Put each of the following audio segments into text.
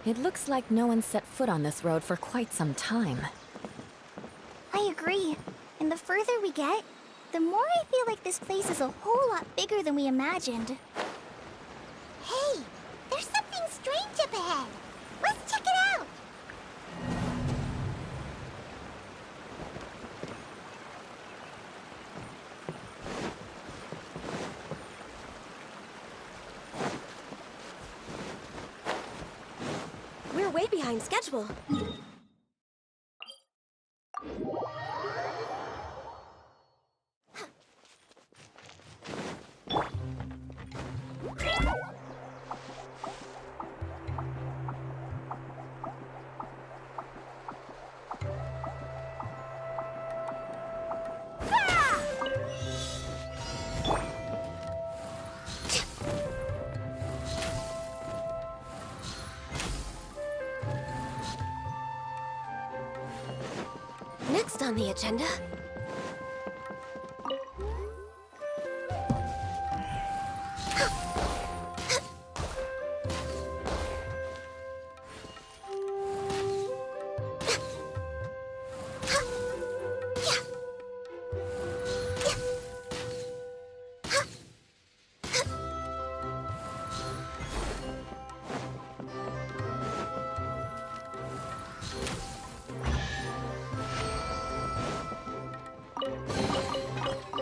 It looks like no one set foot on this road for quite some time. I agree. And the further we get, the more I feel like this place is a whole lot bigger than we imagined. Hey! There's something strange up ahead! Let's check it out! We're way behind schedule. Next on the agenda.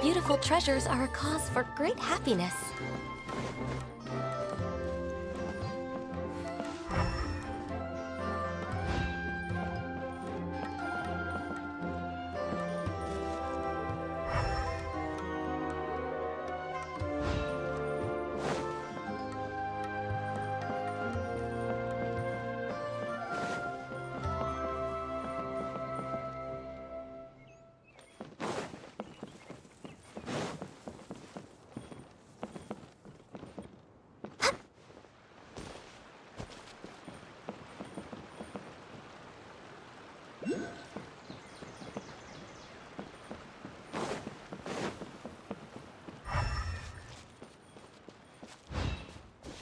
Beautiful treasures are a cause for great happiness.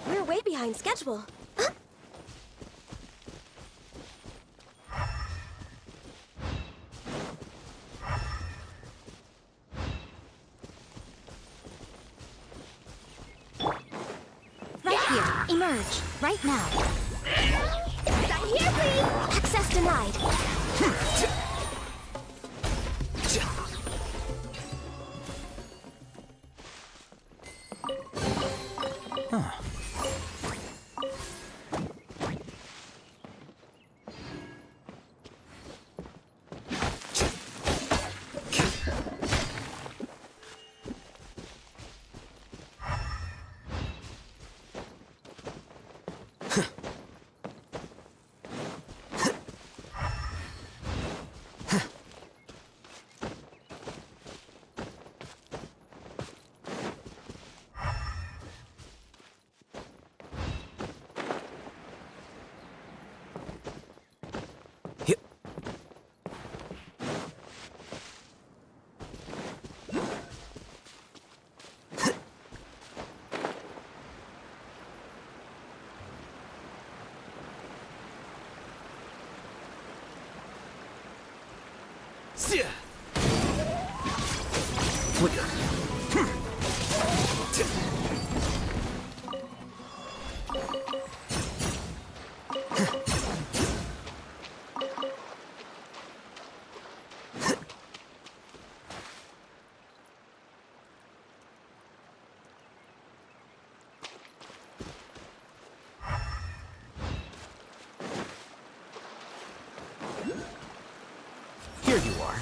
We're way behind schedule. Right here. Emerge. Right now. Back here, please! Access denied. Here you are.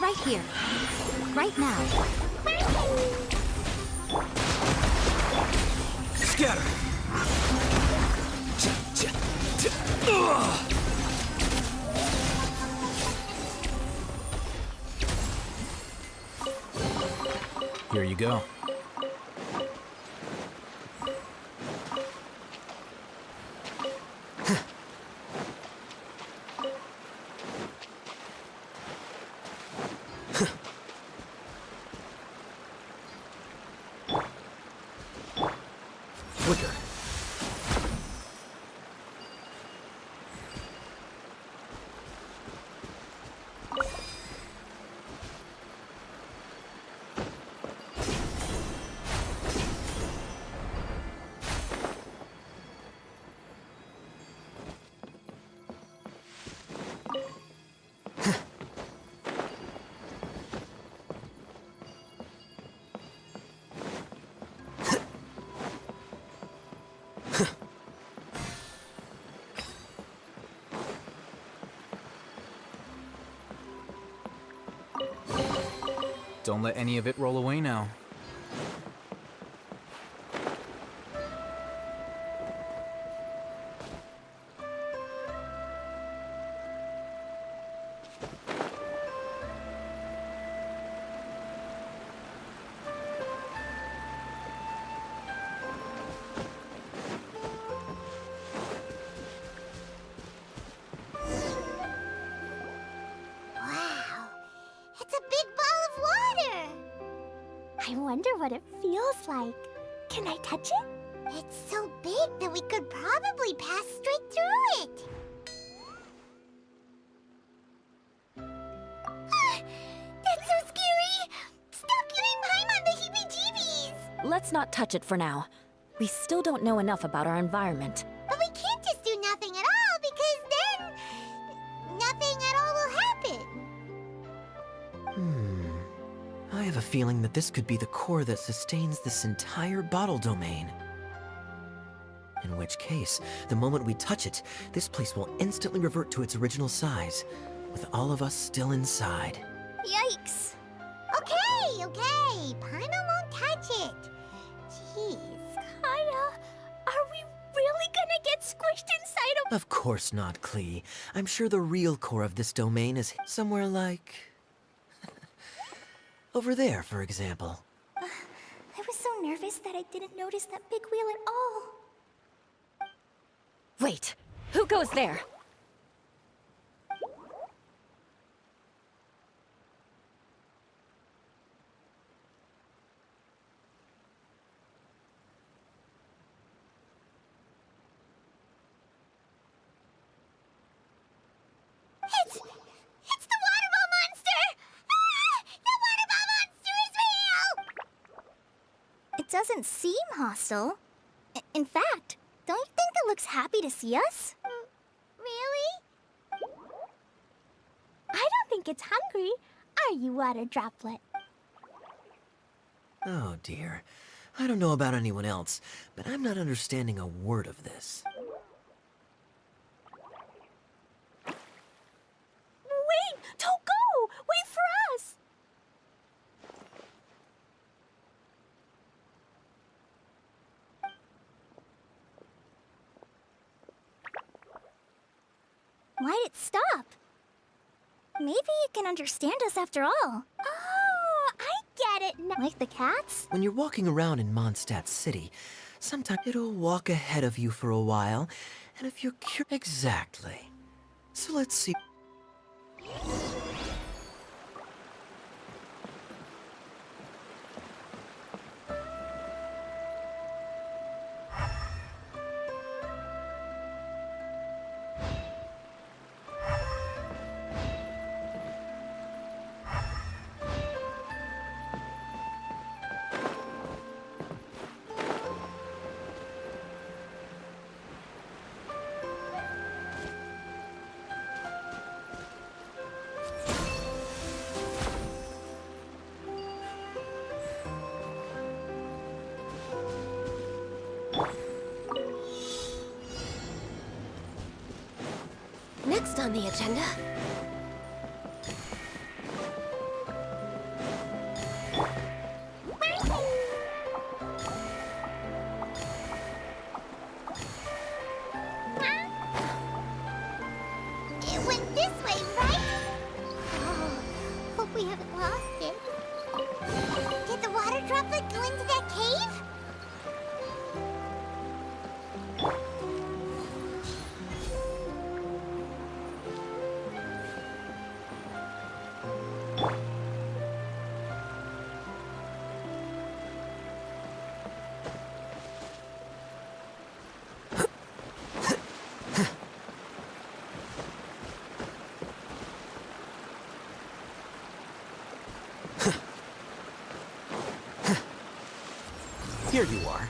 Right here. Right now. Scatter! Here you go. Quicker. Don't let any of it roll away now. Wow, it's a big ball of water. I wonder what it feels like. Can I touch it? It's so big that we could probably pass straight through it. That's so scary! Stop giving Paimon the heebie-jeebies! Let's not touch it for now. We still don't know enough about our environment. But we can't just do nothing at all, because then nothing at all will happen. I have a feeling that this could be the core that sustains this entire bottle domain. In which case, the moment we touch it, this place will instantly revert to its original size, with all of us still inside. Yikes. Okay. Paimon won't touch it. Jeez. Kaya, are we really gonna get squished inside of... Of course not, Klee. I'm sure the real core of this domain is somewhere like... over there, for example. I was so nervous that I didn't notice that big wheel at all. Wait, who goes there? It's the water ball monster! Ah! The water ball monster is real! It doesn't seem hostile. In fact, don't you think it looks happy to see us? Really? I don't think it's hungry. Are you, water droplet? Oh dear. I don't know about anyone else, but I'm not understanding a word of this. Wait! Don't go! Wait for us! Why'd it stop? Maybe it can understand us after all. Oh, I get it now. Like the cats? When you're walking around in Mondstadt City, sometimes it'll walk ahead of you for a while, and if you're curious... Exactly. So let's see... Next on the agenda... like go into that cave? Here you are.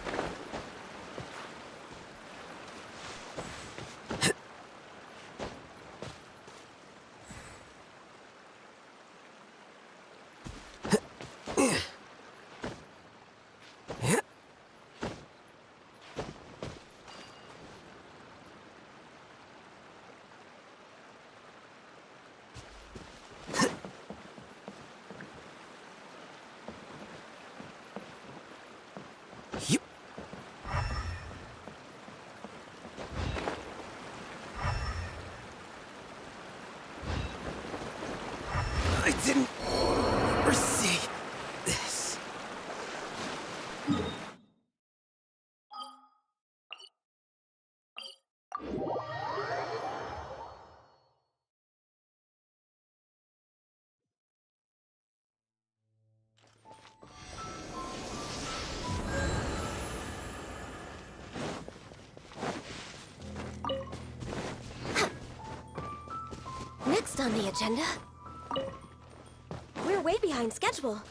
Yep. I didn't foresee this. Next on the agenda... We're way behind schedule.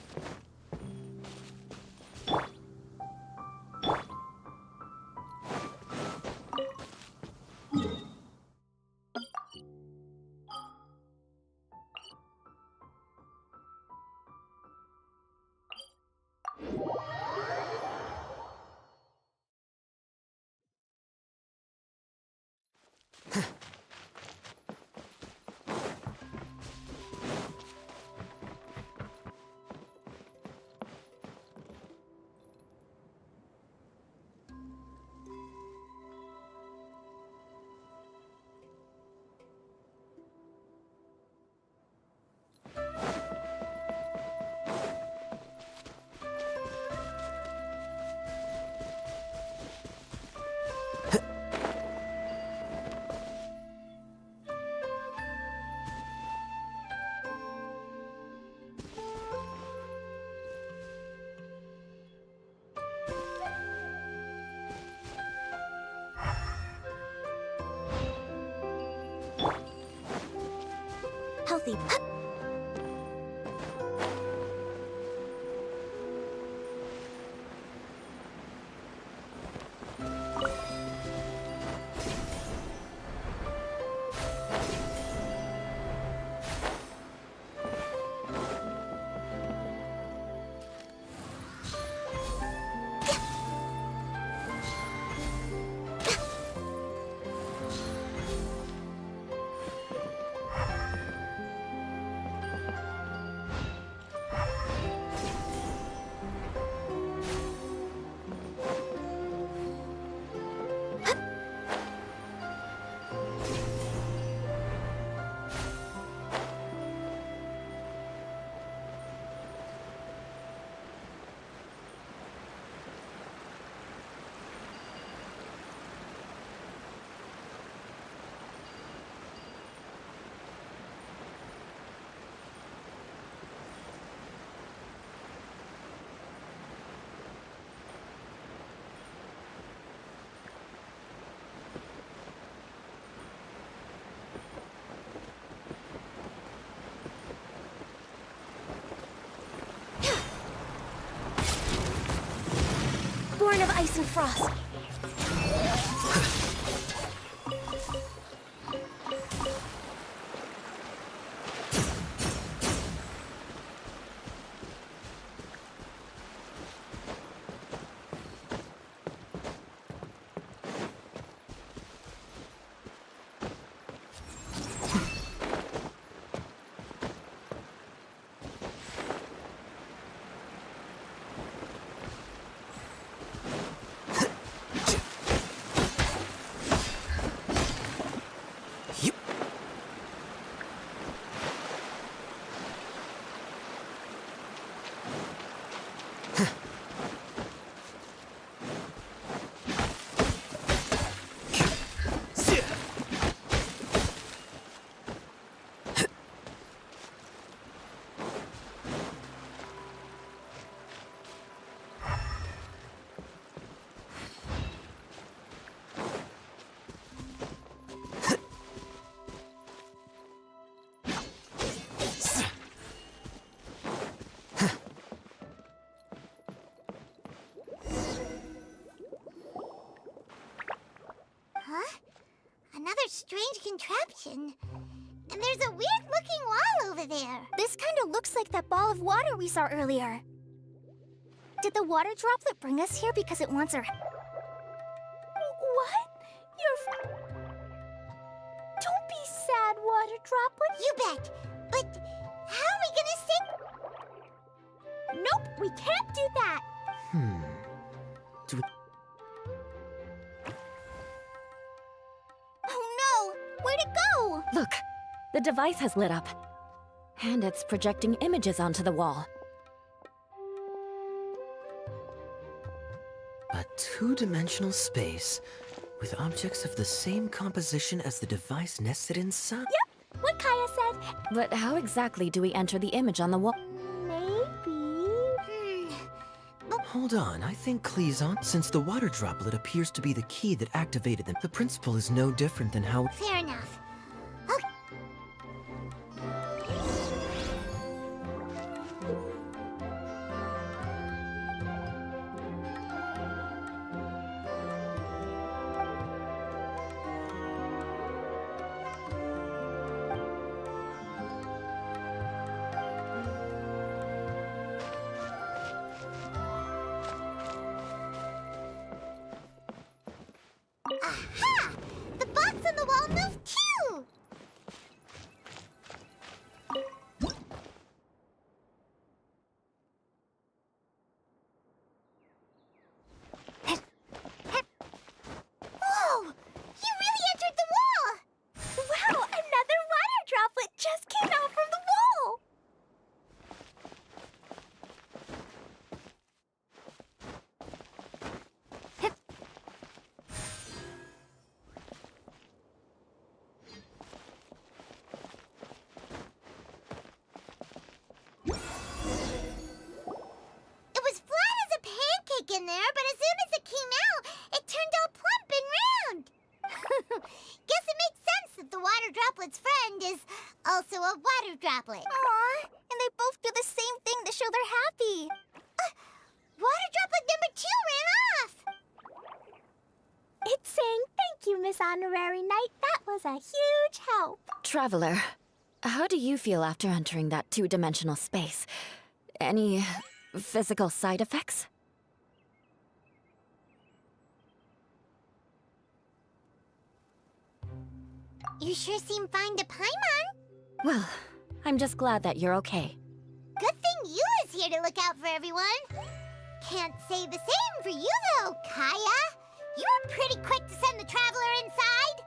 Healthy. Born of ice and frost. strange contraption. And there's a weird-looking wall over there. This kind of looks like that ball of water we saw earlier. Did the water droplet bring us here because it wants our... What? Don't be sad, water droplet. You bet. But how are we gonna sing? Nope, we can't do that. Do we... Oh no! Where'd it go? Look, the device has lit up. And it's projecting images onto the wall. A two-dimensional space with objects of the same composition as the device nested inside? Yep, what Kaya said. But how exactly do we enter the image on the wall? Maybe... Hold on, I think Cleason, since the water droplet appears to be the key that activated them, the principle is no different than how... Fair enough. Okay. Aha! The box on the wall moved too! Whoa! You really entered the wall! Wow! Another water droplet just came out from the wall! It was flat as a pancake in there, but as soon as it came out, it turned all plump and round. Guess it makes sense that the water droplet's friend is also a water droplet. Aww, and they both do the same thing to show they're happy. Water droplet number 2 ran off. It's saying thank you, Miss Honorary Knight. That was a huge help. Traveler, how do you feel after entering that two-dimensional space? Any physical side effects? You sure seem fine to Paimon. Well, I'm just glad that you're okay. Good thing you is here to look out for everyone. Can't say the same for you, though, Kaya. You were pretty quick to send the traveler inside.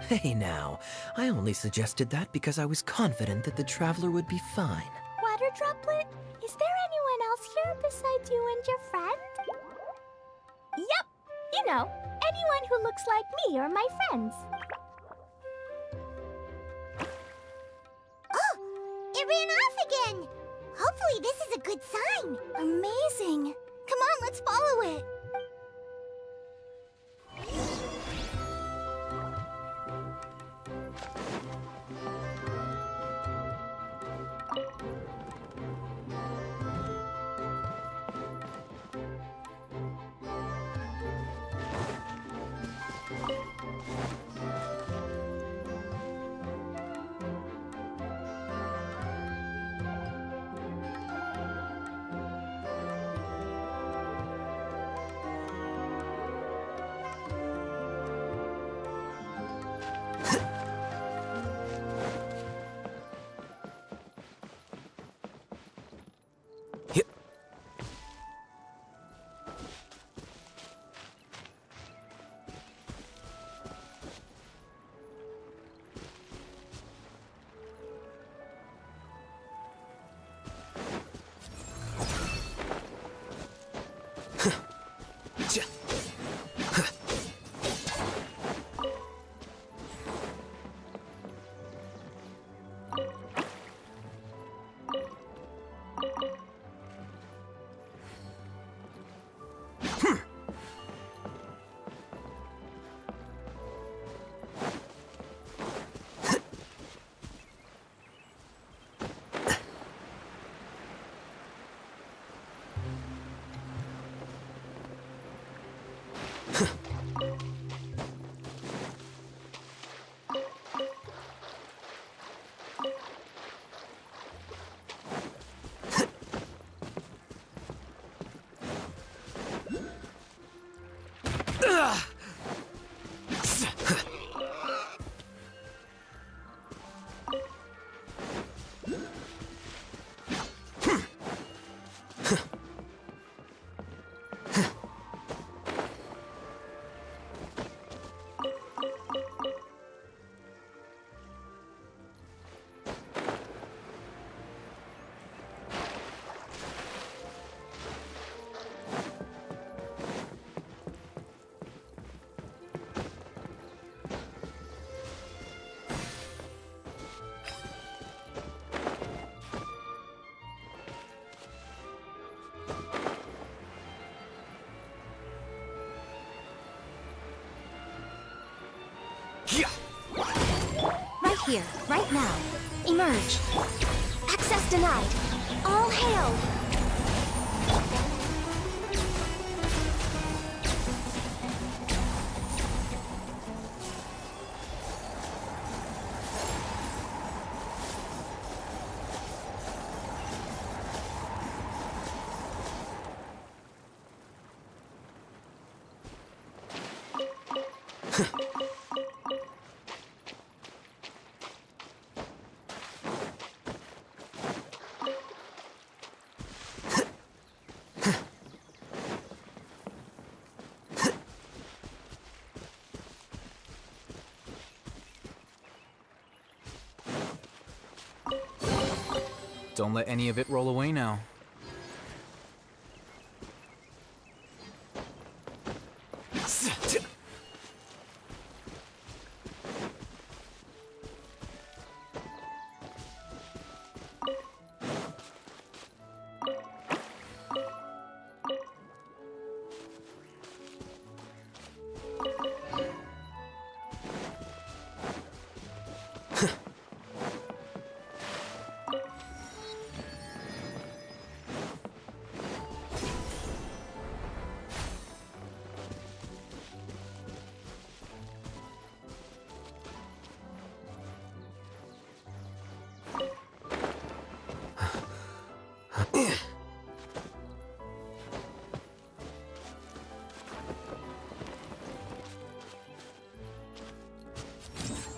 Hey now, I only suggested that because I was confident that the traveler would be fine. Water droplet, is there anyone else here besides you and your friend? Yep, you know, anyone who looks like me or my friends. Oh, it ran off again. Hopefully this is a good sign. Amazing. Come on, let's follow it. here, right now. Emerge. Access denied. All hail! Don't let any of it roll away now.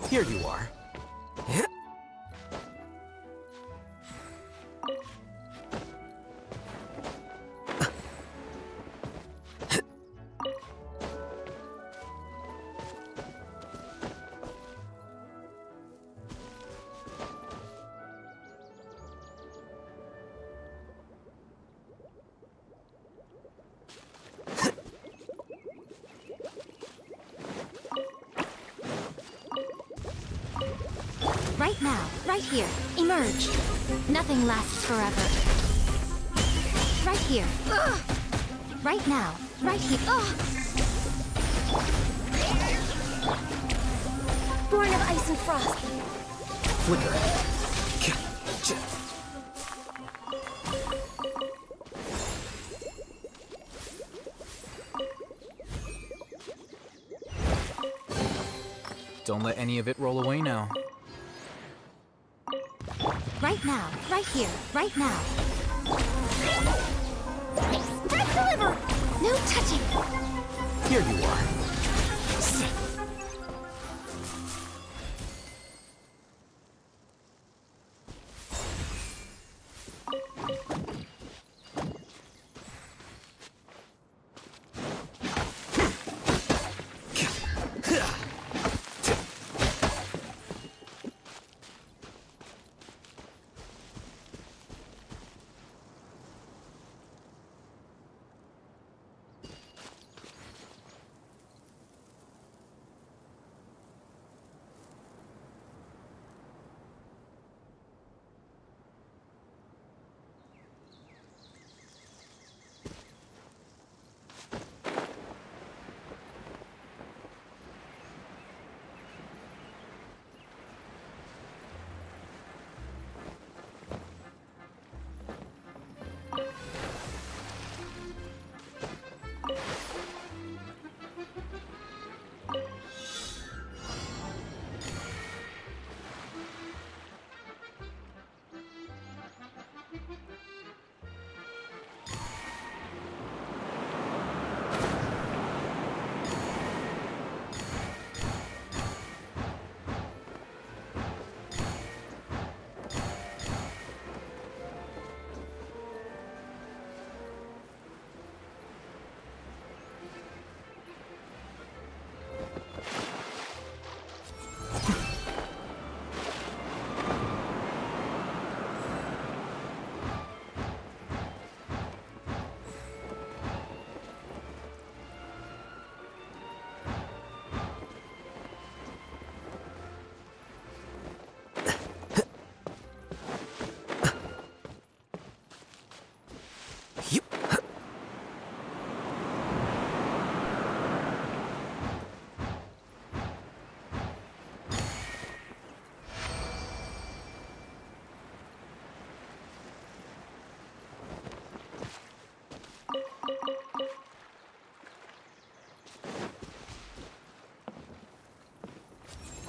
Here you are. Right now, right here. Emerge. Nothing lasts forever. Right here. Ugh. Right now, right here. Ugh. Born of ice and frost. Flicker. Don't let any of it roll away now. Right now, right here, right now. Strike deliver! No touching. Here you are.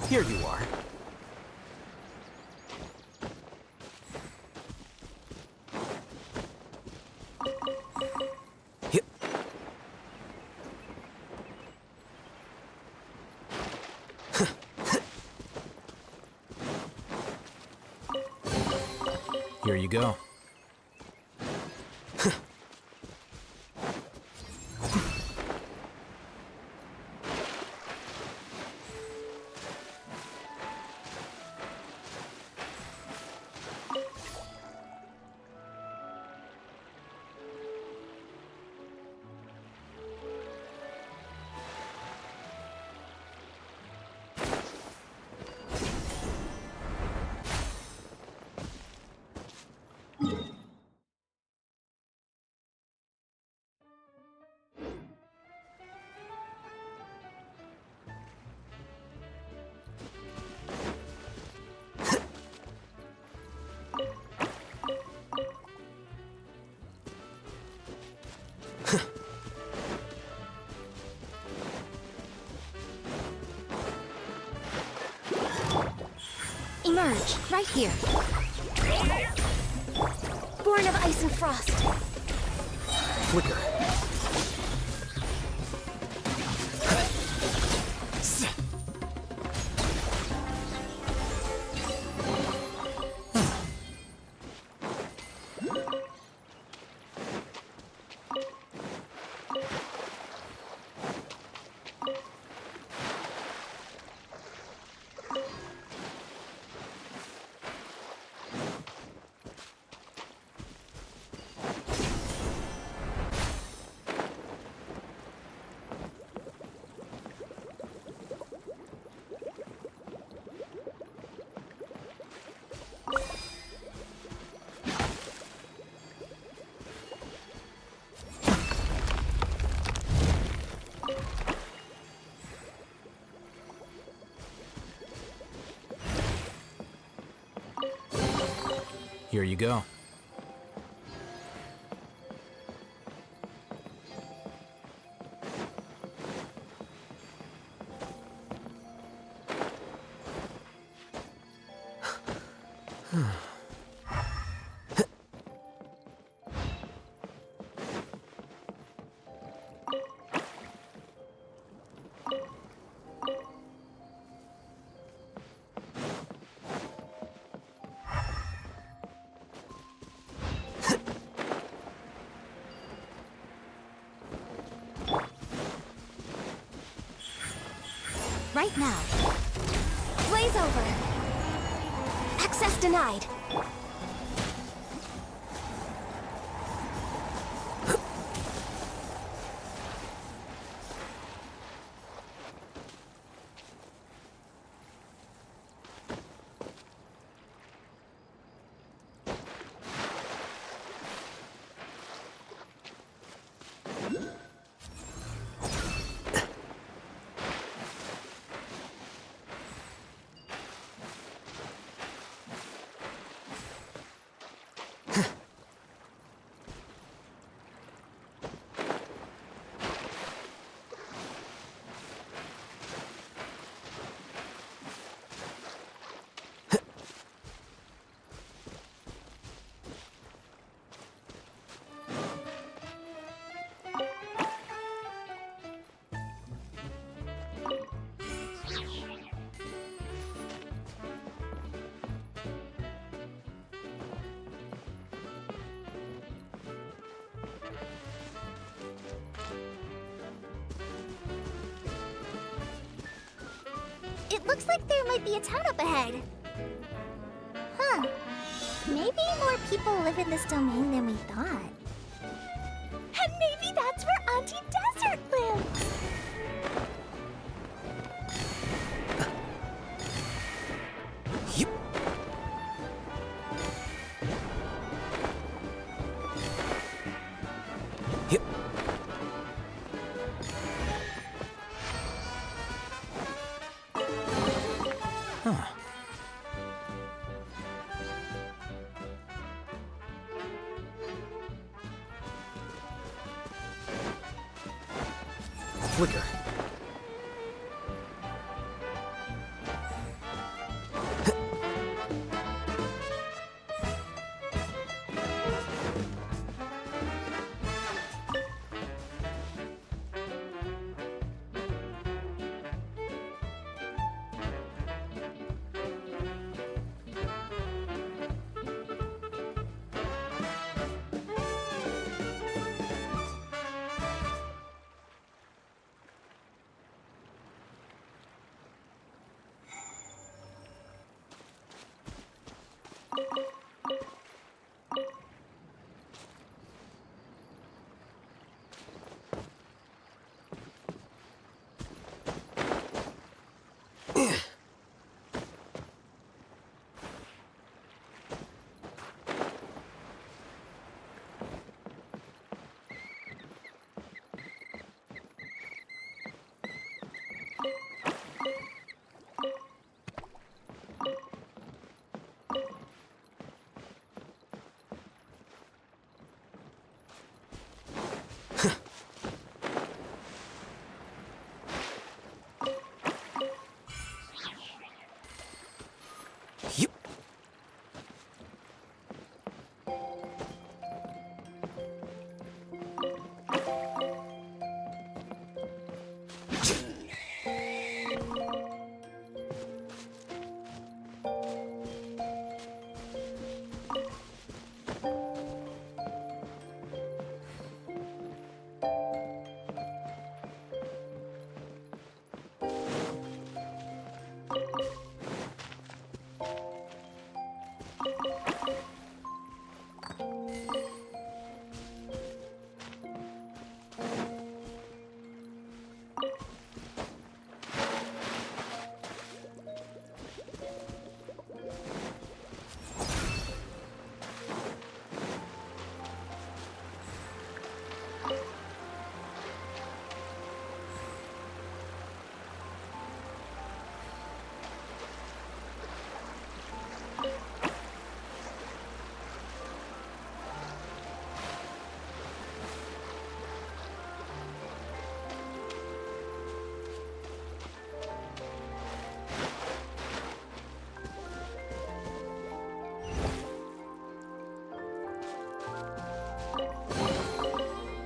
Here you are. Yep. Here you go. Emerge, right here. Born of ice and frost. Flicker. Here you go. Right now. Blaze over. Access denied. It looks like there might be a town up ahead. Huh. Maybe more people live in this domain than we thought. And maybe that's where Auntie Desert lives! Yep. Yep. Huh. Flicker.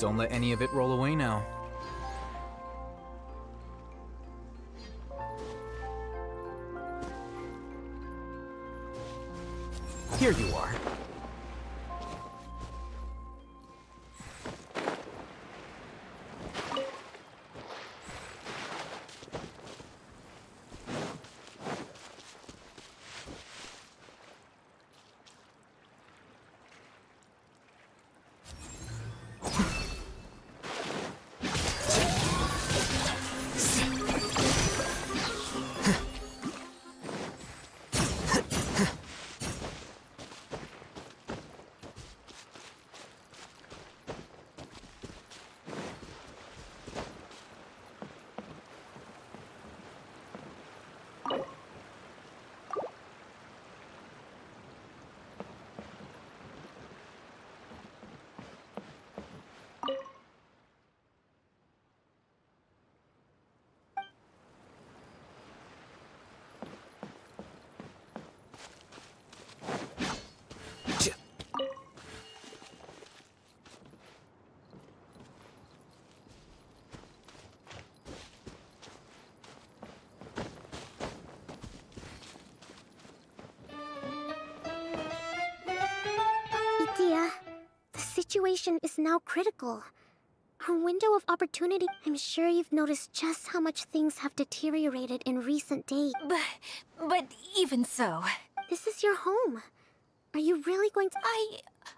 Don't let any of it roll away now. Here you are. Idea, the situation is now critical. Our window of opportunity. I'm sure you've noticed just how much things have deteriorated in recent days. But even so, This is your home. Are you really going to...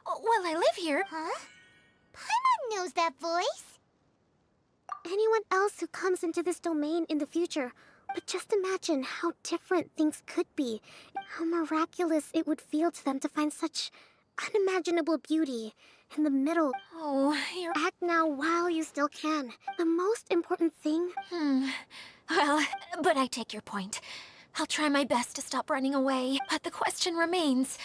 well, I live here. Huh? Paimon knows that voice. Anyone else who comes into this domain in the future, but just imagine how different things could be. How miraculous it would feel to them to find such unimaginable beauty in the middle. Oh, you're... Act now while you still can. The most important thing... Well, but I take your point. I'll try my best to stop running away, but the question remains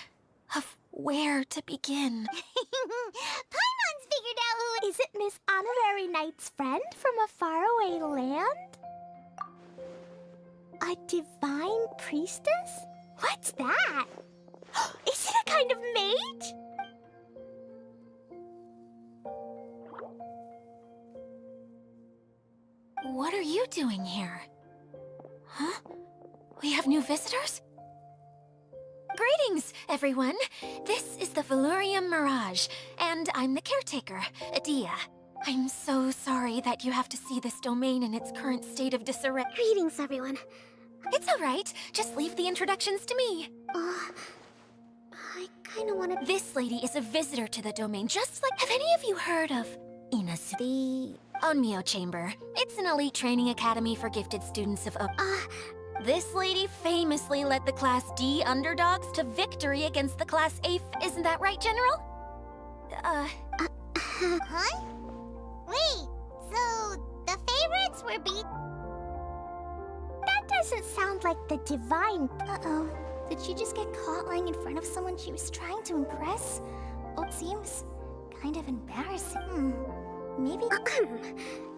of where to begin. Paimon's figured out who... Is it Miss Honorary Knight's friend from a faraway land? A divine priestess? What's that? Is it a kind of mage? What are you doing here? Huh? We have new visitors? Greetings, everyone. This is the Valurium Mirage, and I'm the caretaker, Adia. I'm so sorry that you have to see this domain in its current state of disarray. Greetings, everyone. It's all right. Just leave the introductions to me. I kinda wanna... This lady is a visitor to the domain, just like... Have any of you heard of Inazu? The Onmyo Chamber. It's an elite training academy for gifted students of This lady famously led the Class D underdogs to victory against the Class A... Isn't that right, General? Huh? Wait, so the favorites were beat... That doesn't sound like the divine... Uh-oh. Did she just get caught lying in front of someone she was trying to impress? Oh, it seems kind of embarrassing. Maybe...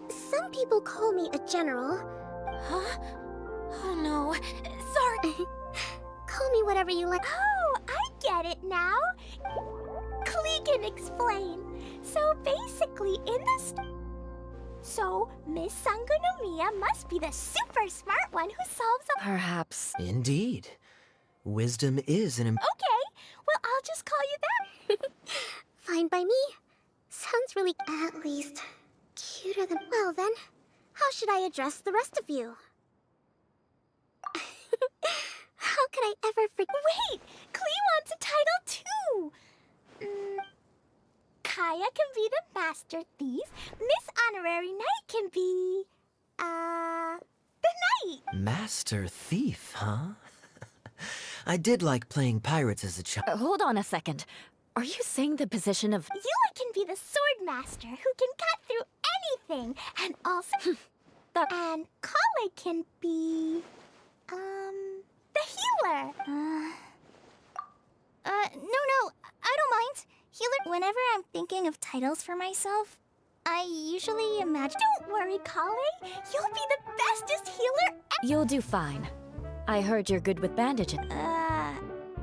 Some people call me a general. Huh? Oh no. Sorry. Call me whatever you like. Oh, I get it now. Klee can explain. So basically, in this... So, Miss Sangonomiya must be the super smart one who solves a... Perhaps. Indeed. Wisdom is an... Okay, well, I'll just call you that. Fine by me. Sounds really, at least, cuter than... Well then, how should I address the rest of you? How could I ever forget... Wait! Klee wants a title too! Kaya can be the Master Thief. Miss Honorary Knight can be... the Knight! Master Thief, huh? I did like playing pirates as a child. Hold on a second. Are you saying the position of... Yula can be the Sword Master who can cut through anything. And also... And Kale can be... the healer. No, I don't mind. Healer... Whenever I'm thinking of titles for myself, I usually imagine... Don't worry, Kale. You'll be the bestest healer You'll do fine. I heard you're good with bandages.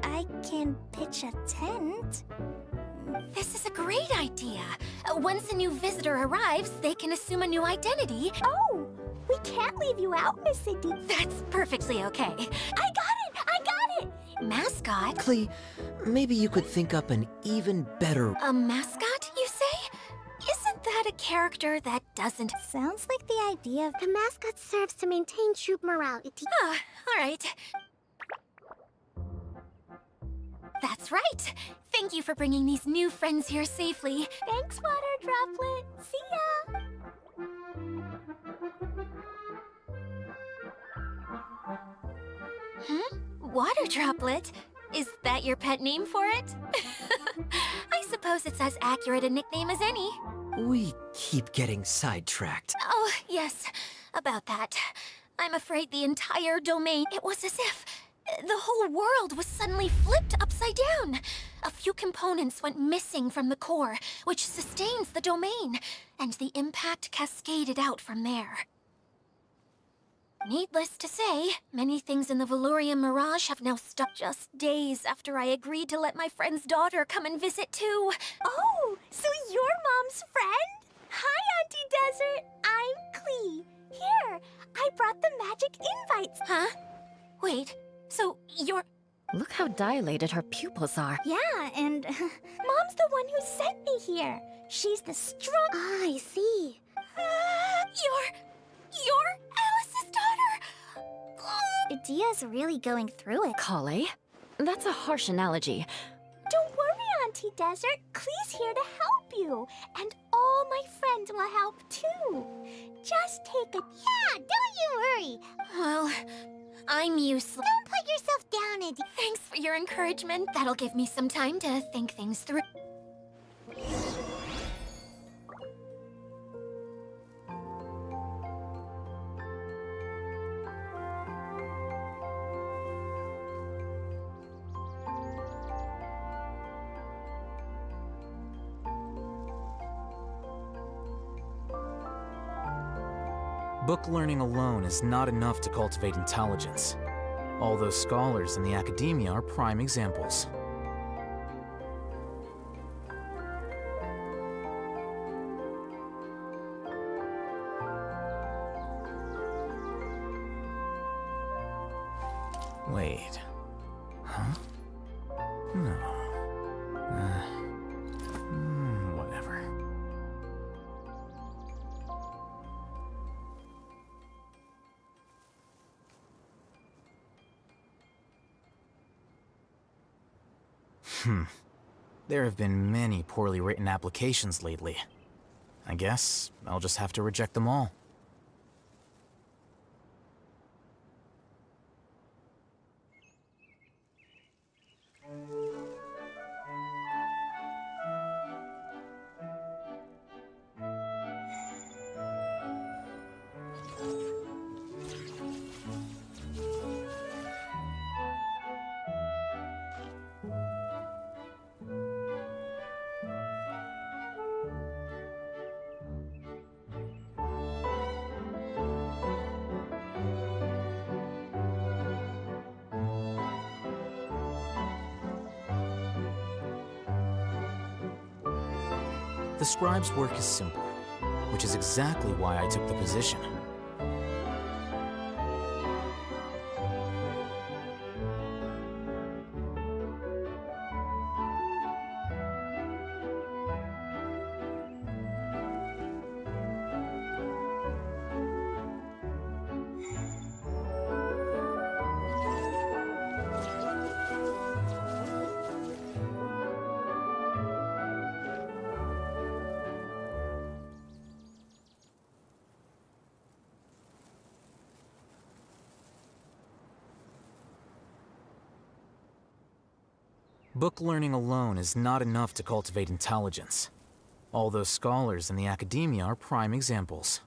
I can pitch a tent. This is a great idea. Once a new visitor arrives, they can assume a new identity. Oh, we can't leave you out, Miss Cindy. That's perfectly okay. I got it! I got it! Mascot? Clee, maybe you could think up an even better... A mascot, you say? Isn't that a character that doesn't... Sounds like the idea of the mascot serves to maintain troop morale. Ah, all right. That's right. Thank you for bringing these new friends here safely. Thanks, Water Droplet. See ya! Water Droplet? Is that your pet name for it? I suppose it's as accurate a nickname as any. We keep getting sidetracked. Oh, yes, about that. I'm afraid the entire domain, it was as if the whole world was suddenly flipped upside down. A few components went missing from the core, which sustains the domain, and the impact cascaded out from there. Needless to say, many things in the Valurian Mirage have now stopped just days after I agreed to let my friend's daughter come and visit too. Oh, so you're Mom's friend? Hi, Auntie Desert. I'm Clee. Here, I brought the magic invites. Huh? Wait, so you're... Look how dilated her pupils are. Yeah, and Mom's the one who sent me here. She's the strong... Ah, I see. You're Alice's daughter! Dia's really going through it. Kale? That's a harsh analogy. Don't worry, Auntie Desert. Clee's here to help you. And all my friends will help too. Just take a... Yeah, don't you worry. Well, I'm useless. Don't put yourself down, Eddie. Thanks for your encouragement. That'll give me some time to think things through. Book learning alone is not enough to cultivate intelligence. All those scholars in the academia are prime examples. Wait. Huh? No. Whatever. There have been many poorly written applications lately. I guess I'll just have to reject them all. The scribe's work is simple, which is exactly why I took the position. Book learning alone is not enough to cultivate intelligence. All those scholars in the academia are prime examples.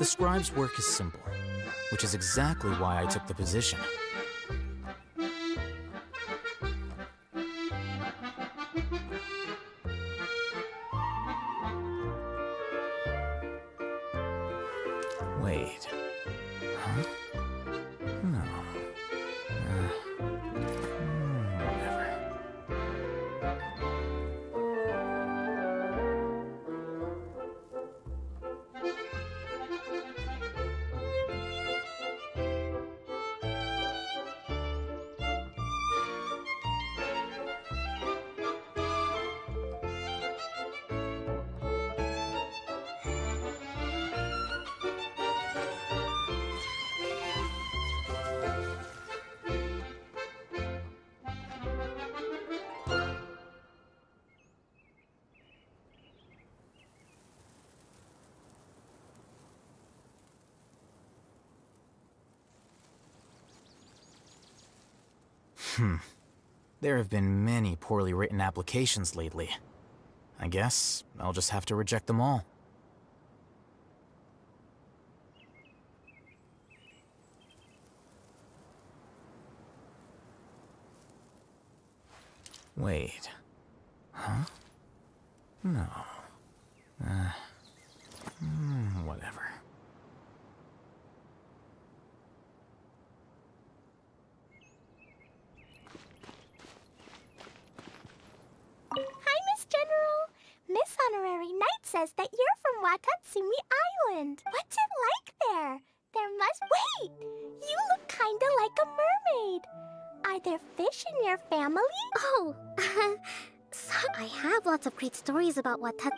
The scribe's work is simple, which is exactly why I took the position. Wait. Huh? No. Whatever. There have been many poorly written applications lately. I guess I'll just have to reject them all. Wait. Huh? No. Whatever. Hi, Miss General. Miss Honorary Knight says that you're from Watatsumi Island. What's it like there? There must... Wait! You look kinda like a mermaid. Are there fish in your family? Oh, so I have lots of great stories about Watat.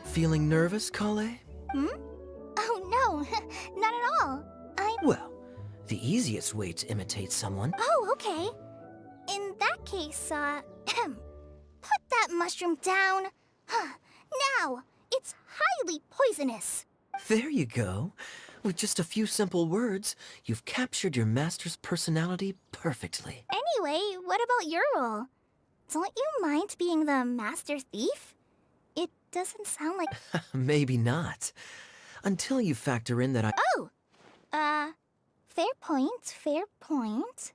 Feeling nervous, Kale? Oh, no. Not at all. Well, the easiest way to imitate someone... Oh, okay. In that case, put that mushroom down. Now, it's highly poisonous. There you go. With just a few simple words, you've captured your master's personality perfectly. Anyway, what about your role? Don't you mind being the master thief? It doesn't sound like... Maybe not. Until you factor in that I... Oh! Fair point, fair point.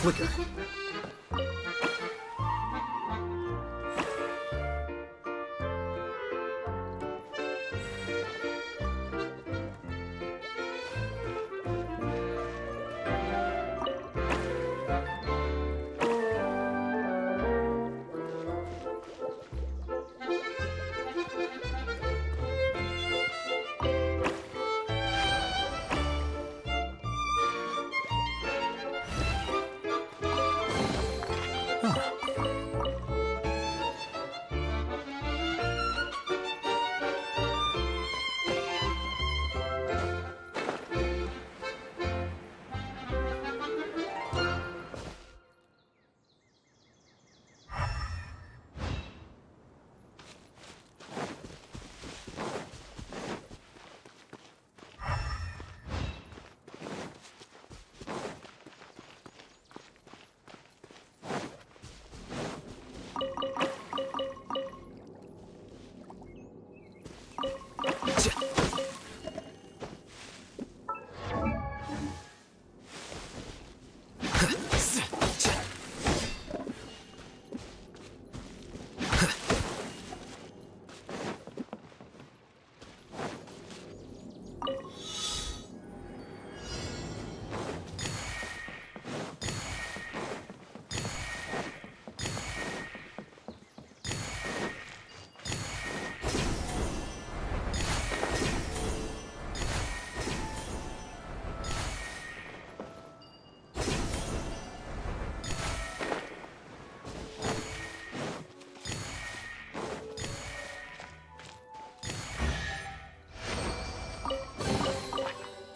Quicker.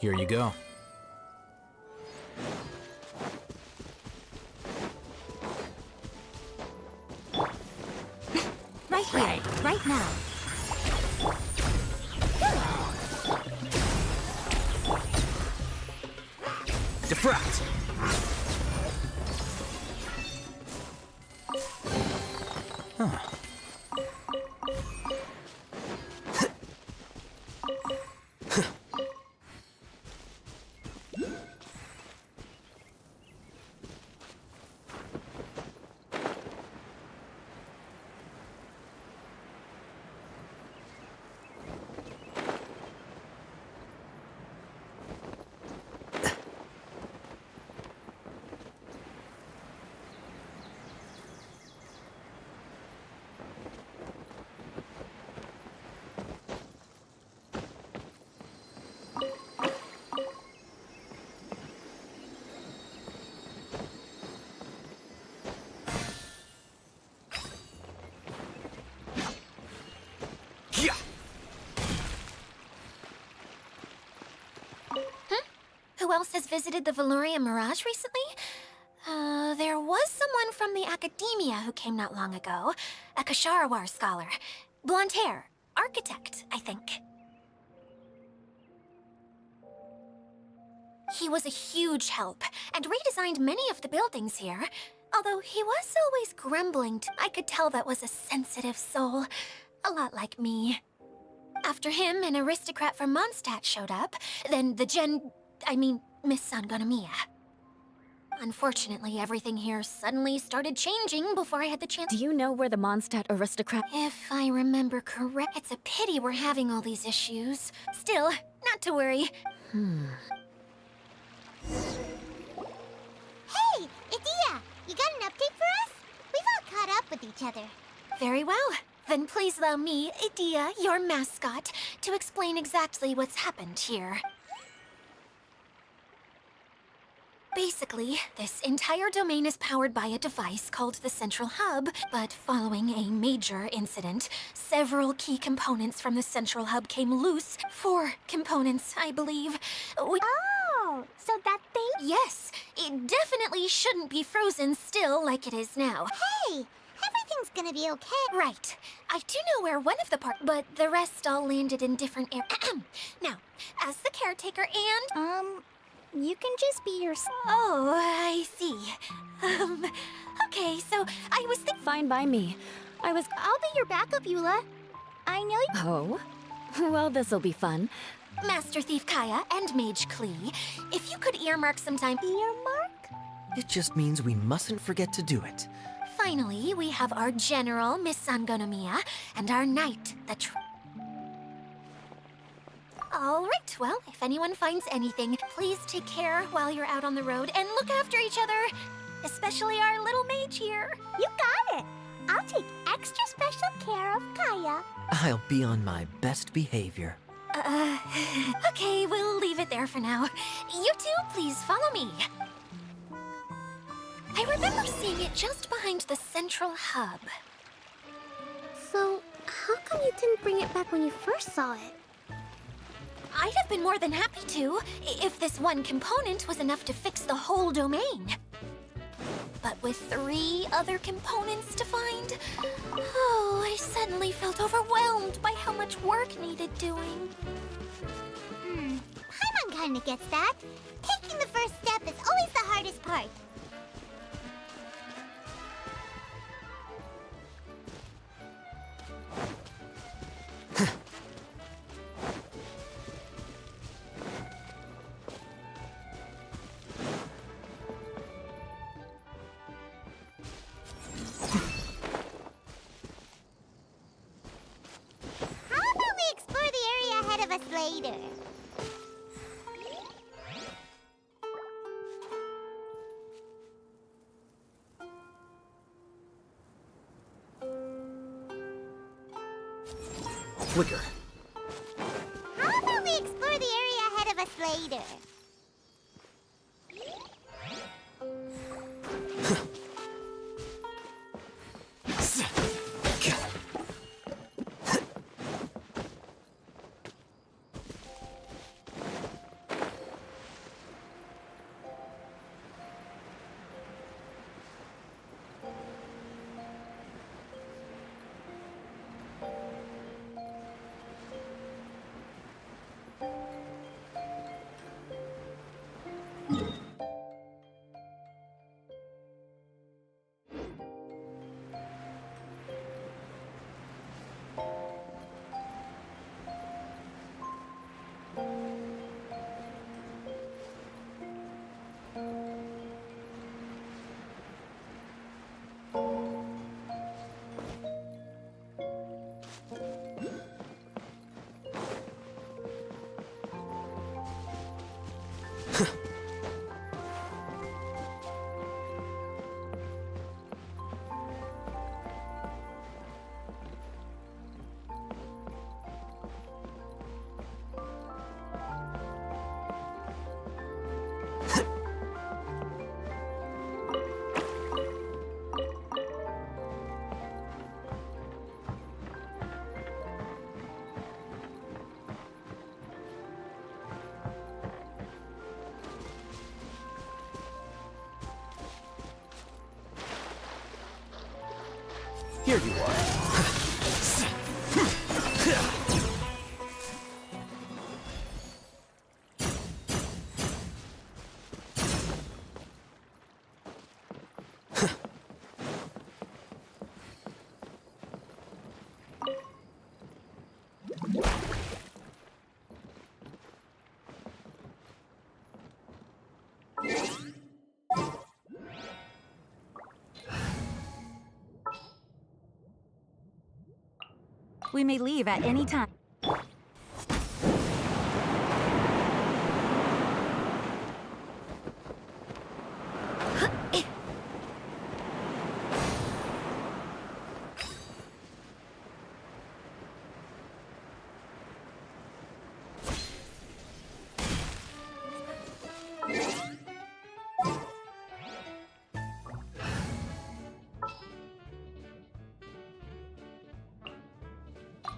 Here you go. Right here, right now. Diffract! Who else has visited the Veloria Mirage recently? There was someone from the academia who came not long ago. A Kasharawar scholar. Blonde hair. Architect, I think. He was a huge help, and redesigned many of the buildings here. Although he was always grumbling, I could tell that was a sensitive soul. A lot like me. After him, an aristocrat from Mondstadt showed up. Then Miss Sangonomiya. Unfortunately, everything here suddenly started changing before I had the chance. Do you know where the Mondstadt aristocrat... If I remember correct, it's a pity we're having all these issues. Still, not to worry. Hey, Idia! You got an update for us? We've all caught up with each other. Very well. Then please allow me, Idia, your mascot, to explain exactly what's happened here. Basically, this entire domain is powered by a device called the Central Hub, but following a major incident, several key components from the Central Hub came loose. 4 components, I believe. Oh, so that thing? Yes, it definitely shouldn't be frozen still like it is now. Hey, everything's gonna be okay. Right. I do know where one of the parts, but the rest all landed in different areas. Now, as the caretaker and... You can just be yourself. Oh, I see. Okay, so I was Fine by me. I'll be your backup, Eula. I know you... Oh? Well, this'll be fun. Master Thief Kaya and Mage Klee, if you could earmark some time... Earmark? It just means we mustn't forget to do it. Finally, we have our General, Miss Sangonomiya, and our Knight, the All right, well, if anyone finds anything, please take care while you're out on the road and look after each other. Especially our little mage here. You got it. I'll take extra special care of Kaya. I'll be on my best behavior. Okay, we'll leave it there for now. You two, please follow me. I remember seeing it just behind the Central Hub. So, how come you didn't bring it back when you first saw it? I'd have been more than happy to, if this one component was enough to fix the whole domain. But with 3 other components to find, I suddenly felt overwhelmed by how much work needed doing. Paimon kinda gets that. Taking the first step is always the hardest part. later. Flicker. How about we explore the area ahead of us later? Here you are. We may leave at any time.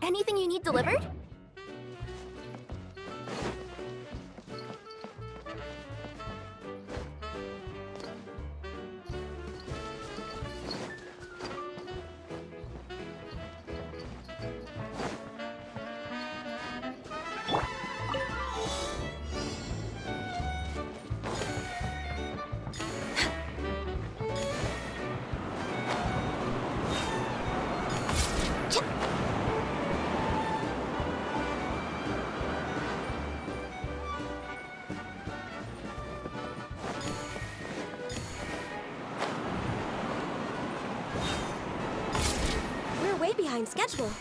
Anything you need delivered? We're way behind schedule.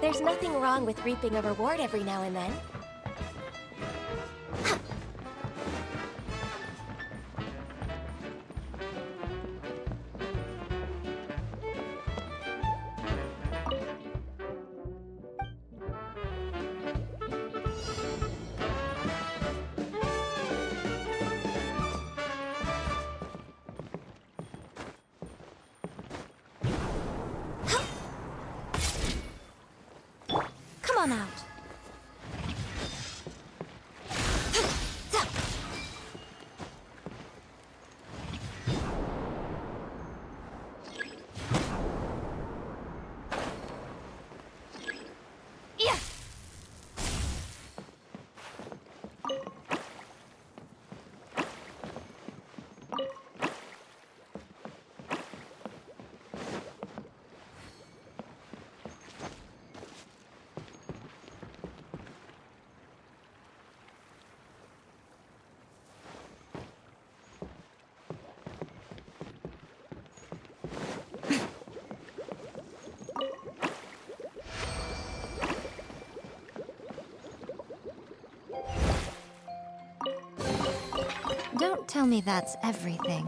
There's nothing wrong with reaping a reward every now and then. Come on out. Don't tell me that's everything.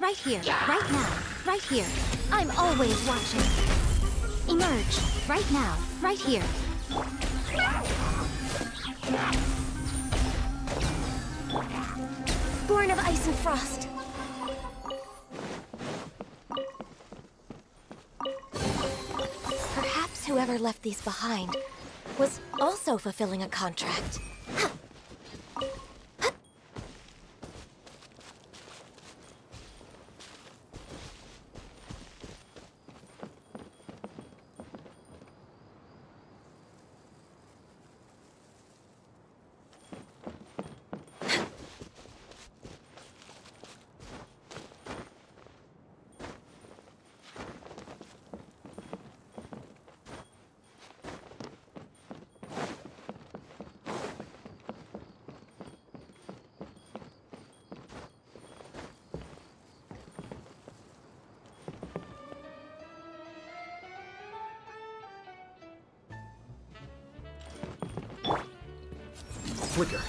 Right here, right now, right here. I'm always watching. Emerge, right now, right here. Born of ice and frost. Perhaps whoever left these behind was also fulfilling a contract. Flicker.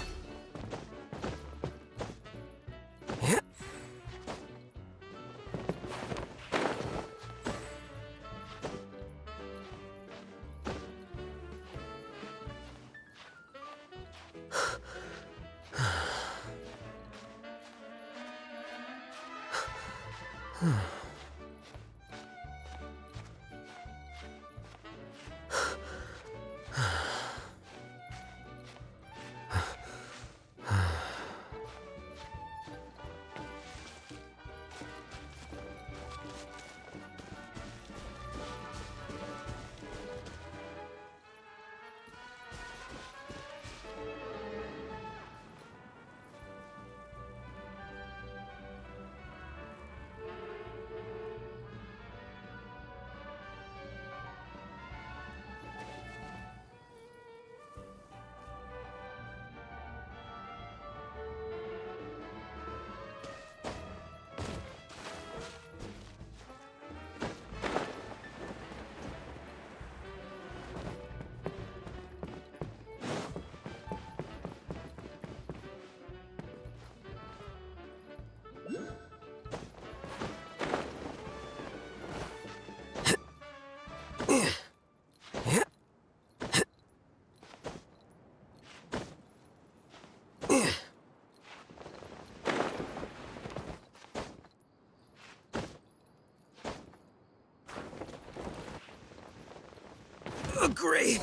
A grave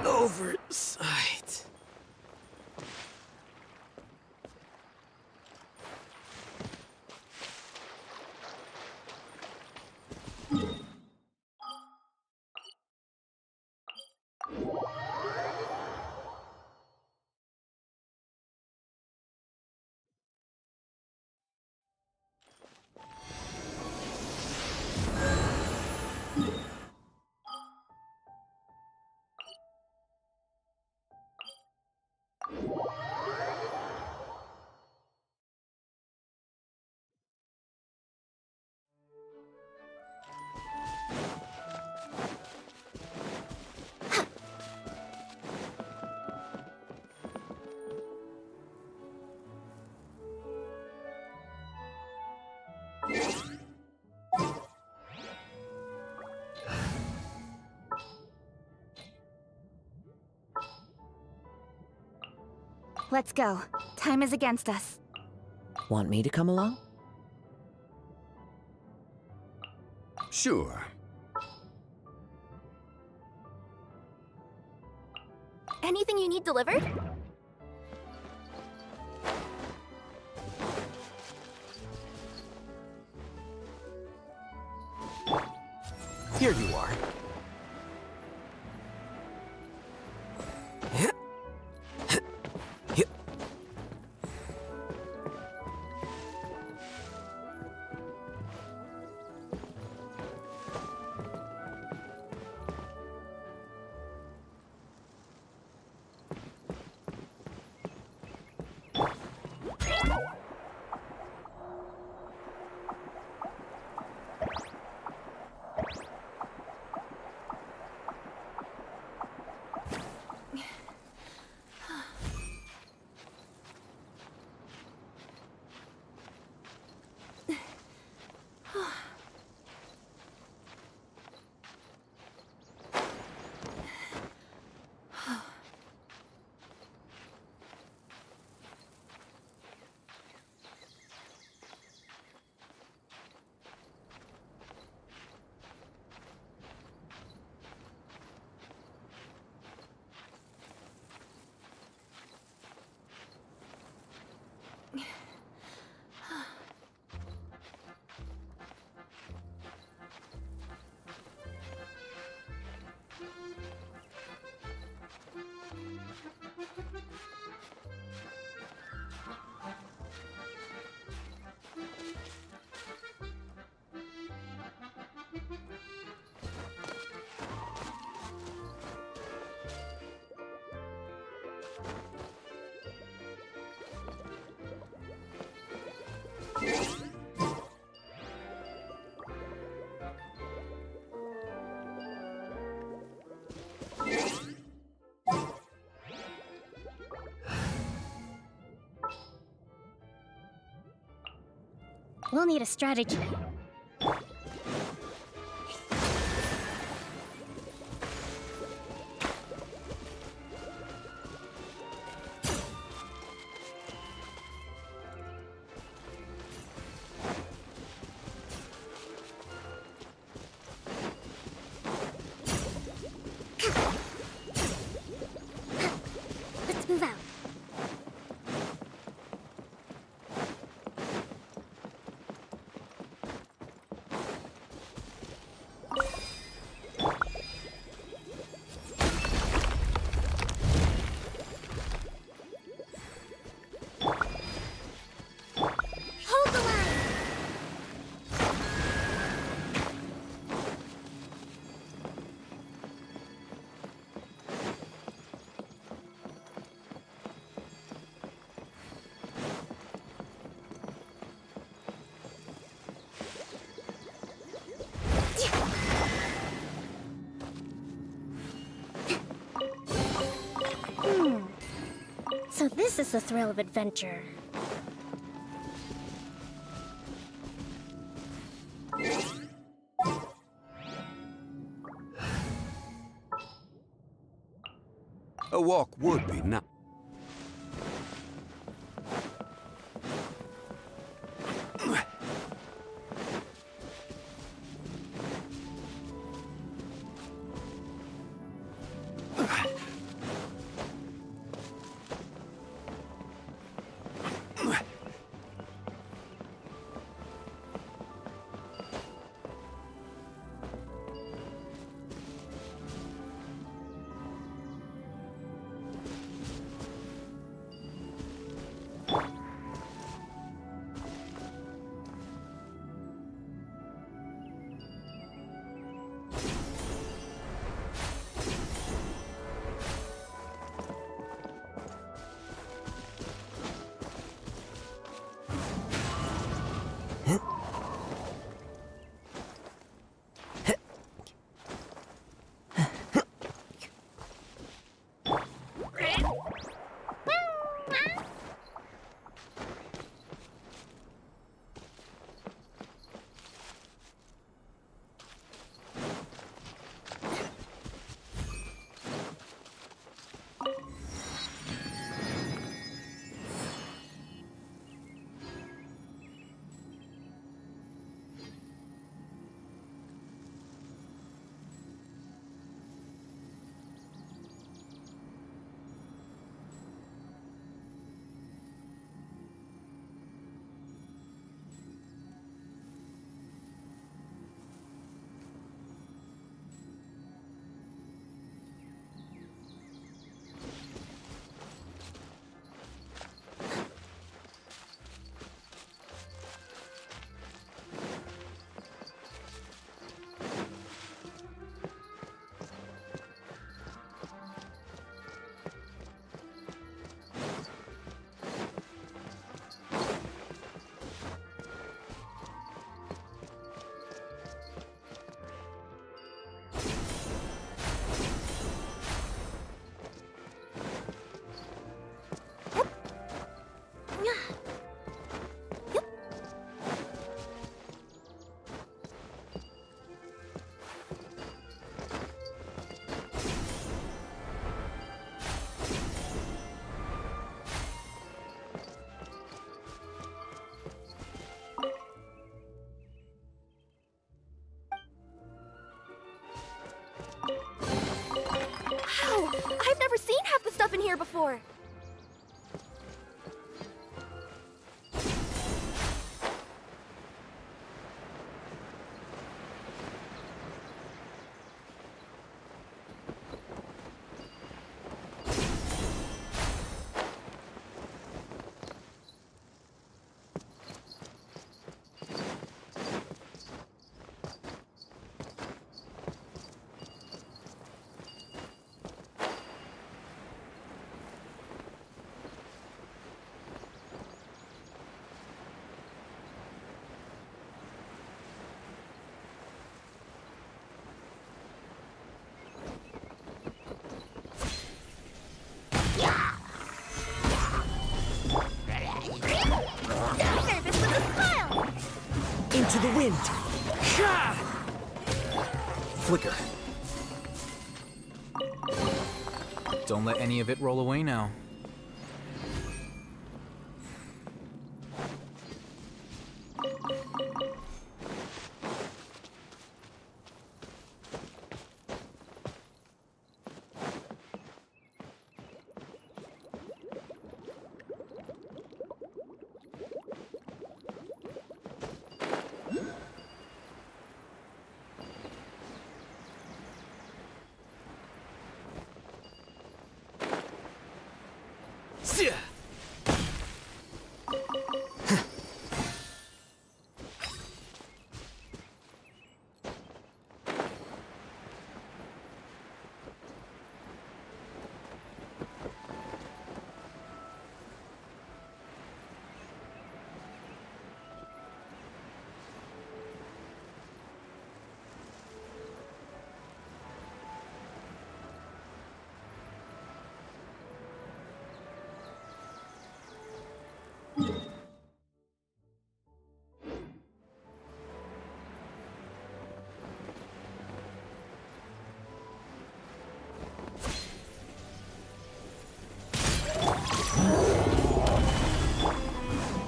oversight. Let's go. Time is against us. Want me to come along? Sure. Anything you need delivered? Here you are. We'll need a strategy. Let's move out. Hold the line! So this is the thrill of adventure. A walk would be nice. Wow! I've never seen half the stuff in here before! wind! Flicker. Don't let any of it roll away now.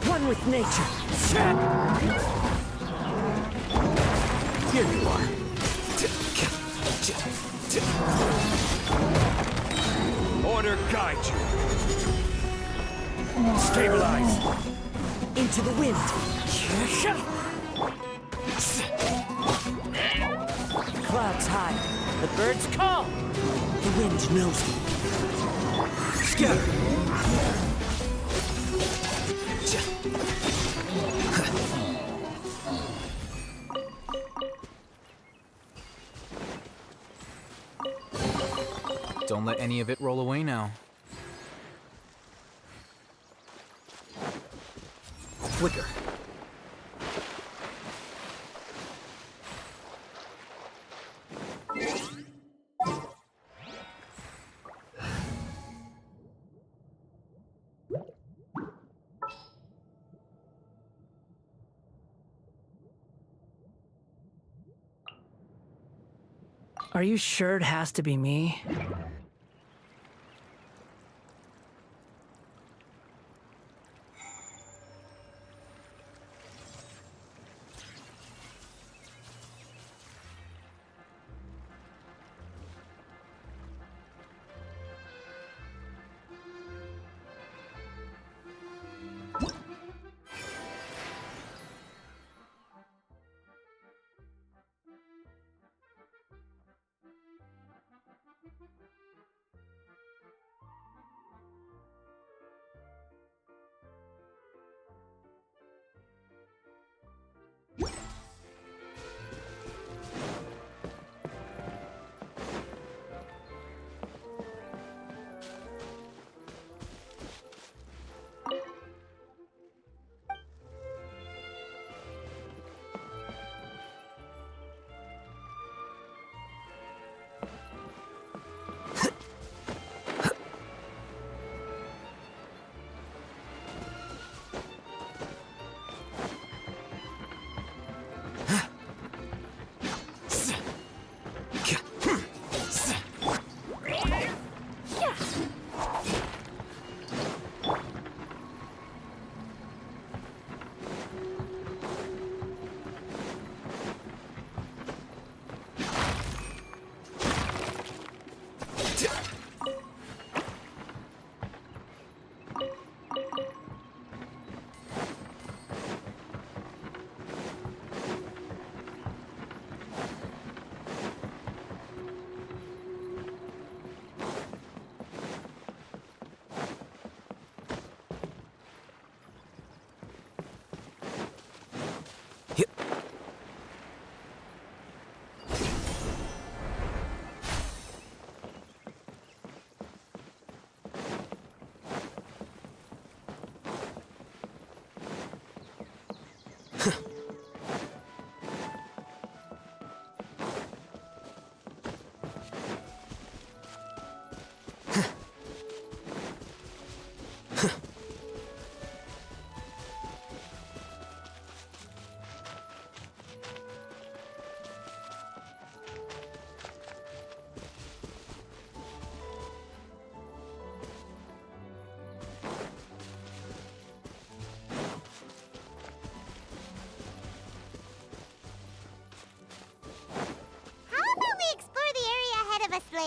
One with nature! Here you are. Order guide you. Stabilize. Into the wind! Clouds high. The birds call. The wind knows me. Scatter. Don't let any of it roll away now. Flicker. Are you sure it has to be me?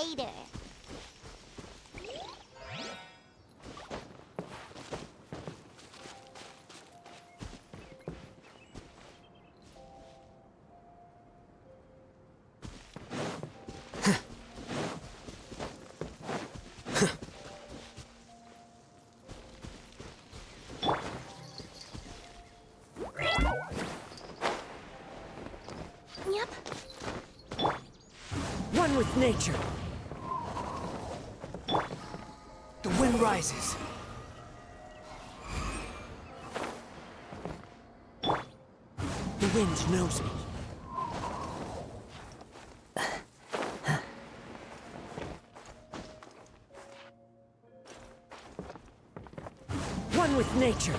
later. Yep. One with nature. The wind rises. The wind knows me. One with nature.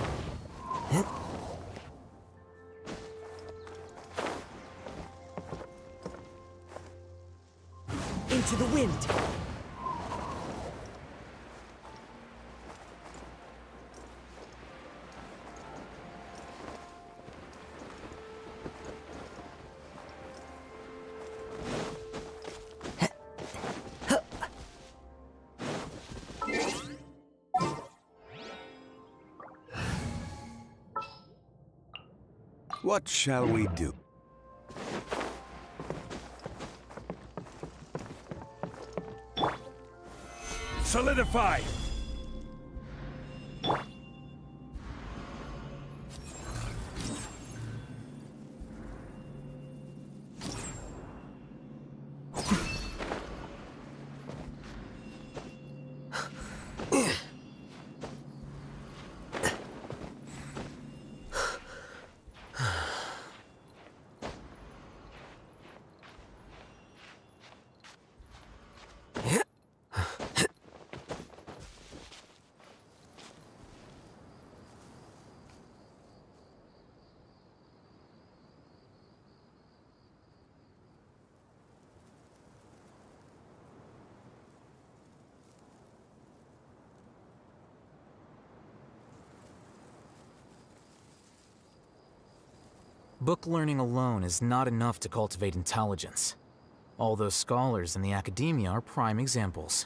Into the wind. What shall we do? Solidify! Book learning alone is not enough to cultivate intelligence. All those scholars in the academia are prime examples.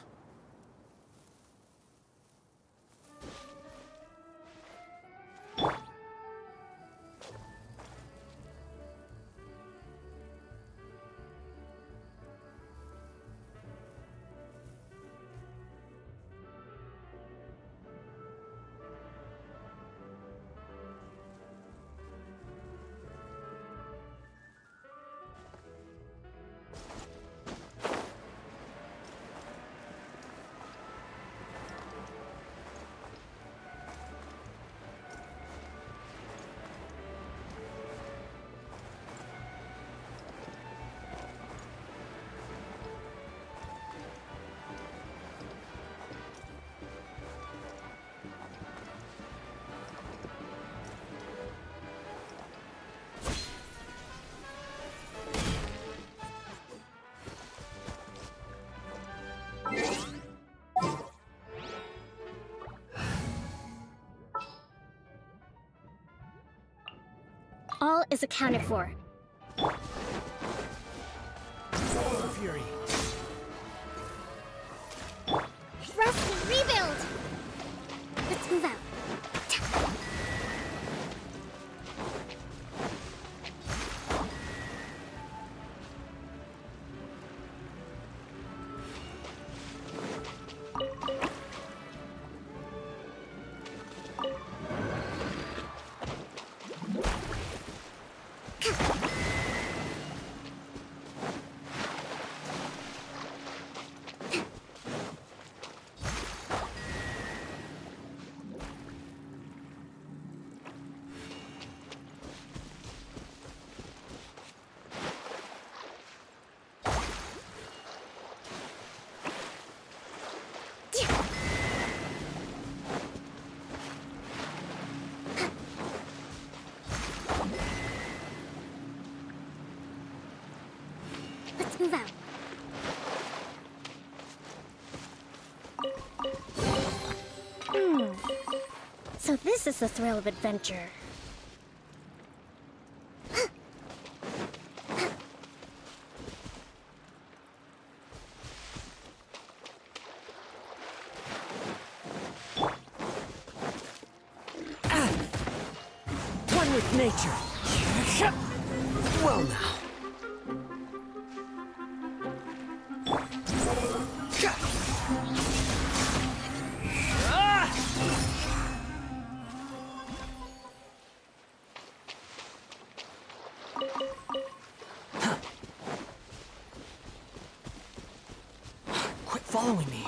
All is accounted for. Fury. Rusty, rebuild! Let's move out. Let's move out. So this is the thrill of adventure. with nature. Well now. Quit following me.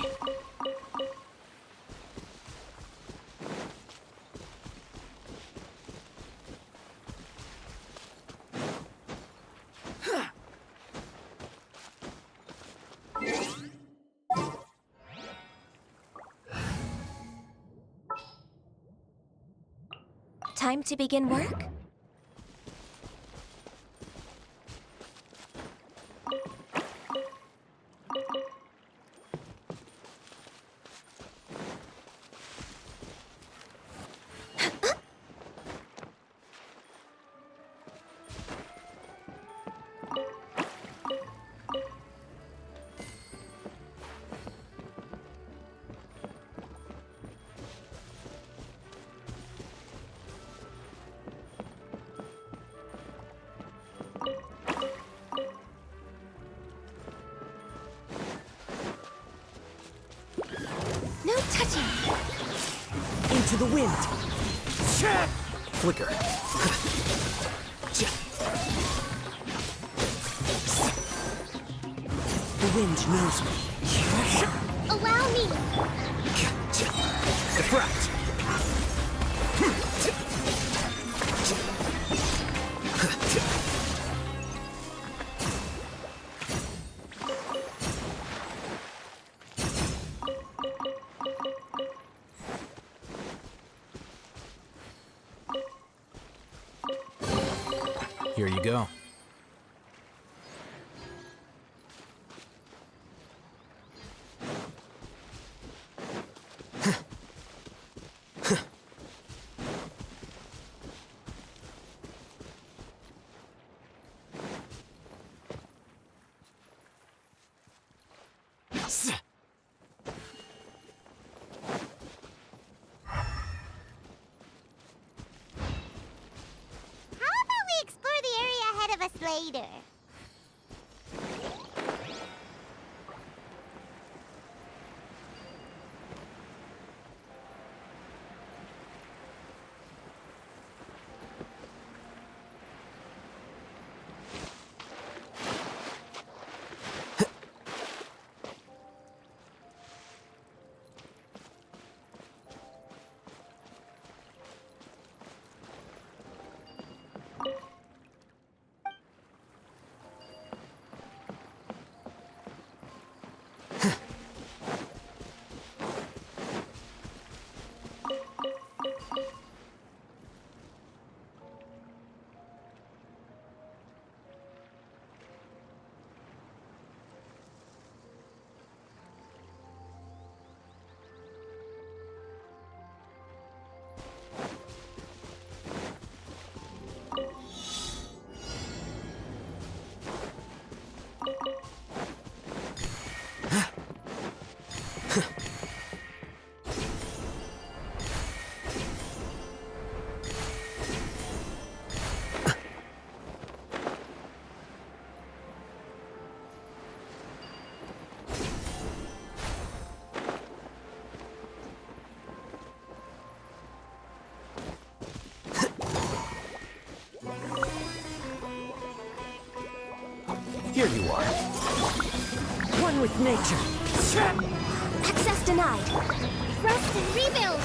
Time to begin work? No touching. Into the wind. Flicker. The wind knows me. Allow me. Deflect. Here you go. How about we explore the area ahead of us later? Here you are. One with nature. Access denied. Rest and rebuild.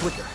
Flicker.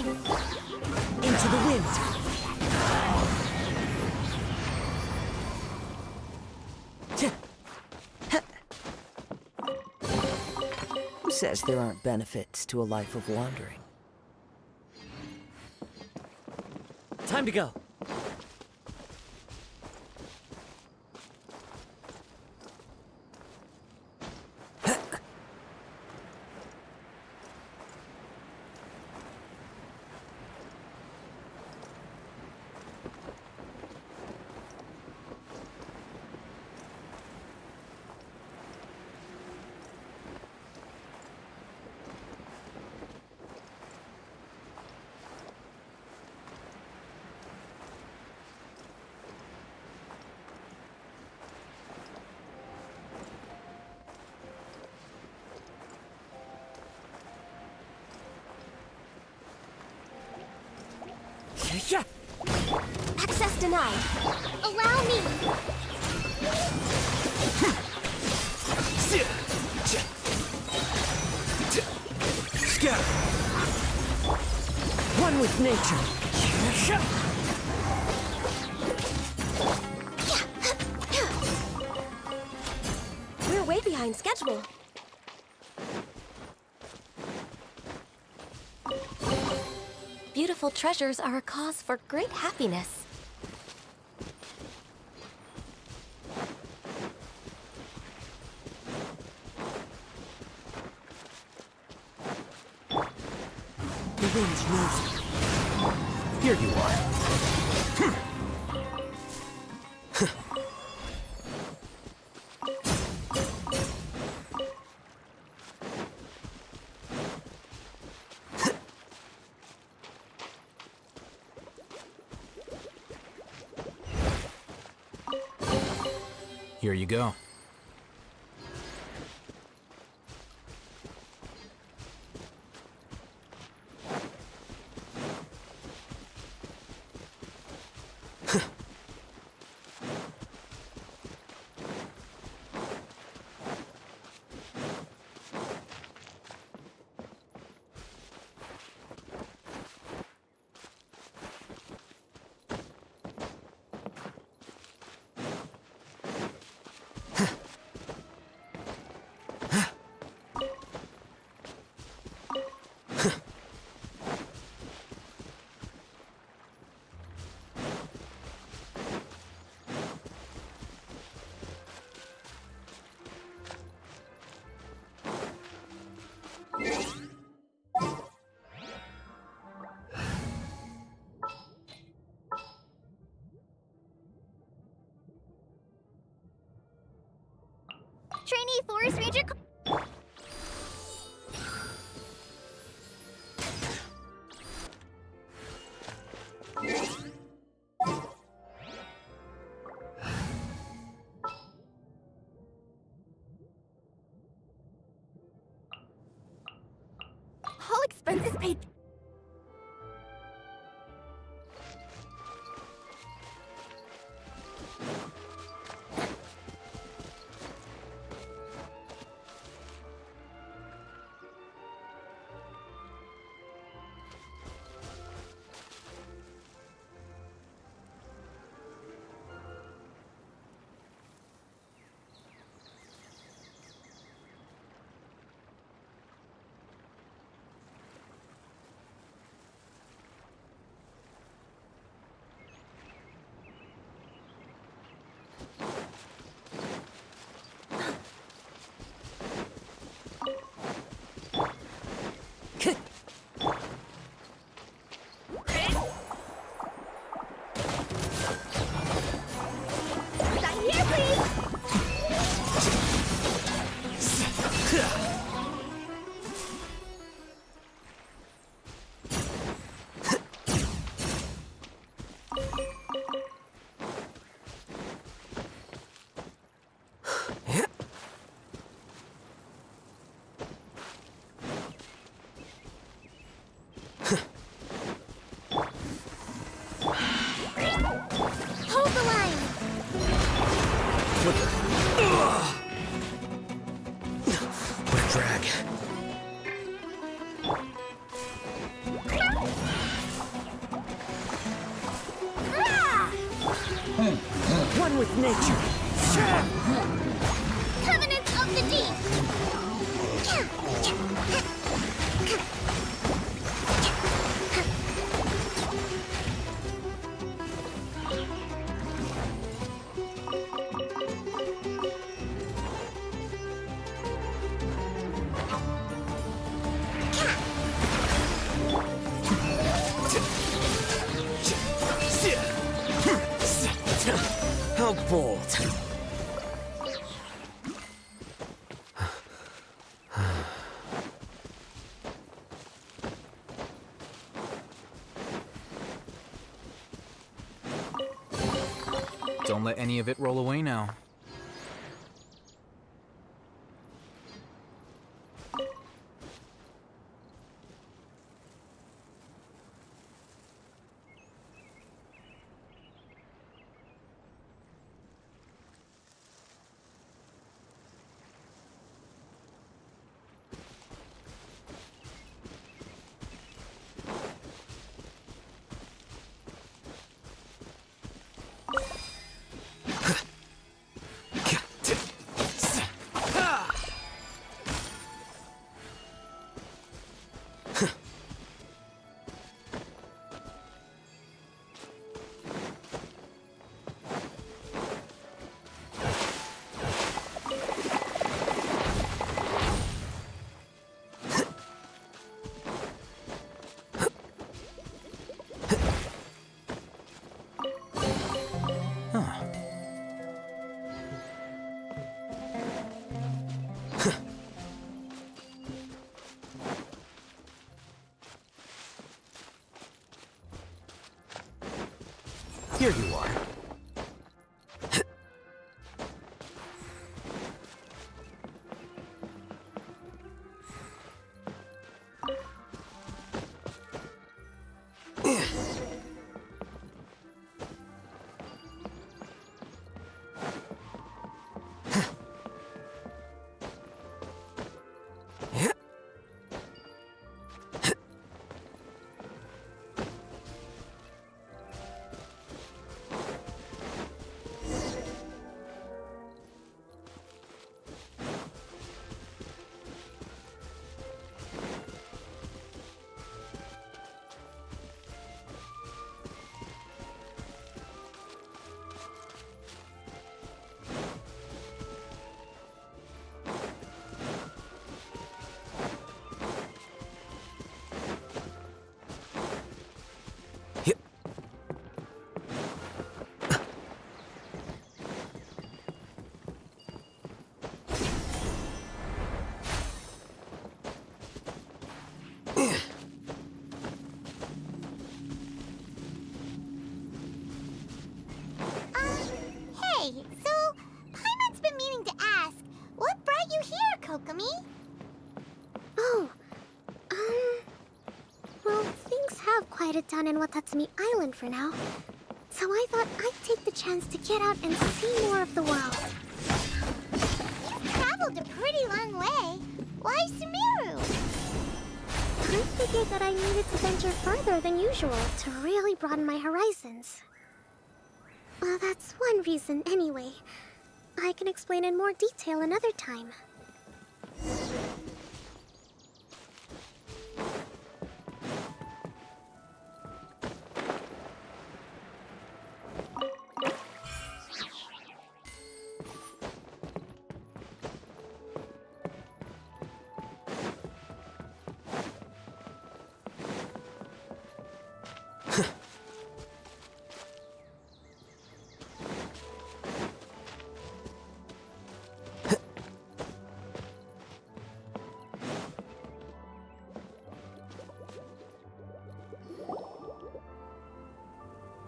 Into the wind. Who says there aren't benefits to a life of wandering? Time to go. Yeah. Access denied. Allow me! Scatter. One with nature. We're way behind schedule. Beautiful treasures are a cause for great happiness. The wind knows me. Here you are. Here you go. Trainee Forest Ranger... All expenses paid... Hold the line! What a drag. One with nature. Covenant of the Deep! How bold. Don't let any of it roll away now. Here you are. Hey, so Paimon's been meaning to ask, what brought you here, Kokomi? Oh, well, things have quieted down in Watatsumi Island for now. So I thought I'd take the chance to get out and see more of the world. You've traveled a pretty long way. Why Sumeru? I figured that I needed to venture further than usual to really broaden my horizons. Well, that's one reason anyway. I can explain in more detail another time.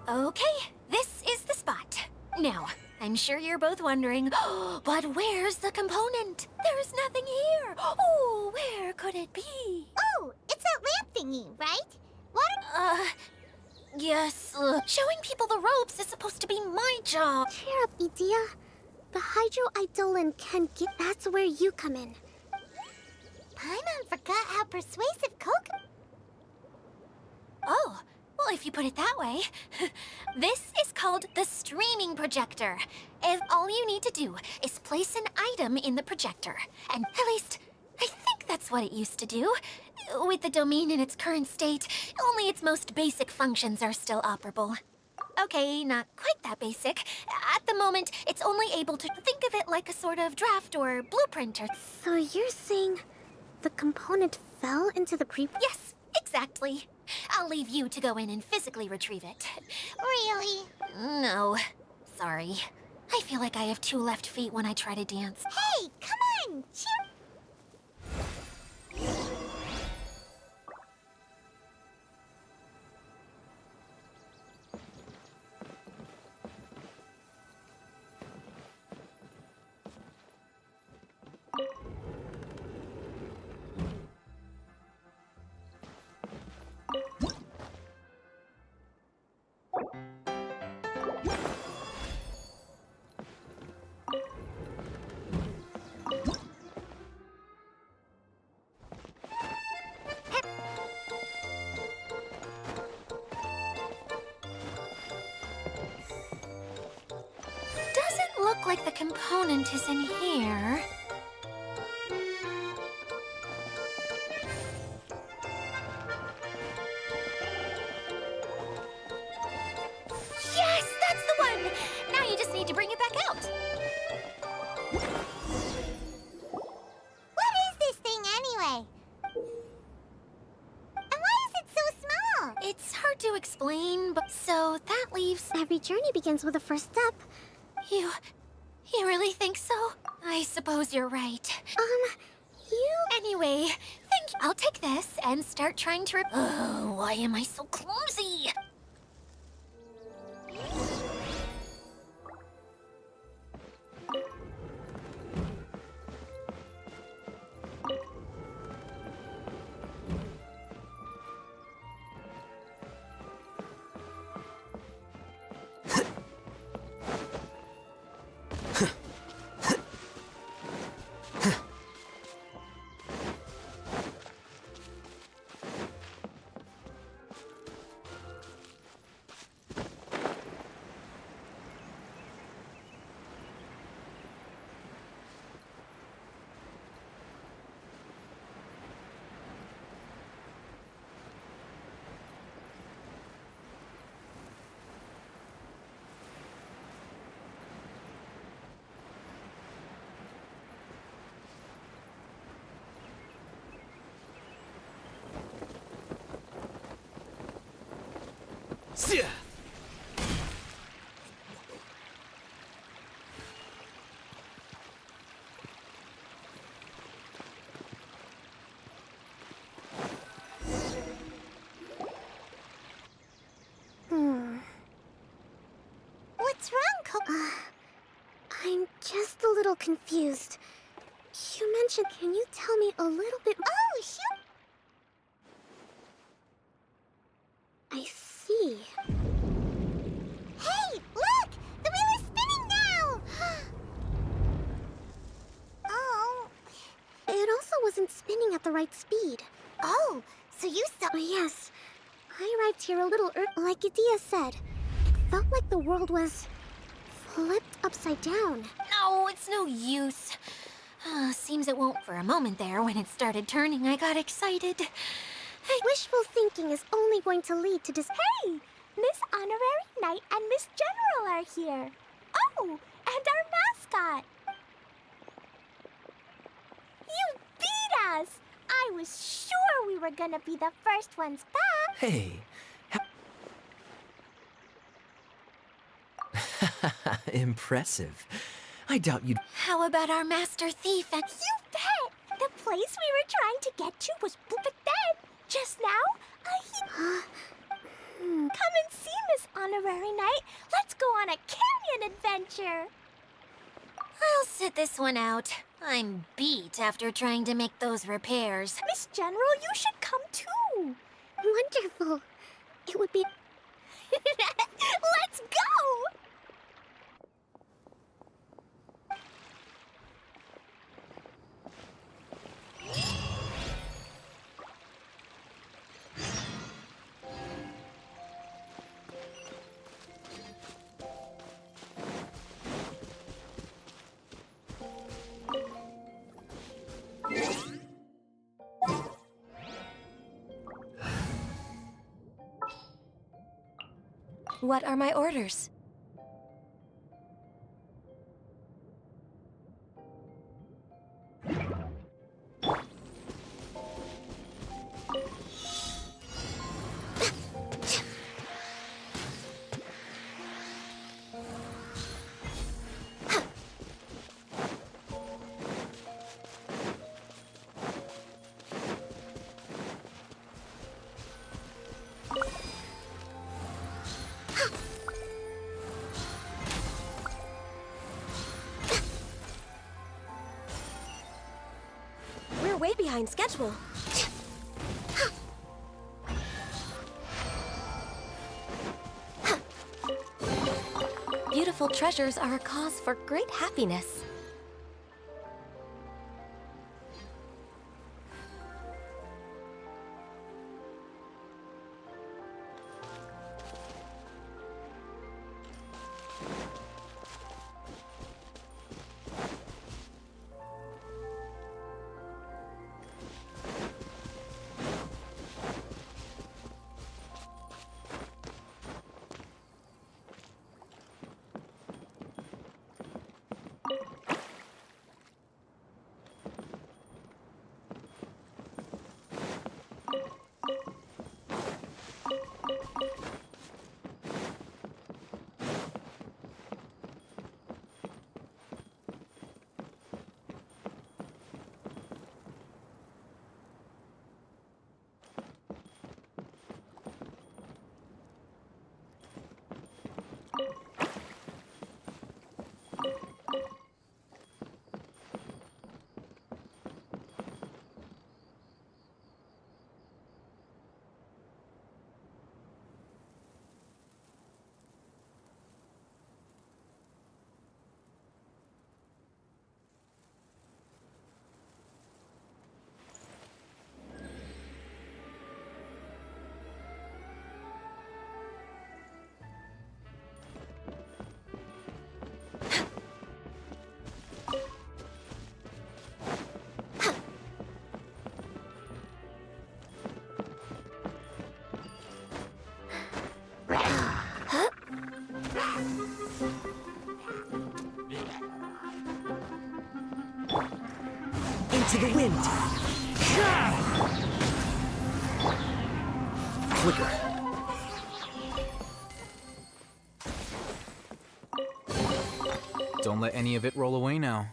Okay, this is the spot. Now, I'm sure you're both wondering, but where's the component? There's nothing here. Oh, where could it be? Oh, it's that lamp thingy, right? What? Yes, showing people the ropes is supposed to be my job. Cheer up, Idia. The Hydro-Eidolon can get... That's where you come in. Paimon forgot how persuasive Kokomi... Oh, Well, if you put it that way. This is called the streaming projector. If all you need to do is place an item in the projector, and at least I think that's what it used to do. With the domain in its current state, only its most basic functions are still operable. Okay, not quite that basic. At the moment, it's only able to think of it like a sort of draft or blueprint or... So you're saying the component fell into the pre... Yes, exactly. I'll leave you to go in and physically retrieve it. Really? No, sorry. I feel like I have 2 left feet when I try to dance. Hey, come on! Cheer. Doesn't look like the component is in here. Yes, that's the one! Now you just need to bring it back out. What is this thing anyway? And why is it so small? It's hard to explain, but so that leaves... Every journey begins with a first step. You really think so? I suppose you're right. You... Anyway, thank you. I'll take this and start trying to Oh, why am I so clumsy? What's wrong, I'm just a little confused. You mentioned... Can you tell me a little bit... Oh, shoot! I see. Hey, look! The wheel is spinning now! Oh. It also wasn't spinning at the right speed. Oh, so you saw... Oh, yes. I arrived here a little like Idia said. It felt like the world was... flipped upside down. No, it's no use. Seems it won't for a moment there. When it started turning, I got excited. Wishful thinking is only going to lead to Hey! Miss Honorary Knight and Miss General are here. Oh, and our mascot. You beat us! I was sure we were gonna be the first ones back. Hey. Impressive. I doubt you'd... How about our master thief and... You bet! The place we were trying to get to was... But then, just now, Come and see, Miss Honorary Knight. Let's go on a canyon adventure. I'll sit this one out. I'm beat after trying to make those repairs. Miss General, you should come too. Wonderful. It would be... Let's go! What are my orders? We're way behind schedule. Beautiful treasures are a cause for great happiness. Into the wind! Flicker. Don't let any of it roll away now.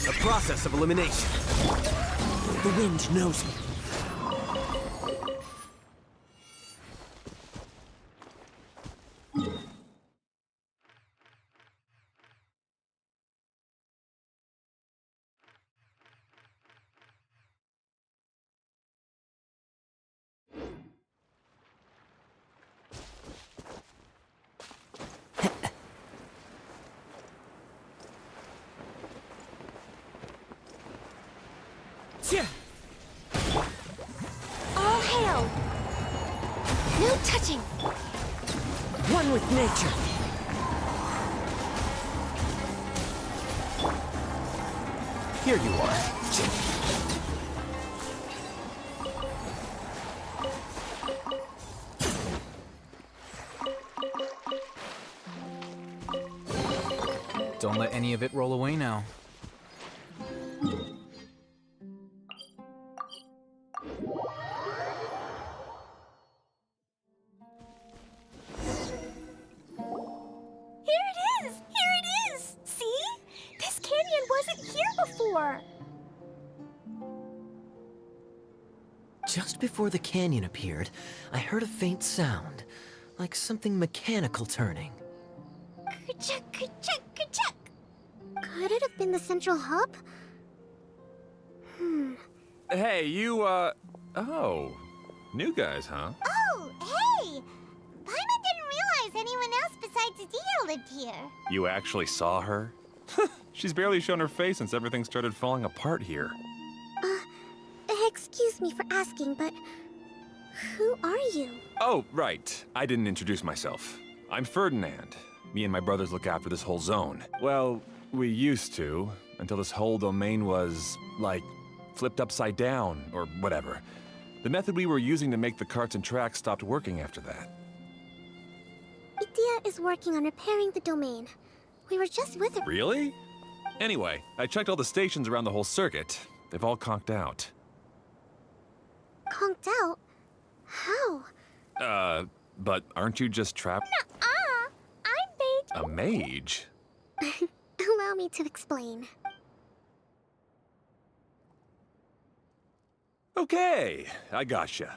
A process of elimination. The wind knows me. All hail! No touching! One with nature. Here you are. Don't let any of it roll away now. Here it is! Here it is! for? Just before the canyon appeared, I heard a faint sound, like something mechanical turning. Ka-chuck, ka-chuck, ka-chuck. Could it have been the central hub? Hey, you, oh. New guys, huh? Oh, hey! Paimon didn't realize anyone else besides Dia lived here. You actually saw her? She's barely shown her face since everything started falling apart here. Excuse me for asking, but who are you? Oh, right. I didn't introduce myself. I'm Ferdinand. Me and my brothers look after this whole zone. Well, we used to, until this whole domain was, like, flipped upside down, or whatever. The method we were using to make the carts and tracks stopped working after that. Dia is working on repairing the domain. We were just with her. Really? Anyway, I checked all the stations around the whole circuit. They've all conked out. Conked out? How? But aren't you just trapped? I'm made. A mage? Allow me to explain. Okay, I gotcha.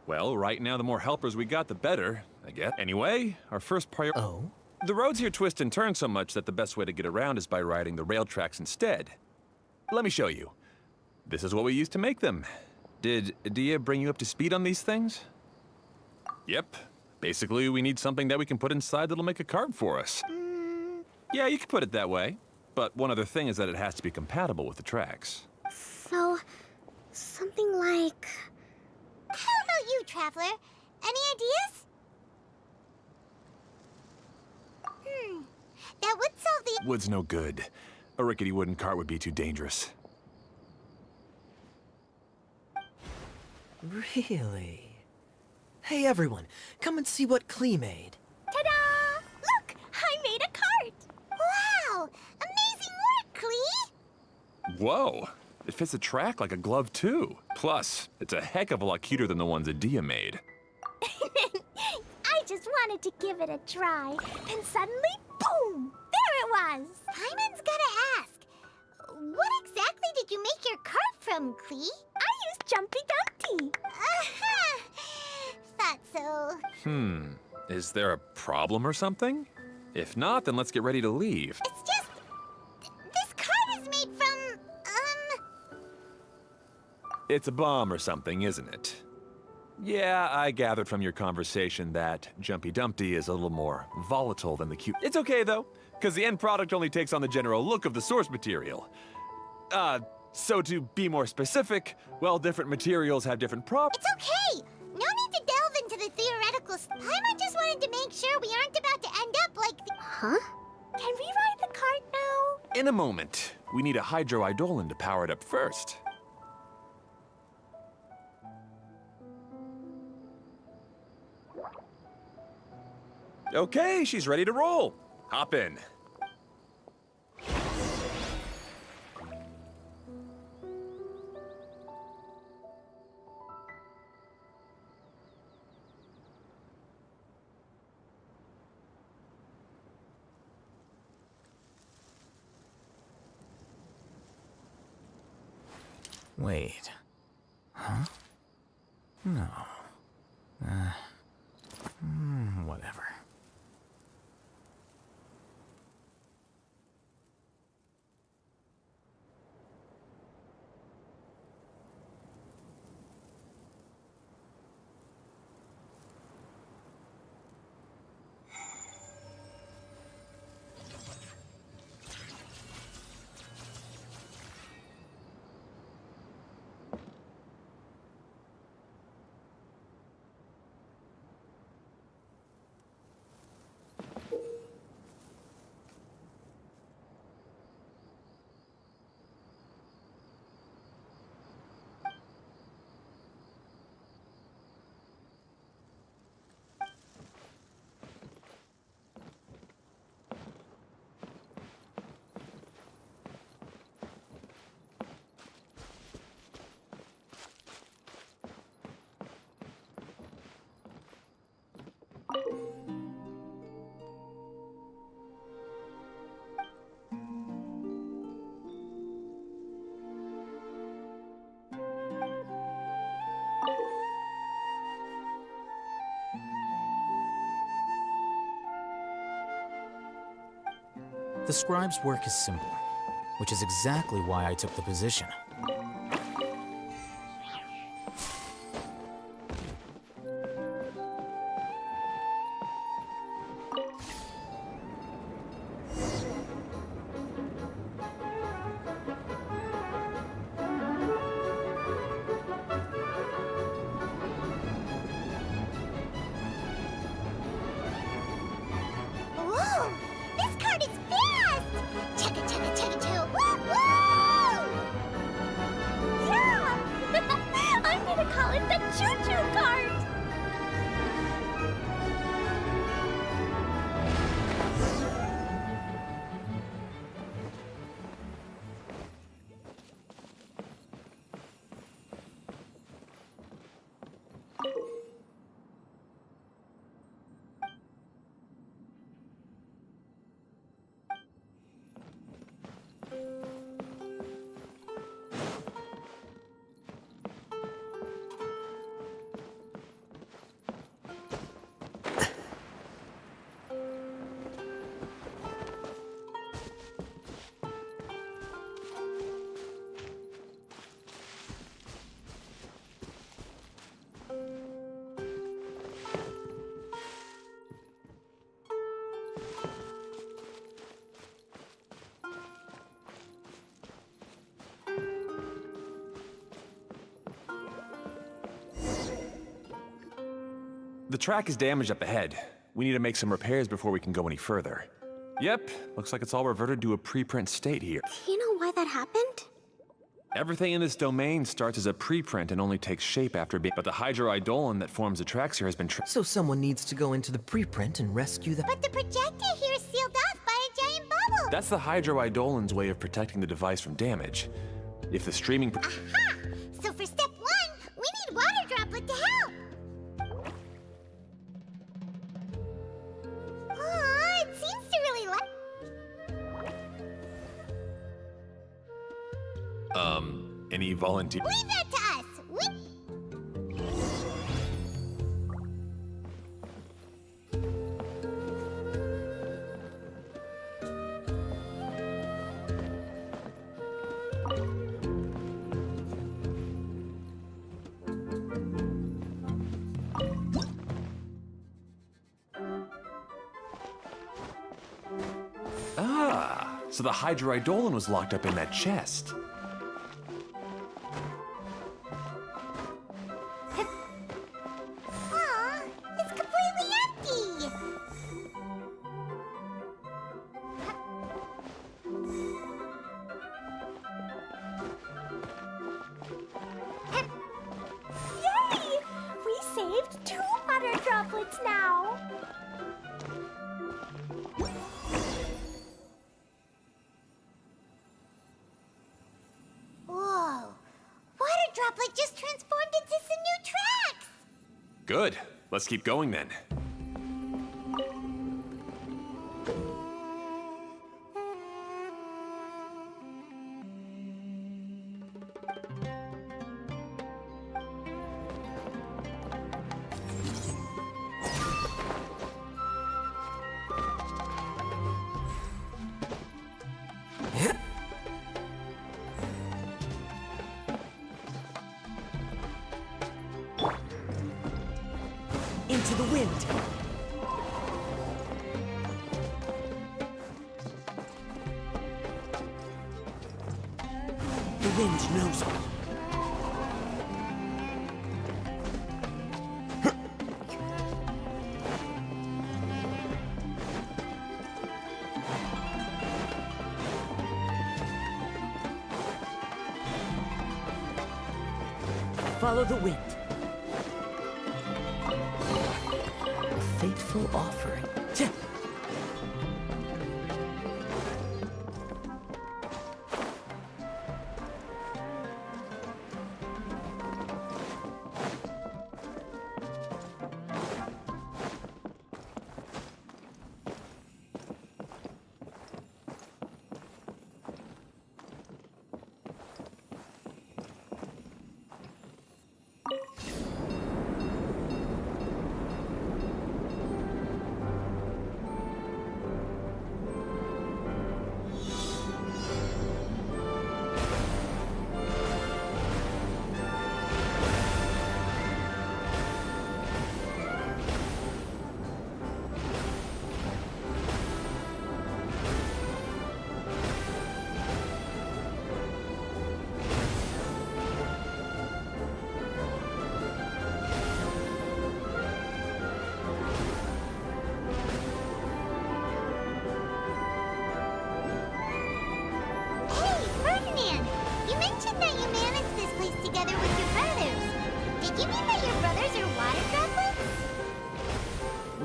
Well, right now the more helpers we got, the better, I guess. Anyway, our first priority... Oh? The roads here twist and turn so much that the best way to get around is by riding the rail tracks instead. Let me show you. This is what we used to make them. Did Dia bring you up to speed on these things? Yep. Basically, we need something that we can put inside that'll make a cart for us. Yeah, you can put it that way. But one other thing is that it has to be compatible with the tracks. So, something like... How about you, Traveler? Any ideas? That would solve the... Wood's no good. A rickety wooden cart would be too dangerous. Really? Hey everyone, come and see what Klee made. Ta-da! Look! I made a cart! Wow! Amazing work, Klee! Whoa! It fits the track like a glove, too. Plus, it's a heck of a lot cuter than the ones that Dia made. I just wanted to give it a try, and suddenly, boom! There it was! Paimon's gotta ask. What exactly did you make your cart from, Klee? I used Jumpy Dumpty! Aha! Thought so. Is there a problem or something? If not, then let's get ready to leave. It's just... This cart is made from... It's a bomb or something, isn't it? Yeah, I gathered from your conversation that Jumpy Dumpty is a little more volatile than the cute... It's okay, though, because the end product only takes on the general look of the source material. So to be more specific, well, different materials have different properties. It's okay! No need to delve into the theoretical... Paimon just wanted to make sure we aren't about to end up like the... Huh? Can we ride the cart now? In a moment, we need a hydroidolin to power it up first. Okay, she's ready to roll. Hop in. Wait. Huh? No. Whatever. The scribe's work is simple, which is exactly why I took the position. Whoa! This cart is fast! Chugga chugga chugga chugga! Woo woo! Yeah! I'm gonna call it the choo-choo cart! The track is damaged up ahead. We need to make some repairs before we can go any further. Yep, looks like it's all reverted to a preprint state here. Do you know why that happened? Everything in this domain starts as a preprint and only takes shape after being. But the hydroidolin that forms the tracks here has been So someone needs to go into the preprint and rescue the... But the projector here is sealed off by a giant bubble! That's the hydroidolin's way of protecting the device from damage. If the streaming... Aha! So for step one, we need water droplet to help! Aw, it seems to really like... Any volunteer... Leave that to us! We... Ah, so the hydroidolin was locked up in that chest. Aw, it's completely empty! Yay! We saved 2 water droplets now! Whoa! Water droplet just transformed into some new tracks! Good. Let's keep going then. Into the wind! The wind knows me. Follow the wind. Fateful offering. Tch!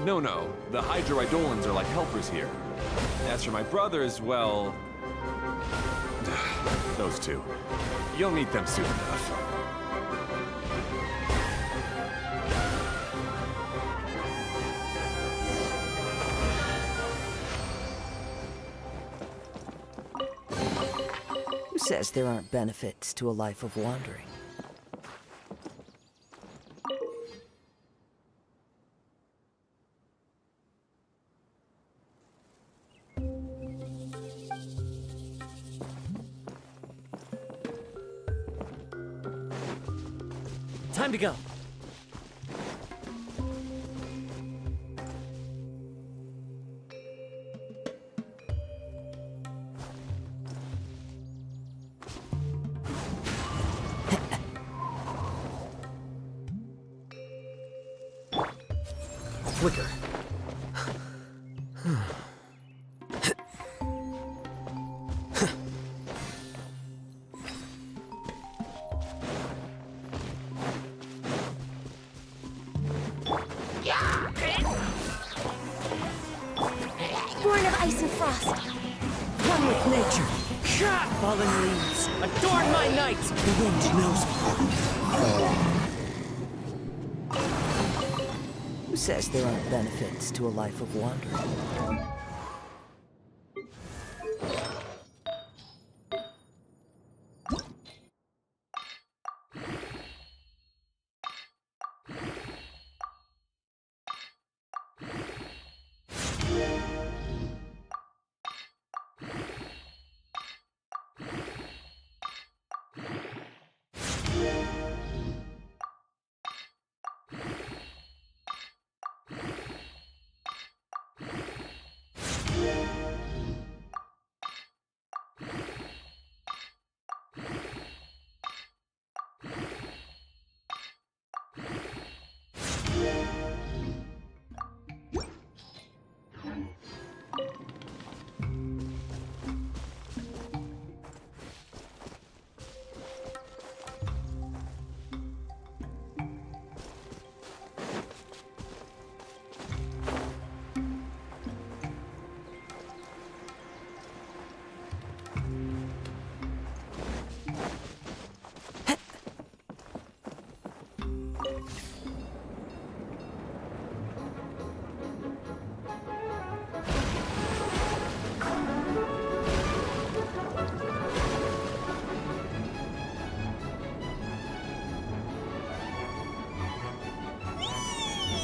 No. The hydroidolins are like helpers here. As for my brothers, well... those two. You'll meet them soon enough. Who says there aren't benefits to a life of wandering? Time to go. Flicker. Born of ice and frost. One with nature. Fallen leaves, adorn my night. The wind knows me. Who says there aren't benefits to a life of wandering?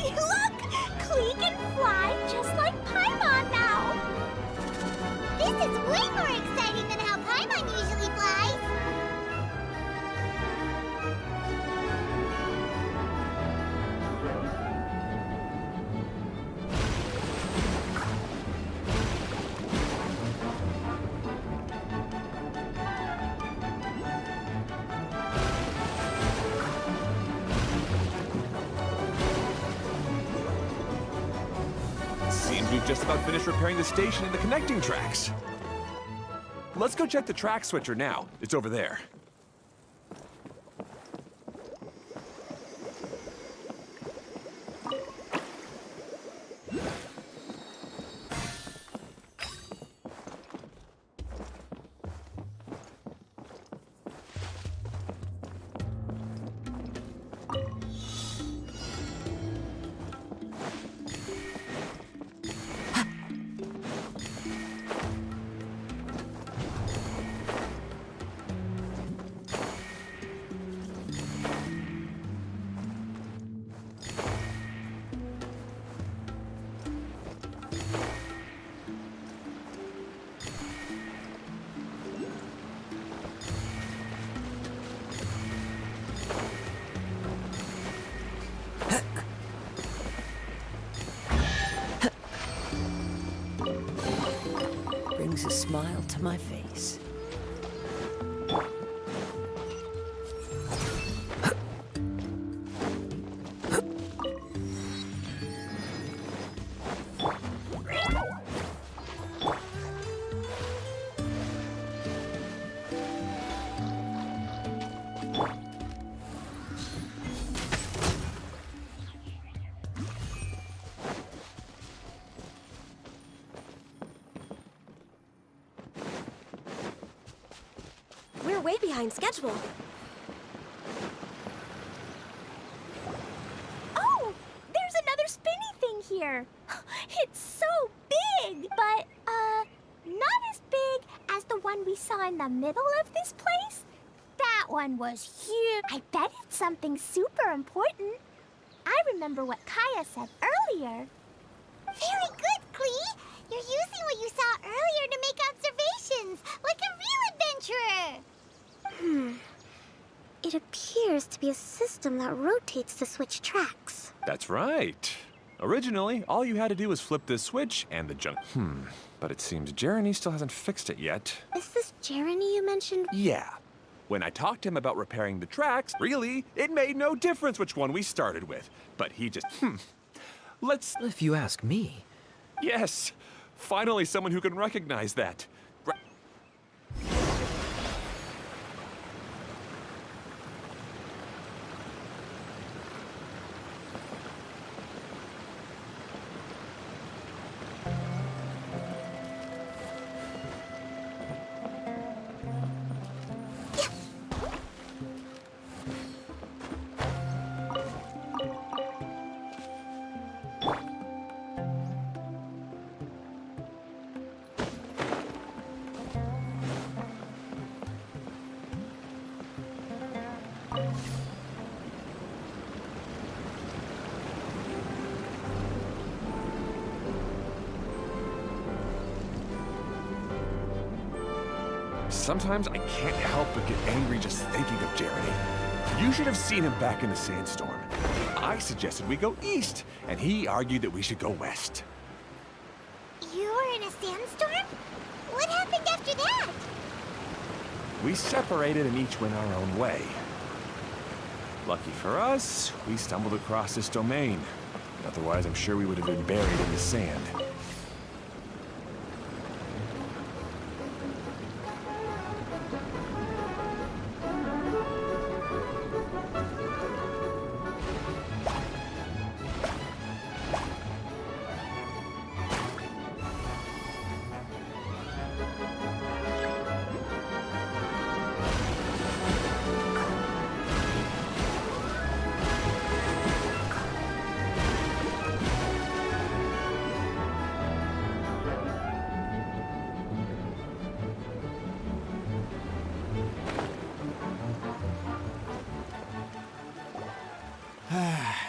Look! Klee can fly just like Paimon now! This is way more exciting than how Paimon usually flies! Seems we've just about finished repairing the station and the connecting tracks. Let's go check the track switcher now. It's over there. Brings a smile to my face. way behind schedule. Oh, there's another spinny thing here. It's so big, but, not as big as the one we saw in the middle of this place. That one was huge. I bet it's something super important. I remember what Kaya said earlier. Very good, Klee. You're using what you saw earlier to make observations, like a real adventurer. It appears to be a system that rotates to switch tracks. That's right. Originally, all you had to do was flip this switch and the junk. But it seems Jeremy still hasn't fixed it yet. Is this Jeremy you mentioned? Yeah. When I talked to him about repairing the tracks, really, it made no difference which one we started with. But he just, let's... If you ask me. Yes. Finally, someone who can recognize that. Sometimes I can't help but get angry just thinking of Jeremy. You should have seen him back in the sandstorm. I suggested we go east, and he argued that we should go west. You were in a sandstorm? What happened after that? We separated and each went our own way. Lucky for us, we stumbled across this domain. Otherwise, I'm sure we would have been buried in the sand.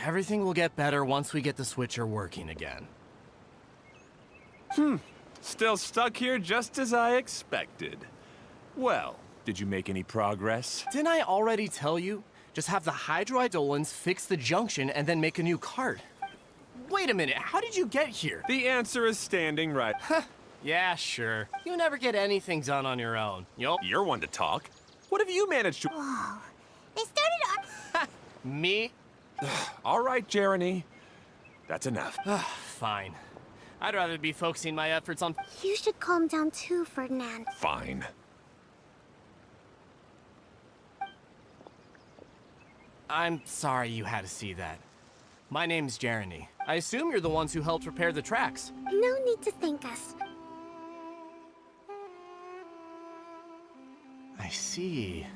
Everything will get better once we get the switcher working again. Still stuck here just as I expected. Well, did you make any progress? Didn't I already tell you? Just have the hydroidolins fix the junction and then make a new cart. Wait a minute, how did you get here? The answer is standing right. Yeah, sure. You never get anything done on your own. Yup. You're one to talk. What have you managed to... Whoa. They started on... Me? All right, Jeremy. That's enough. Fine. I'd rather be focusing my efforts on... You should calm down too, Ferdinand. Fine. I'm sorry you had to see that. My name's Jeremy. I assume you're the ones who helped repair the tracks. No need to thank us. I see.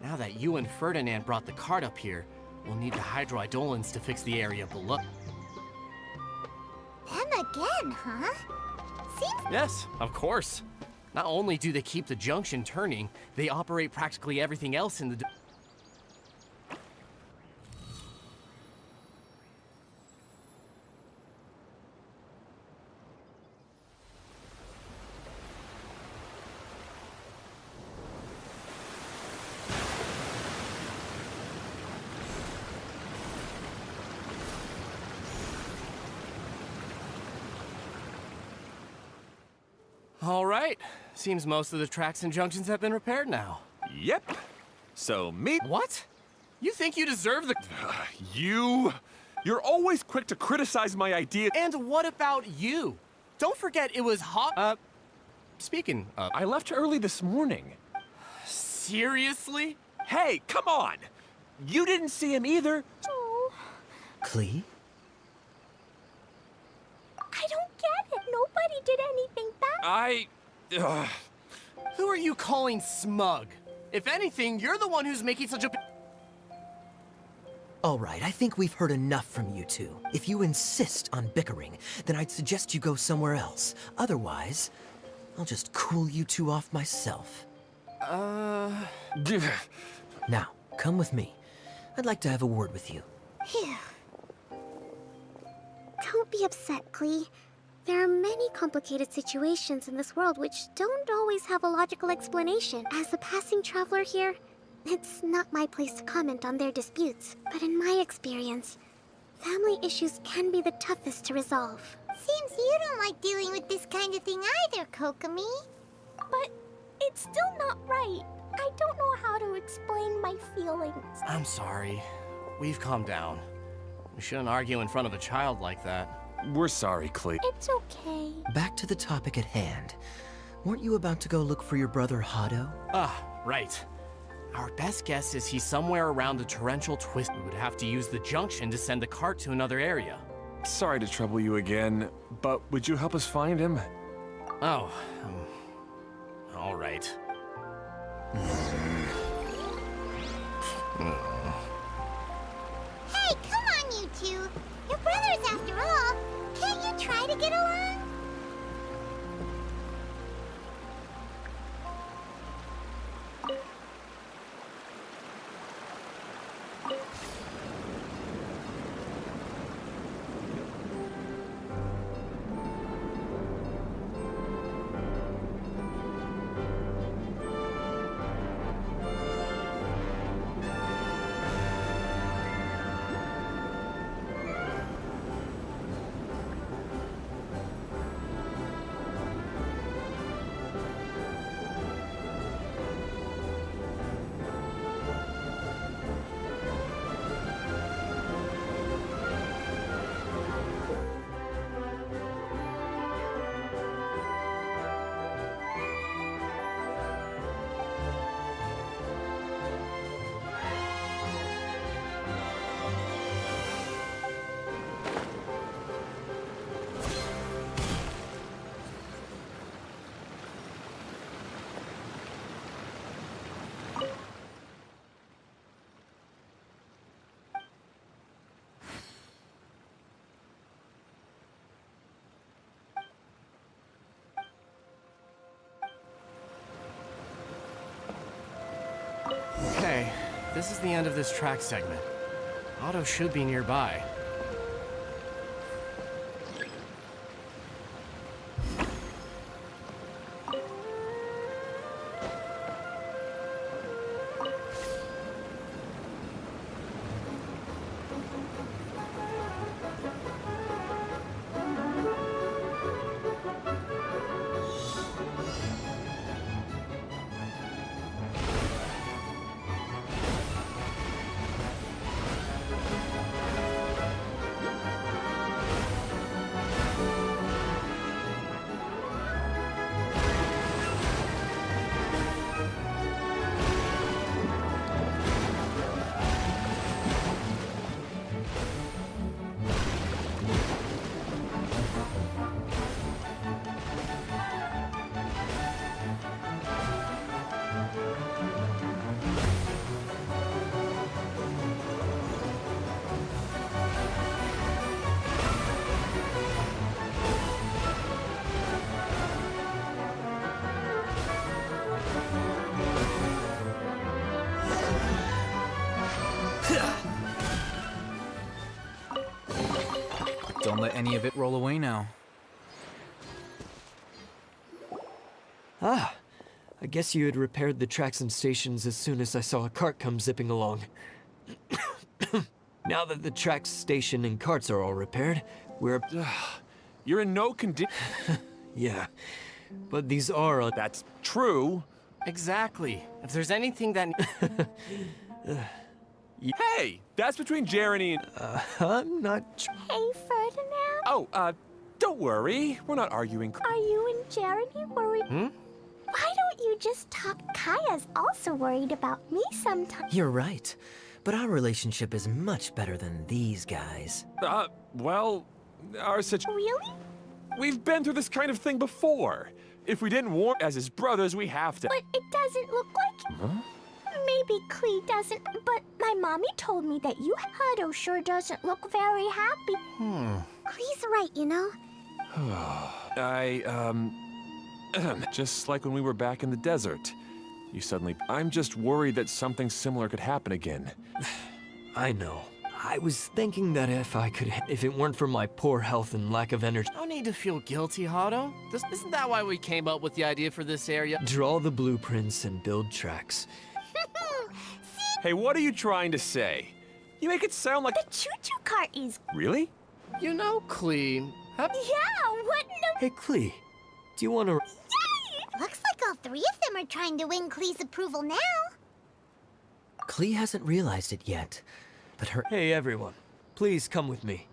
Now that you and Ferdinand brought the cart up here, we'll need the hydroidolins to fix the area below. Them again, huh? Seems... Yes, of course. Not only do they keep the junction turning, they operate practically everything else in the... All right. Seems most of the tracks and junctions have been repaired now. Yep. So meet... What? You think you deserve the... You're always quick to criticize my idea. And what about you? Don't forget it was hot... Speaking of... I left early this morning. Seriously? Hey, come on! You didn't see him either. Oh, Klee? I don't get it. Nobody did anything bad. I... Who are you calling smug? If anything, you're the one who's making such a... Alright, I think we've heard enough from you two. If you insist on bickering, then I'd suggest you go somewhere else. Otherwise, I'll just cool you two off myself. Now, come with me. I'd like to have a word with you. Phew. Don't be upset, Klee. There are many complicated situations in this world which don't always have a logical explanation. As a passing traveler here, it's not my place to comment on their disputes. But in my experience, family issues can be the toughest to resolve. Seems you don't like dealing with this kind of thing either, Kokomi. But it's still not right. I don't know how to explain my feelings. I'm sorry. We've calmed down. We shouldn't argue in front of a child like that. We're sorry, Klee. It's okay. Back to the topic at hand. Weren't you about to go look for your brother Hado? Ah, right. Our best guess is he's somewhere around the torrential twist. We would have to use the junction to send the cart to another area. Sorry to trouble you again, but would you help us find him? Oh, all right. Hey, come on, you two. You're brothers after all. Can't you try to get along? Okay, this is the end of this track segment. Otto should be nearby. Don't let any of it roll away now. Ah, I guess you had repaired the tracks and stations as soon as I saw a cart come zipping along. Now that the tracks, station, and carts are all repaired, we're... You're in no condition. Yeah, but these are... That's true. Exactly. If there's anything that... Hey, that's between Jeremy and... I'm not... Hey, Ferdinand. Oh, don't worry. We're not arguing. Are you and Jeremy worried? Why don't you just talk? Kaya's also worried about me sometimes. You're right, but our relationship is much better than these guys. Well, our situation... Really? We've been through this kind of thing before. If we didn't warn as his brothers, we have to... But it doesn't look like... Huh? Maybe Klee doesn't, but my mommy told me that Hado sure doesn't look very happy. Klee's right, you know? Just like when we were back in the desert. I'm just worried that something similar could happen again. I know. I was thinking that if it weren't for my poor health and lack of energy. No need to feel guilty, Hado. Isn't that why we came up with the idea for this area? Draw the blueprints and build tracks. Hey, what are you trying to say? You make it sound like... The choo-choo cart is... Really? You know, Klee. Yeah, what in the... Hey, Klee, do you want to... Yay! Looks like all three of them are trying to win Klee's approval now. Klee hasn't realized it yet, but her... Hey, everyone. Please come with me.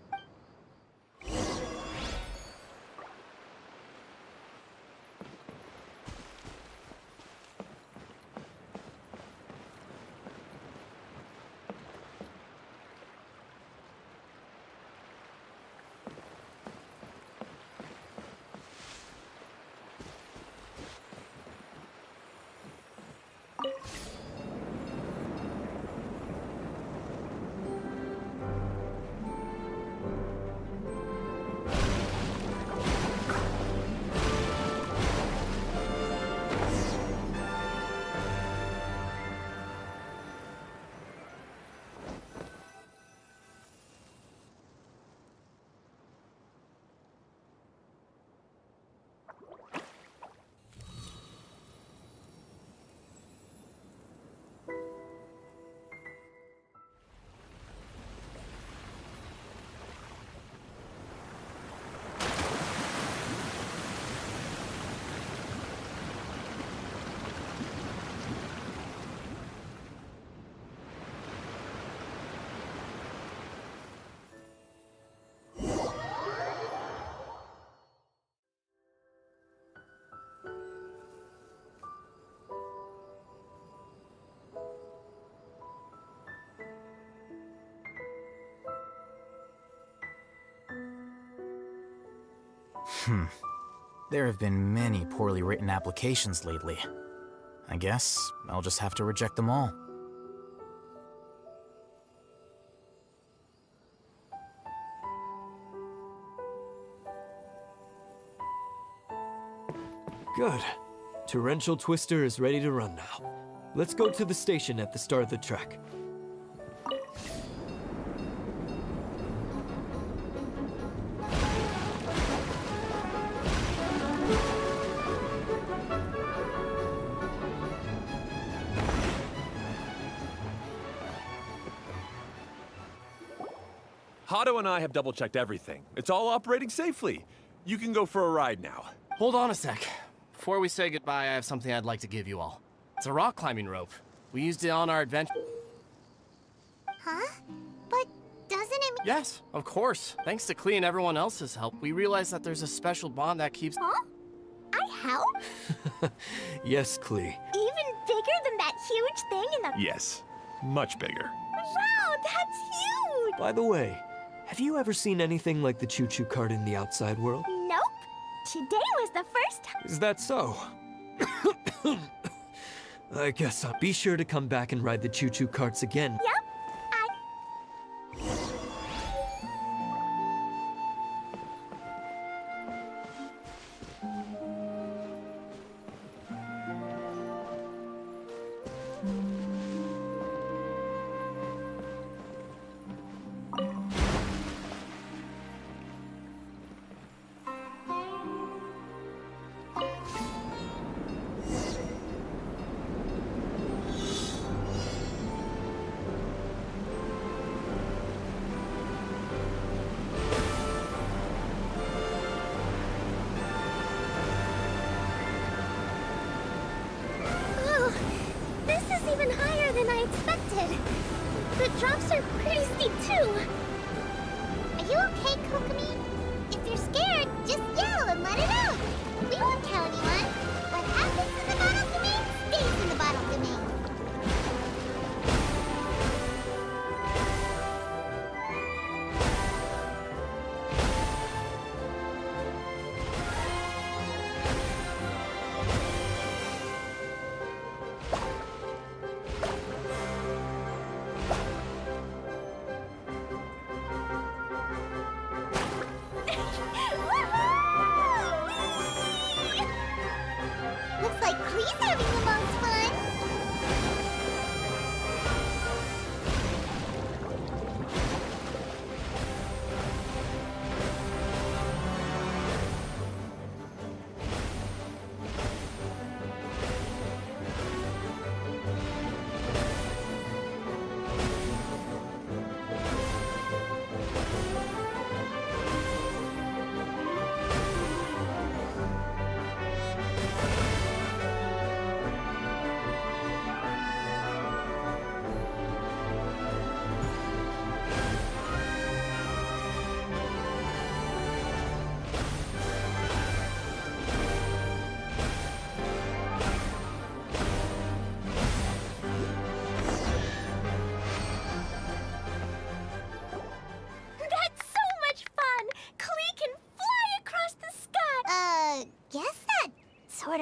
There have been many poorly written applications lately. I guess I'll just have to reject them all. Good. Torrential Twister is ready to run now. Let's go to the station at the start of the track. Hado and I have double-checked everything. It's all operating safely. You can go for a ride now. Hold on a sec. Before we say goodbye, I have something I'd like to give you all. It's a rock climbing rope. We used it on our adventure. Huh? But doesn't it mean... Yes, of course. Thanks to Klee and everyone else's help, we realized that there's a special bond that keeps... Huh? I help? Yes, Klee. Even bigger than that huge thing in the... Yes, much bigger. Wow, that's huge! By the way, have you ever seen anything like the choo-choo cart in the outside world? Nope. Today was the first time. Is that so? I guess I'll be sure to come back and ride the choo-choo carts again. Yep. Even higher than I expected. The drops are pretty steep, too. Are you okay, Kokomi? If you're scared, just yell and let it out. We won't tell anyone. What happens in the bottle domain stays in the bottle domain.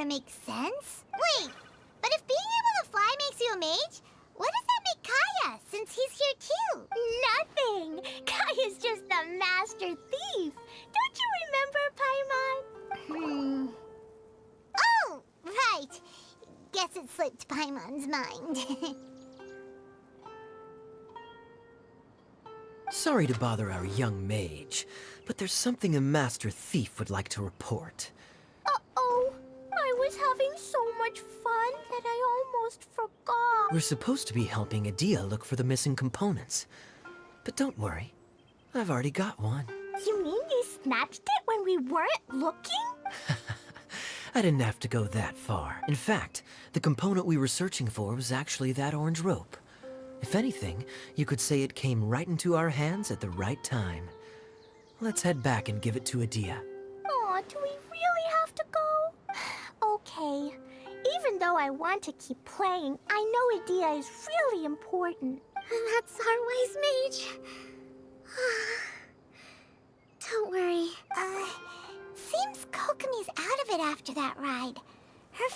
makes sense. Wait, but if being able to fly makes you a mage, what does that make Kaya, since he's here too? Nothing! Kaya's just a master thief! Don't you remember, Paimon? Oh, right. Guess it slipped Paimon's mind. Sorry to bother our young mage, but there's something a master thief would like to report. Uh-oh! I was having so much fun that I almost forgot. We're supposed to be helping Adia look for the missing components. But don't worry, I've already got one. You mean you snatched it when we weren't looking? I didn't have to go that far. In fact, the component we were searching for was actually that orange rope. If anything, you could say it came right into our hands at the right time. Let's head back and give it to Adia. Aw, do we really have to go? Okay. Even though I want to keep playing, I know Adia is really important. That's our wise mage. Don't worry. Seems Kokomi's out of it after that ride. Her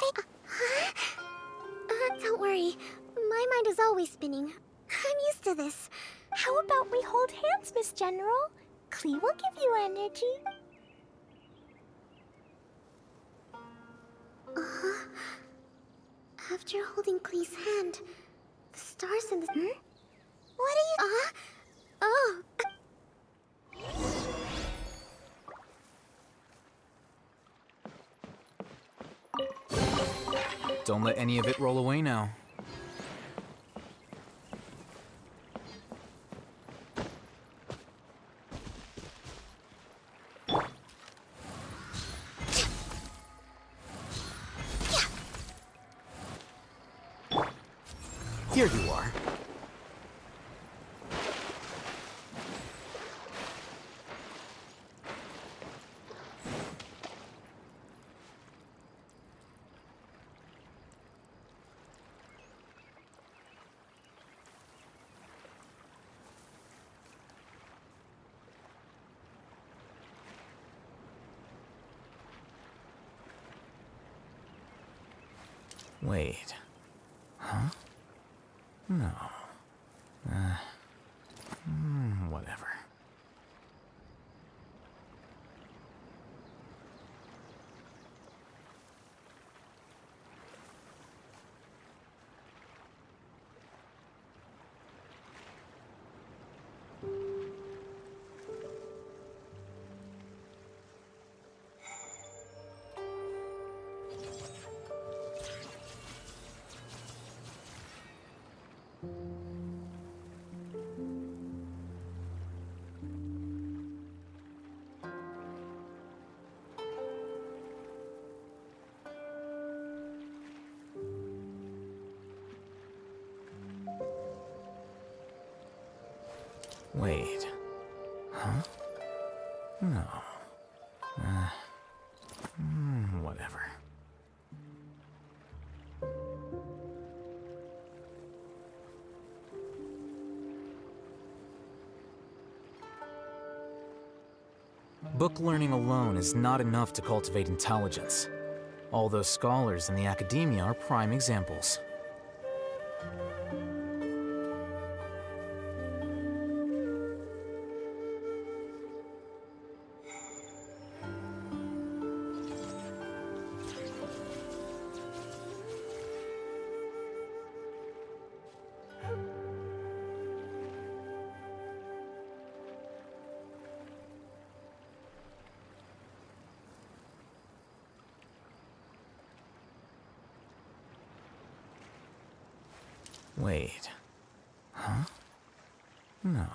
Don't worry. My mind is always spinning. I'm used to this. How about we hold hands, Miss General? Klee will give you energy. After holding Klee's hand, the stars in the... What are you... Oh. Don't let any of it roll away now. Here you are. Wait. Huh? No. Whatever. Wait. Huh? No. Whatever. Book learning alone is not enough to cultivate intelligence. All those scholars in the academia are prime examples. Wait. Huh? No.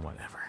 Whatever.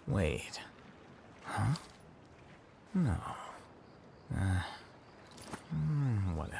Wait. Huh? No. Whatever.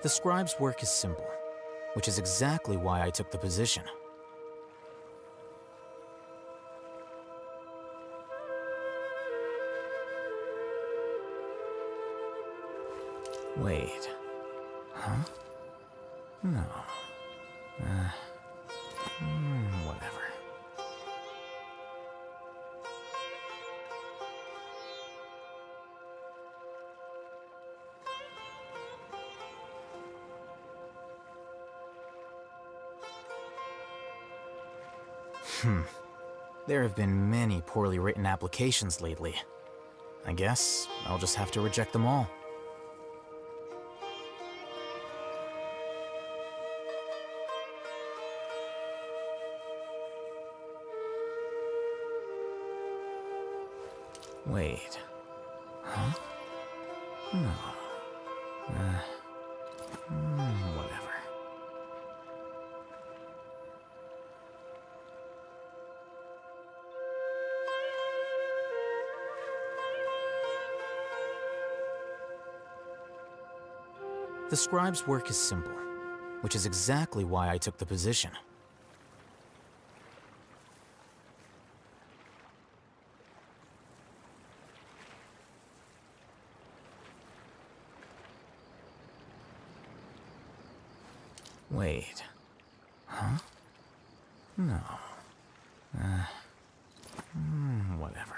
The scribe's work is simple, which is exactly why I took the position. Wait. Huh? No. Whatever. There have been many poorly written applications lately. I guess I'll just have to reject them all. Wait. Huh? No. Whatever. The scribe's work is simple, which is exactly why I took the position. Wait. Huh? No. Whatever.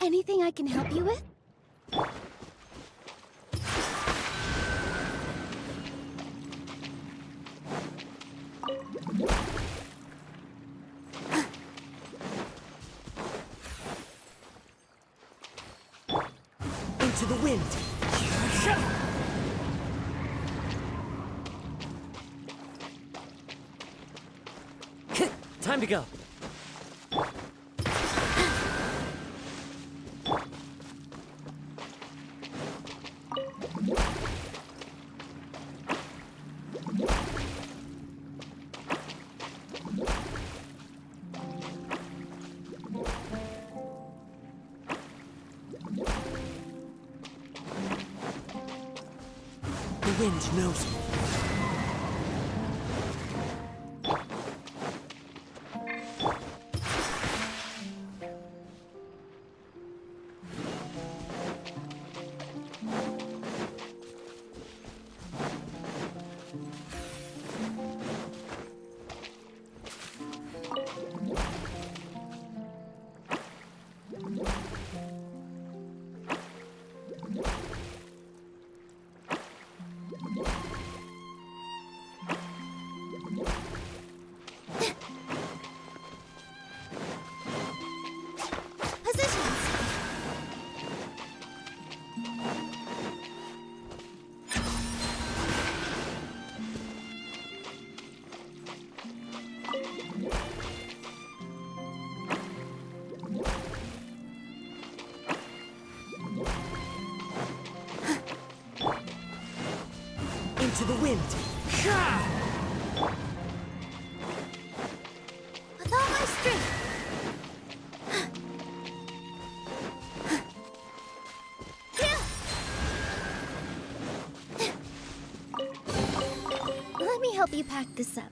Anything I can help you with? Into the wind. Time to go. The wind knows me. Into the wind. With all my strength. Let me help you pack this up.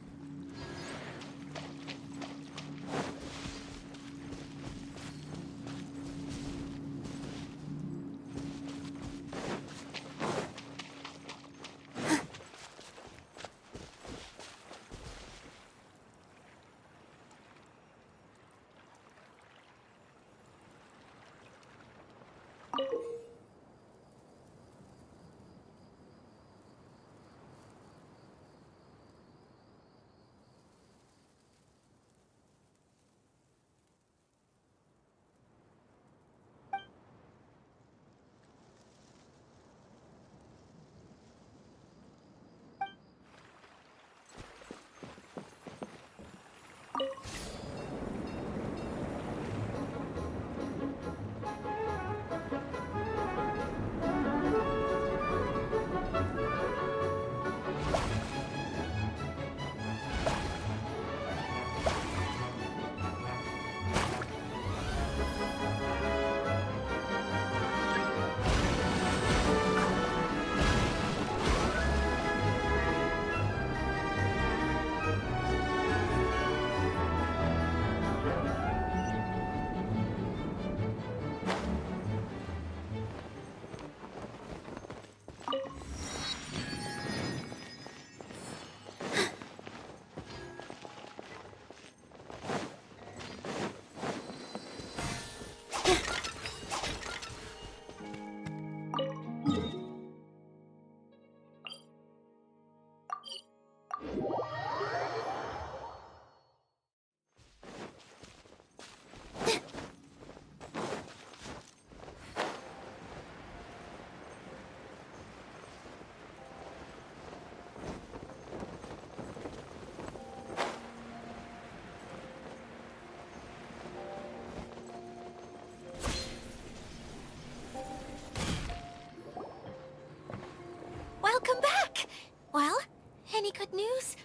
Any good news?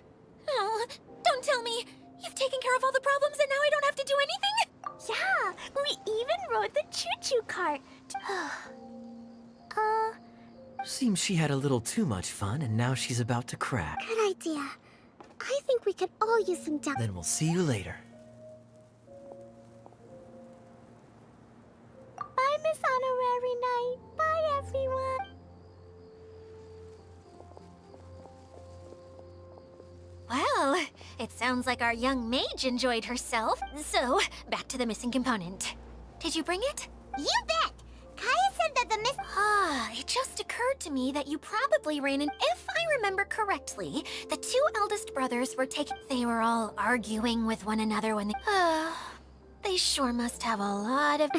Oh, don't tell me! You've taken care of all the problems and now I don't have to do anything? Yeah, we even rode the choo-choo cart. Seems she had a little too much fun, and now she's about to crack. Good idea. I think we could all use some down. Then we'll see you later. Bye, Miss Honorary Knight. Bye, everyone. Well, it sounds like our young mage enjoyed herself. So, back to the missing component. Did you bring it? You bet. Kaya said that the Miss... It just occurred to me that you probably ran in. If I remember correctly, the two eldest brothers were They were all arguing with one another when they sure must have a lot of...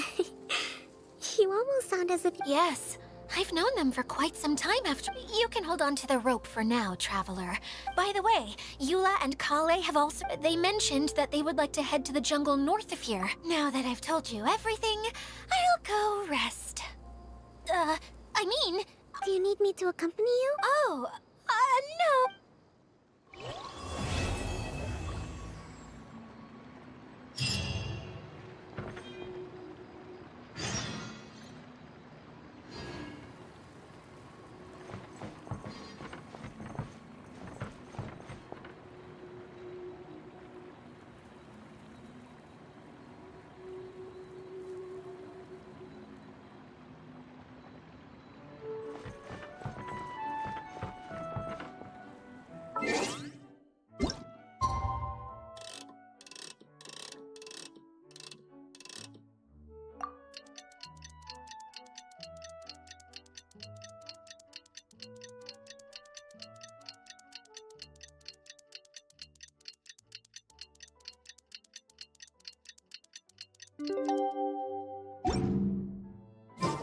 You almost sound as if... Yes, I've known them for quite some time after... You can hold on to the rope for now, Traveler. By the way, Eula and Kale have also... They mentioned that they would like to head to the jungle north of here. Now that I've told you everything, I'll go rest. I mean... Do you need me to accompany you? Oh, no.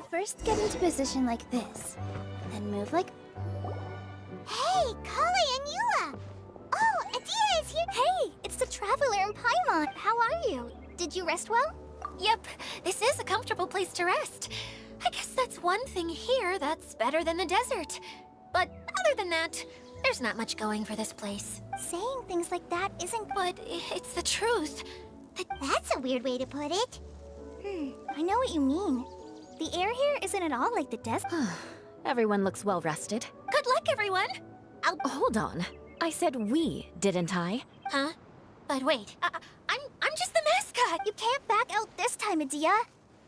First get into position like this. Then move like... Hey, Kale and Eula! Oh, Adia is here! Hey, it's the Traveler and Paimon. How are you? Did you rest well? Yep, this is a comfortable place to rest. I guess that's one thing here that's better than the desert. But other than that, there's not much going for this place. Saying things like that isn't... But it's the truth. That's a weird way to put it. I know what you mean. The air here isn't at all like the desert. Everyone looks well rested. Good luck, everyone! Hold on. I said we, didn't I? Huh? But wait, I'm just the mascot! You can't back out this time, Adia.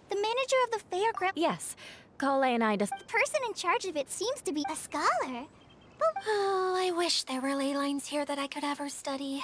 The manager of the fairground... Yes. Kale and I The person in charge of it seems to be a scholar. Oh, I wish there were ley lines here that I could ever study.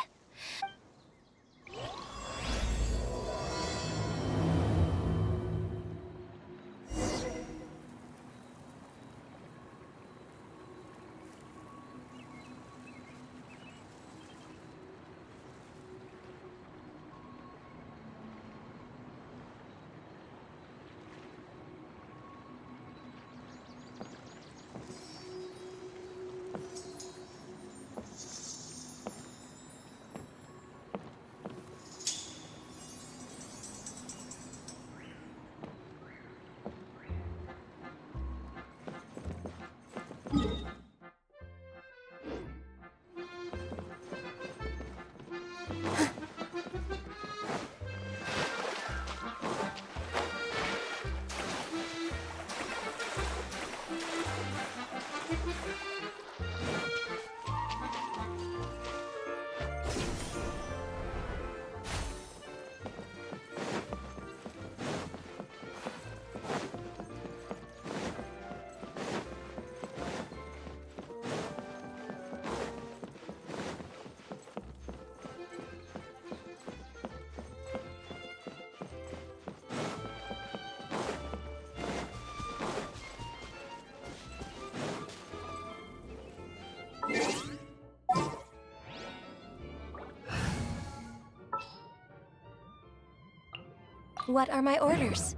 What are my orders?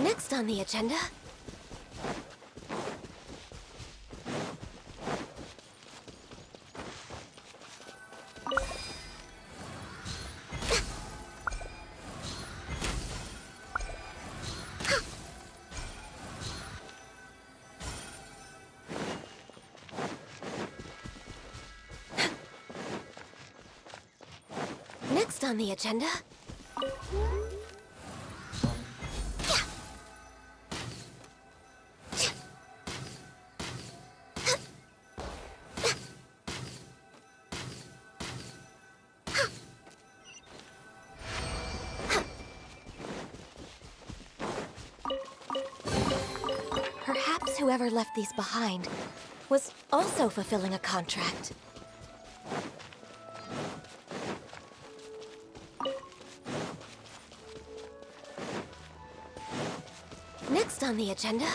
Next on the agenda... Next on the agenda... Perhaps whoever left these behind was also fulfilling a contract. Next on the agenda...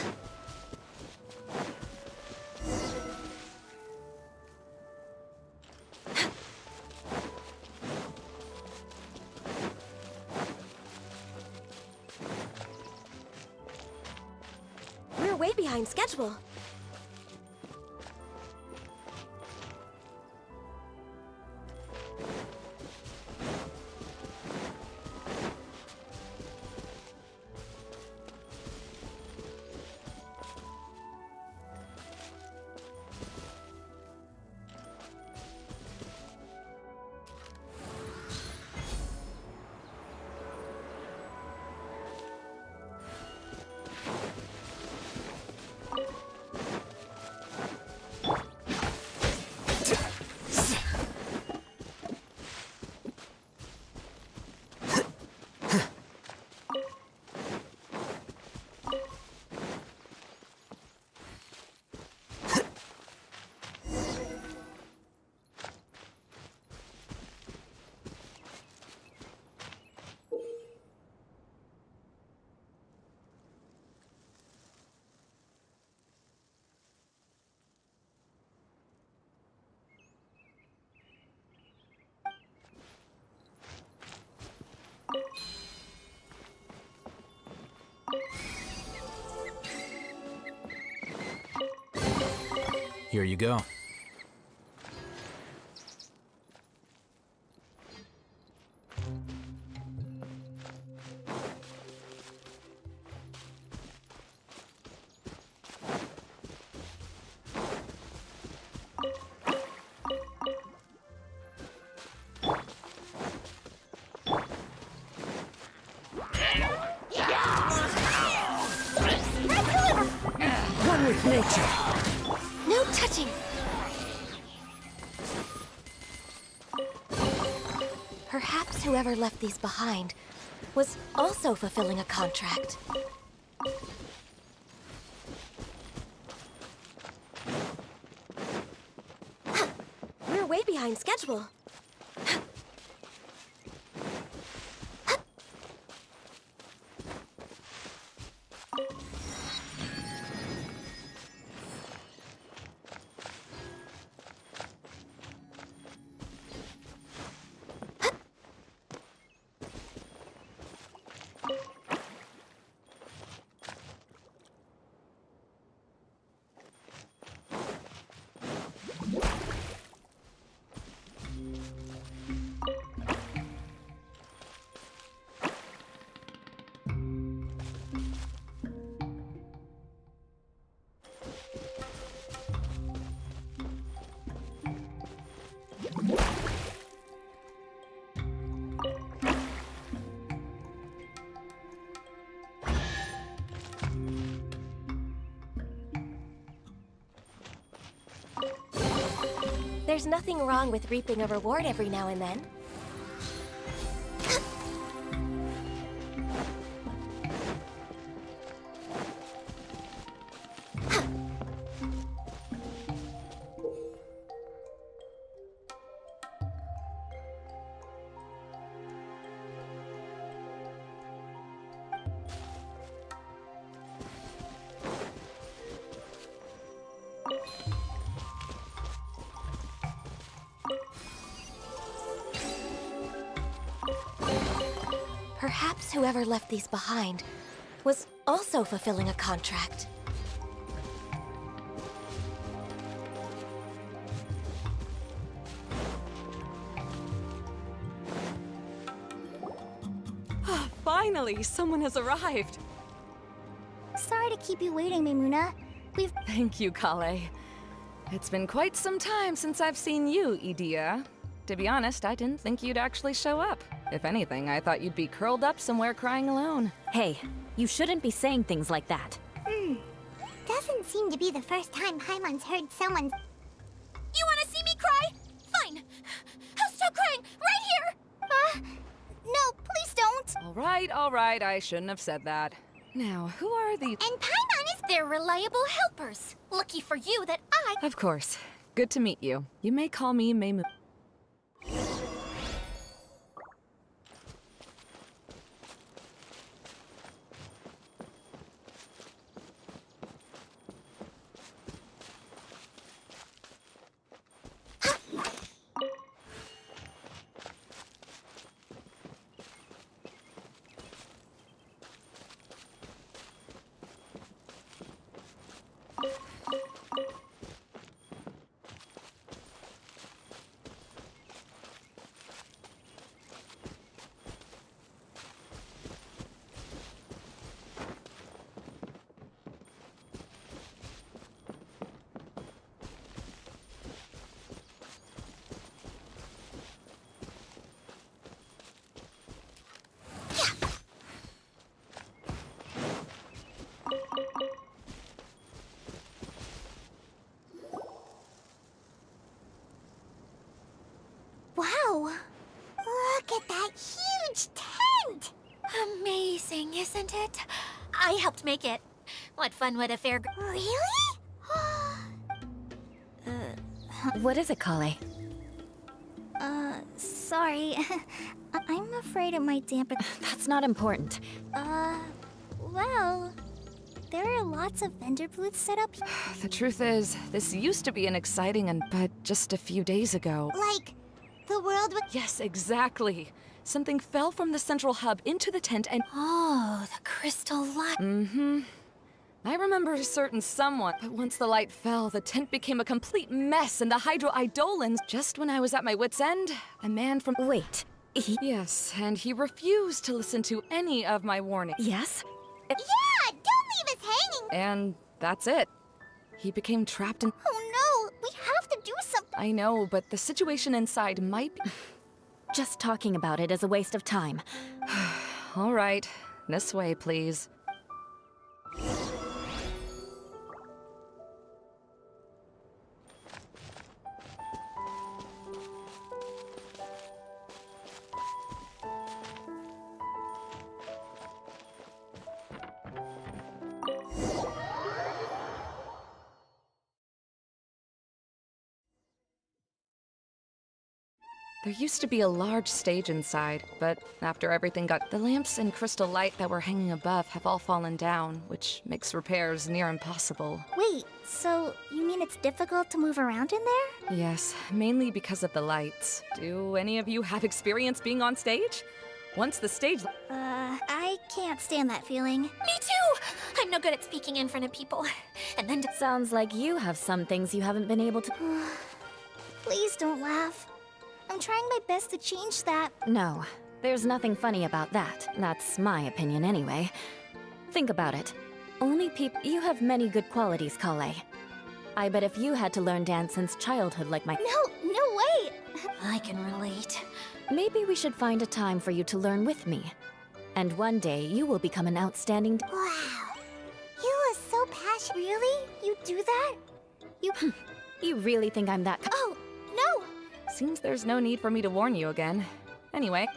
We're way behind schedule. Here you go. One with nature. No touching! Perhaps whoever left these behind was also fulfilling a contract. We're way behind schedule. There's nothing wrong with reaping a reward every now and then. Perhaps whoever left these behind was also fulfilling a contract. Finally, someone has arrived. Sorry to keep you waiting, Maimuna. We've... Thank you, Kale. It's been quite some time since I've seen you, Idia. To be honest, I didn't think you'd actually show up. If anything, I thought you'd be curled up somewhere crying alone. Hey, you shouldn't be saying things like that. Doesn't seem to be the first time Paimon's heard someone. You wanna see me cry? Fine. I'll stop crying right here! No, please don't. All right, I shouldn't have said that. Now, who are the... And Paimon is their reliable helpers. Lucky for you that I... Of course. Good to meet you. You may call me Meimu. Wow! Look at that huge tent! Amazing, isn't it? I helped make it. What fun would a fair... Really? What is it, Kale? Sorry. I'm afraid it might dampen... That's not important. Well... There are lots of vendor booths set up. The truth is, this used to be an exciting but just a few days ago. Like, the world would... Yes, exactly. Something fell from the central hub into the tent and... Oh, the crystal light. Mm-hmm. I remember a certain someone, but once the light fell, the tent became a complete mess and the Hydro-Eidolons... Just when I was at my wit's end, a man from... Wait, Yes, and he refused to listen to any of my warnings. Yes? Yeah! Don't leave us hanging! And that's it. He became trapped in... Oh no! We have to do something! I know, but the situation inside might be... Just talking about it is a waste of time. All right. This way, please. There used to be a large stage inside, but after everything got... The lamps and crystal light that were hanging above have all fallen down, which makes repairs near impossible. Wait, so you mean it's difficult to move around in there? Yes, mainly because of the lights. Do any of you have experience being on stage? Once the stage... I can't stand that feeling. Me too! I'm no good at speaking in front of people. And then... Sounds like you have some things you haven't been able to... Please don't laugh. I'm trying my best to change that. No, there's nothing funny about that. That's my opinion anyway. Think about it. Only people... You have many good qualities, Kale. I bet if you had to learn dance since childhood like my... No way! I can relate. Maybe we should find a time for you to learn with me. And one day, you will become an outstanding... Wow. You are so passionate. Really? You do that? You really think I'm that... Oh, no! Seems there's no need for me to warn you again. Anyway...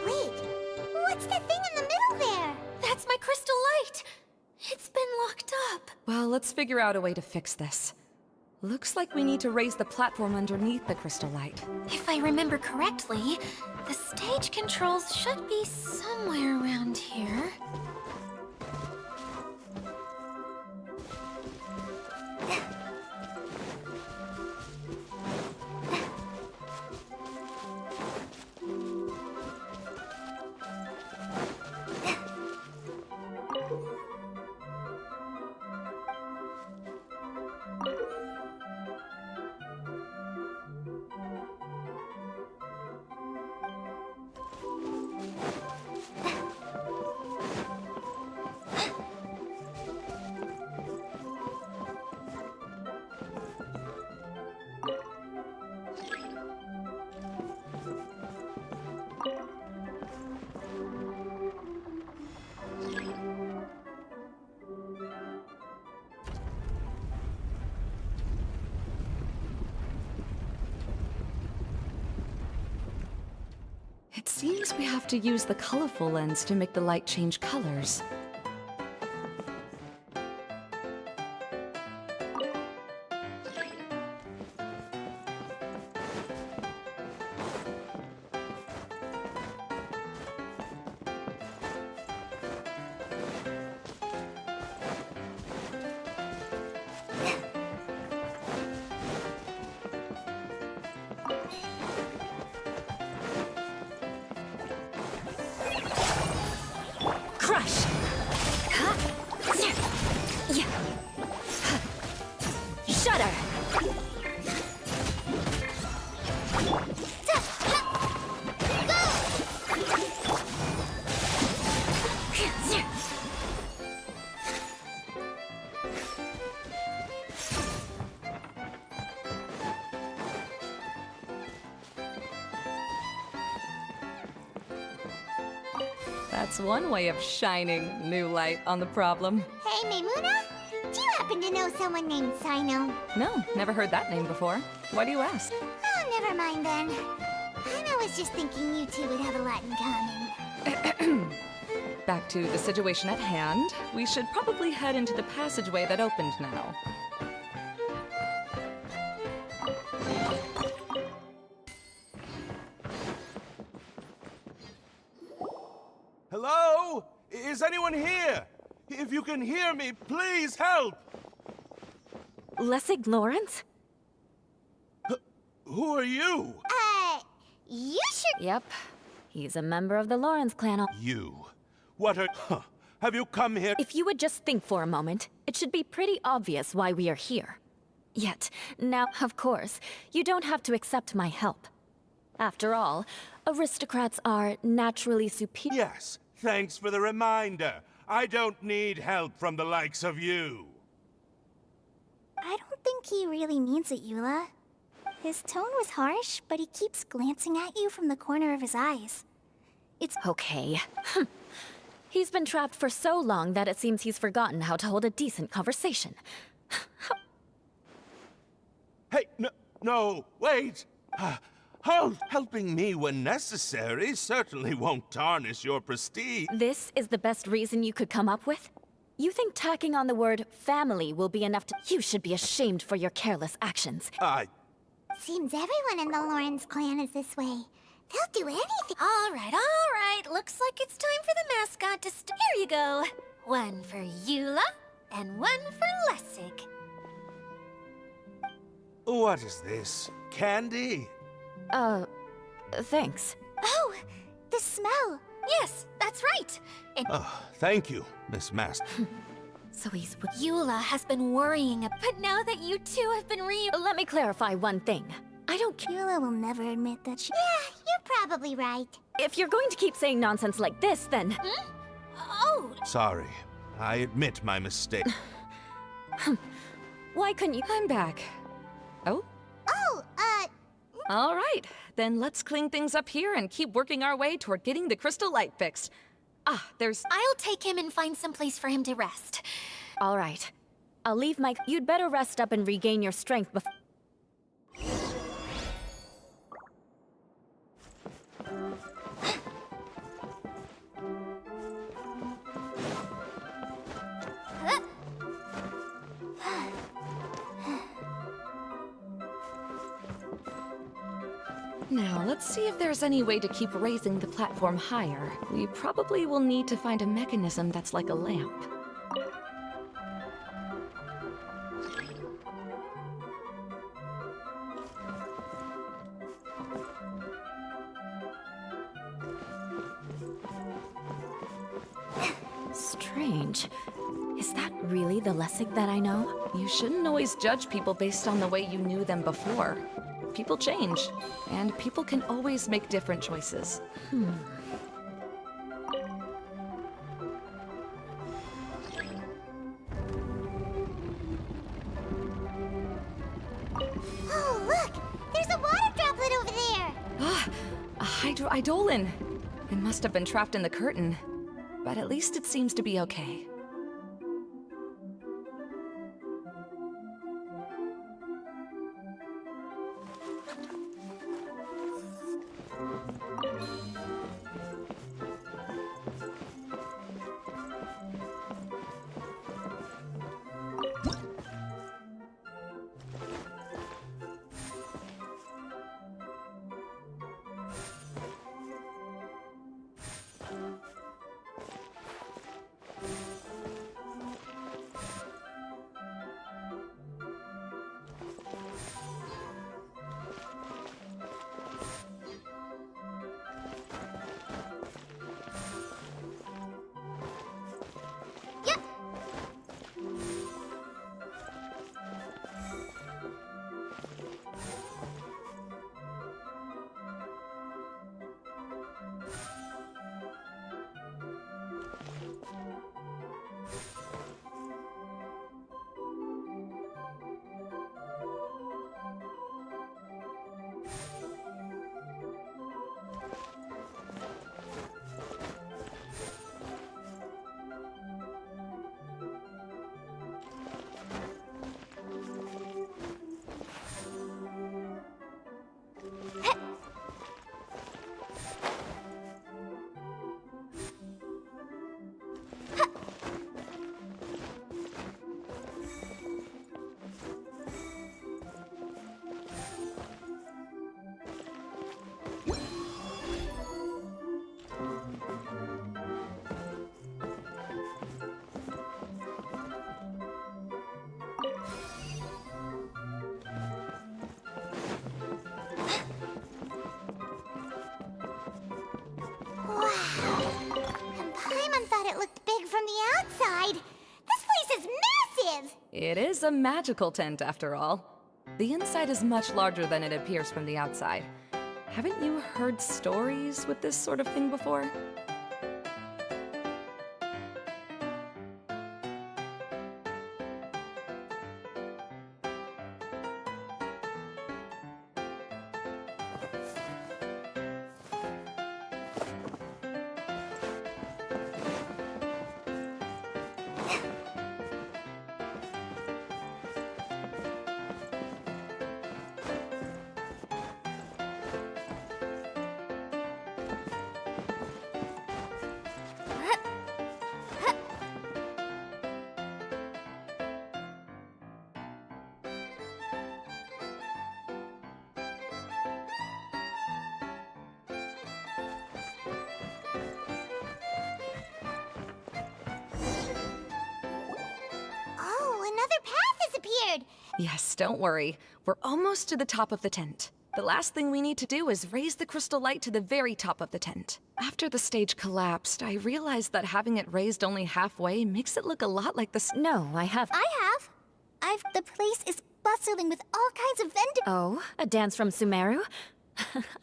Wait, what's that thing in the middle there? That's my crystal light! It's been locked up. Well, let's figure out a way to fix this. Looks like we need to raise the platform underneath the crystal light. If I remember correctly, the stage controls should be somewhere around here. seems we have to use the colorful lens to make the light change colors. Crush! Shudder! That's one way of shining new light on the problem. Hey, Maimuna? Do you happen to know someone named Sino? No, never heard that name before. Why do you ask? Oh, never mind then. I was just thinking you two would have a lot in common. Back to the situation at hand. We should probably head into the passageway that opened now. Hello? Is anyone here? If you can hear me, please help! Lessig Lawrence? Who are you? You sure? Yep. He's a member of the Lawrence clan. You? What are... Huh. Have you come here? If you would just think for a moment, it should be pretty obvious why we are here. Yet, now, of course, you don't have to accept my help. After all, aristocrats are naturally superior. Yes, thanks for the reminder. I don't need help from the likes of you. I don't think he really means it, Eula. His tone was harsh, but he keeps glancing at you from the corner of his eyes. It's okay. He's been trapped for so long that it seems he's forgotten how to hold a decent conversation. Hey, no, wait! Helping me when necessary certainly won't tarnish your prestige. This is the best reason you could come up with? You think tacking on the word family will be enough to— You should be ashamed for your careless actions. Seems everyone in the Lawrence clan is this way. They'll do anything. All right. Looks like it's time for the mascot to Here you go. One for Eula, and one for Lessig. What is this? Candy? Thanks. Oh, the smell. Yes, that's right. And Thank you, Miss Master. So he's— Eula has been worrying, but now that you two have been Let me clarify one thing. I don't— Eula will never admit that she— Yeah, you're probably right. If you're going to keep saying nonsense like this, then— Oh! Sorry. I admit my mistake. Why couldn't you— I'm back. Oh? Oh, All right, then let's clean things up here and keep working our way toward getting the crystal light fixed. There's— I'll take him and find some place for him to rest. All right. I'll leave my— You'd better rest up and regain your strength before— Now, let's see if there's any way to keep raising the platform higher. We probably will need to find a mechanism that's like a lamp. Strange. Is that really the Lessig that I know? You shouldn't always judge people based on the way you knew them before. People change, and people can always make different choices. oh, look! There's a water droplet over there! A hydroidolin! It must have been trapped in the curtain. But at least it seems to be okay. It is a magical tent, after all. The inside is much larger than it appears from the outside. Haven't you heard stories with this sort of thing before? Oh, another path has appeared! Yes, don't worry. We're almost to the top of the tent. The last thing we need to do is raise the crystal light to the very top of the tent. After the stage collapsed, I realized that having it raised only halfway makes it look a lot like the No, I have. The place is bustling with all kinds of vendors. Oh, a dance from Sumeru?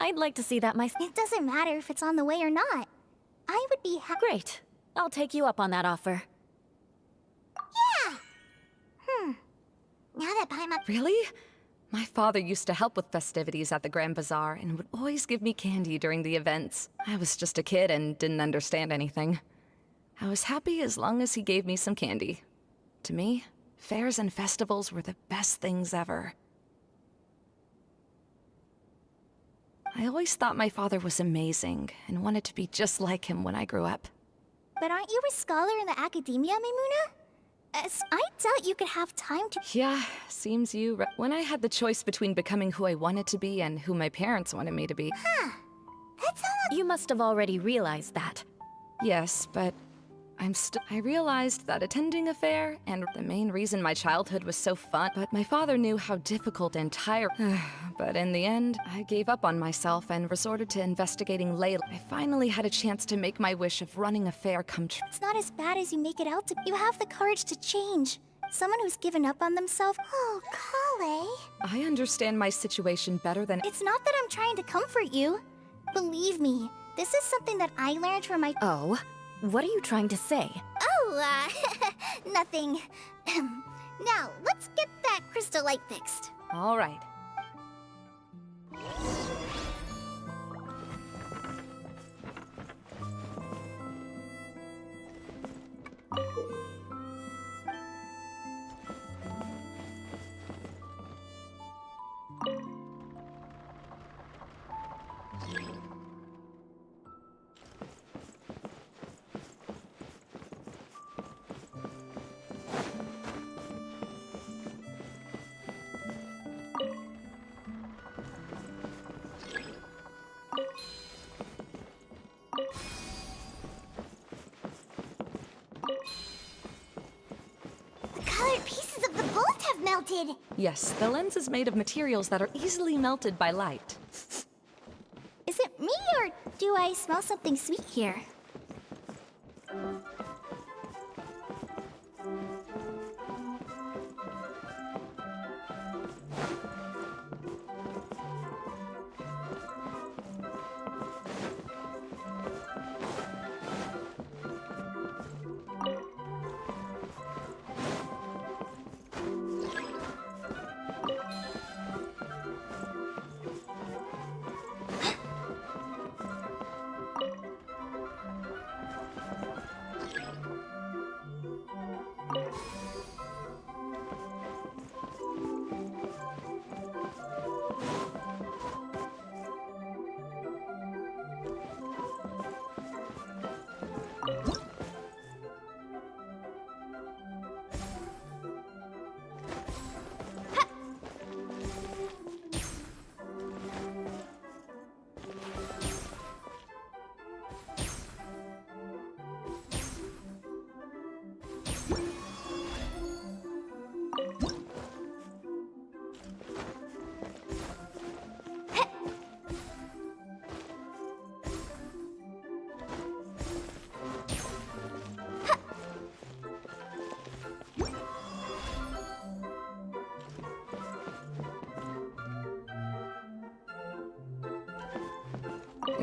I'd like to see that myself. It doesn't matter if it's on the way or not. I would be Great. I'll take you up on that offer. Yeah! Now that Paimon... Really? My father used to help with festivities at the Grand Bazaar and would always give me candy during the events. I was just a kid and didn't understand anything. I was happy as long as he gave me some candy. To me, fairs and festivals were the best things ever. I always thought my father was amazing and wanted to be just like him when I grew up. But aren't you a scholar in the academia, Maimuna? I doubt you could have time to... Yeah, seems you... When I had the choice between becoming who I wanted to be and who my parents wanted me to be... That's all... You must have already realized that. Yes, but I realized that attending a fair, and the main reason my childhood was so fun, but my father knew how difficult and tiring... But in the end, I gave up on myself and resorted to investigating Layla. I finally had a chance to make my wish of running a fair come true. It's not as bad as you make it out to be. You have the courage to change. Someone who's given up on themselves... Oh, Kale. I understand my situation better than... It's not that I'm trying to comfort you. Believe me, this is something that I learned from my... Oh? What are you trying to say? Oh, nothing. Now, let's get that crystal light fixed. All right. The colored pieces of the bolt have melted. Yes, the lens is made of materials that are easily melted by light. Is it me, or do I smell something sweet here?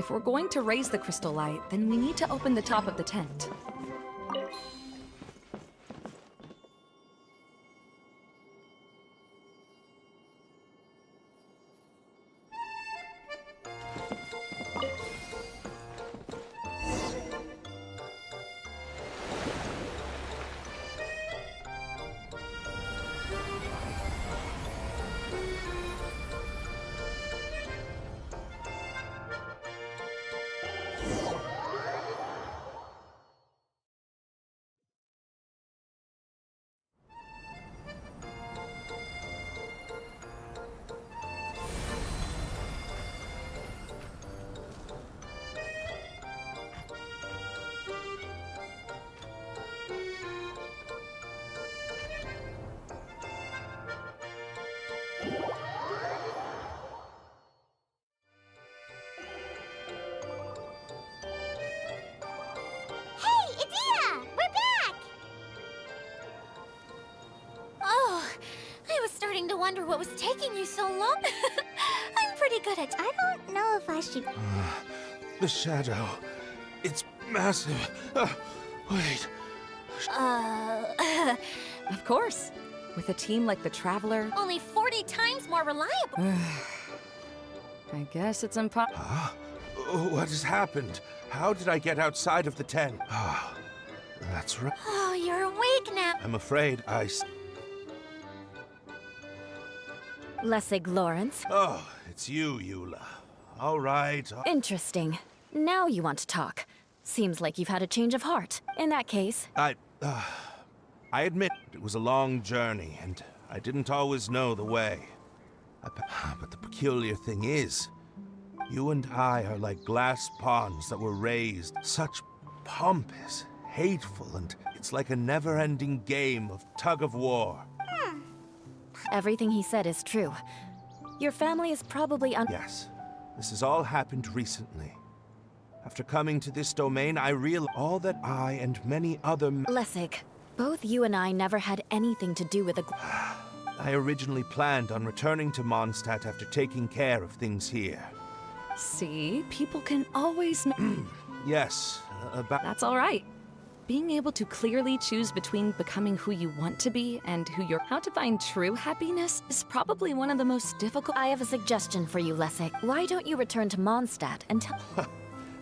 If we're going to raise the crystal light, then we need to open the top of the tent. Hey, Idea! We're back! Oh, I was starting to wonder what was taking you so long. I'm pretty good at... I don't know if I should... The shadow. It's massive. Wait. Of course. With a team like the Traveler, Only 40 times more reliable. I guess it's impossible. Huh? What has happened? How did I get outside of the tent? Ah, that's right. Oh, you're awake now. I'm afraid Lessig Lawrence. Oh, it's you, Eula. All right. Interesting. Now you want to talk. Seems like you've had a change of heart. In that case... I admit it was a long journey, and I didn't always know the way. But the peculiar thing is, you and I are like glass ponds that were raised. Such pomp is hateful, and it's like a never-ending game of tug-of-war. Everything he said is true. Your family is probably Yes, this has all happened recently. After coming to this domain, I realized all that I and many other... Lessig, both you and I never had anything to do with the... I originally planned on returning to Mondstadt after taking care of things here. See, people can always... Yes, about... That's all right. Being able to clearly choose between becoming who you want to be and who you're... How to find true happiness is probably one of the most difficult... I have a suggestion for you, Lessig. Why don't you return to Mondstadt and tell...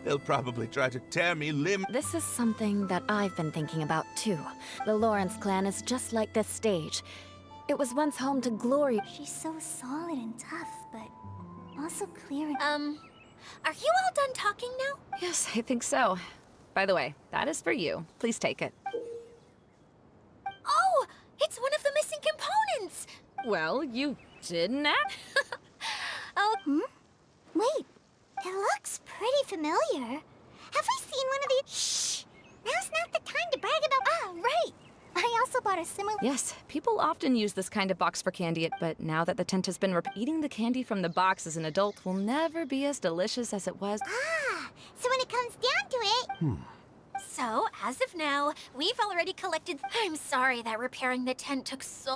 They'll probably try to tear me limb... This is something that I've been thinking about, too. The Lawrence clan is just like this stage. It was once home to glory... She's so solid and tough, but also clear and... Are you all done talking now? Yes, I think so. By the way, that is for you. Please take it. Oh, it's one of the missing components! Well, you didn't ask. Oh, Wait, it looks pretty familiar. Have we seen one of these? Shh! Now's not the time to brag about... Ah, right! I also bought a similar... Yes, people often use this kind of box for candy, but now that the tent has been eating the candy from the box as an adult will never be as delicious as it was. Ah, so when it comes down to it... so, as of now, we've already collected... I'm sorry that repairing the tent took so...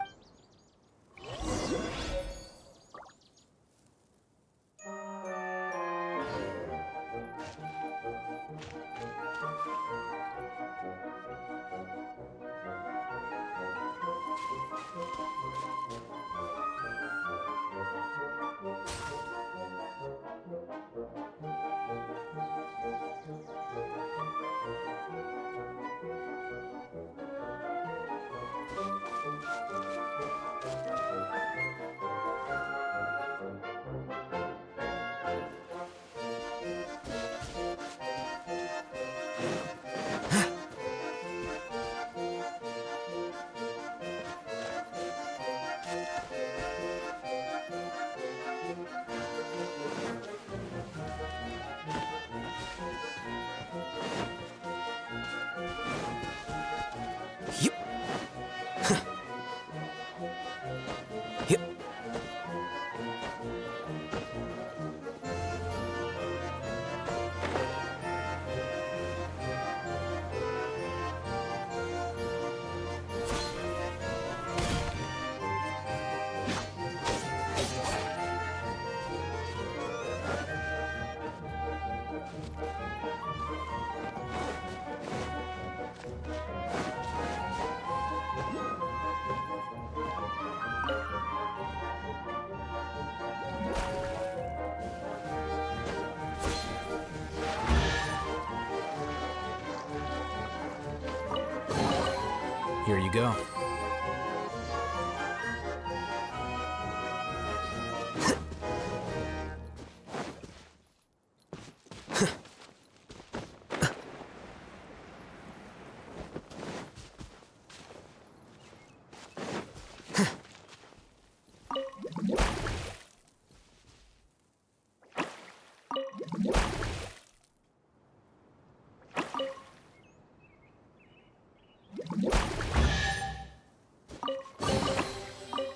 Here you go.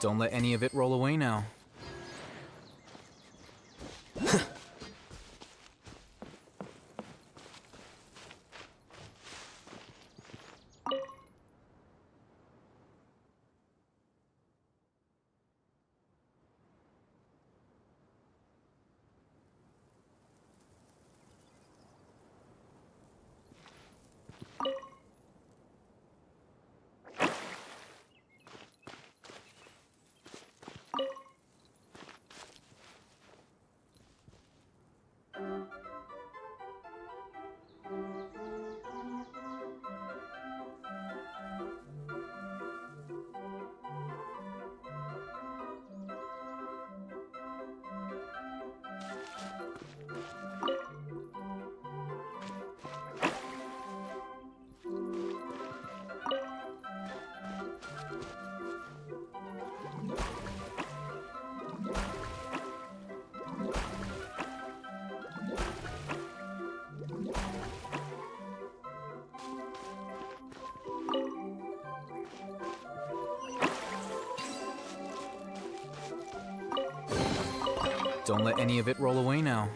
Don't let any of it roll away now. Don't let any of it roll away now.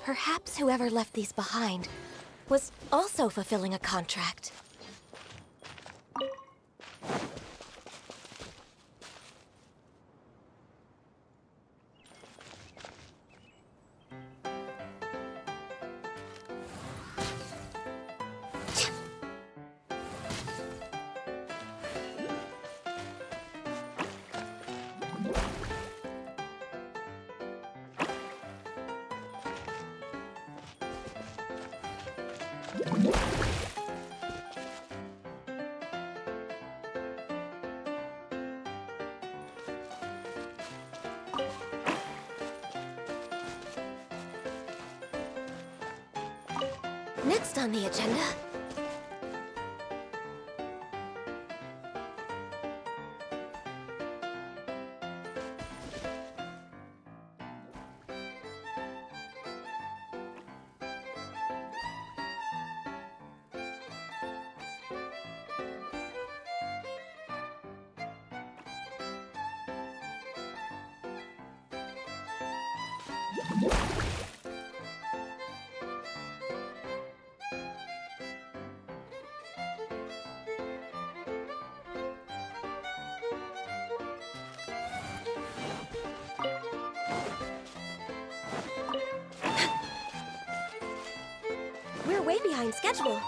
Perhaps whoever left these behind was also fulfilling a contract. Next on the agenda... We're way behind schedule.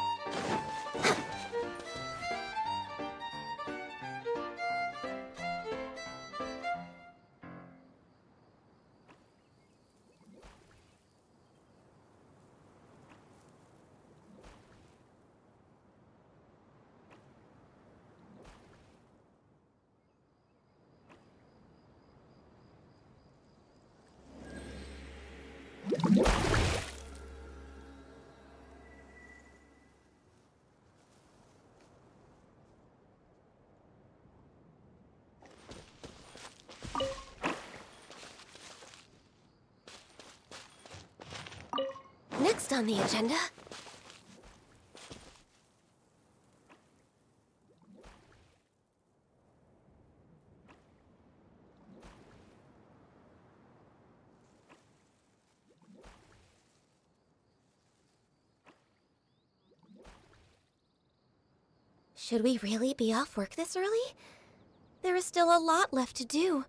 Next on the agenda... Should we really be off work this early? There is still a lot left to do.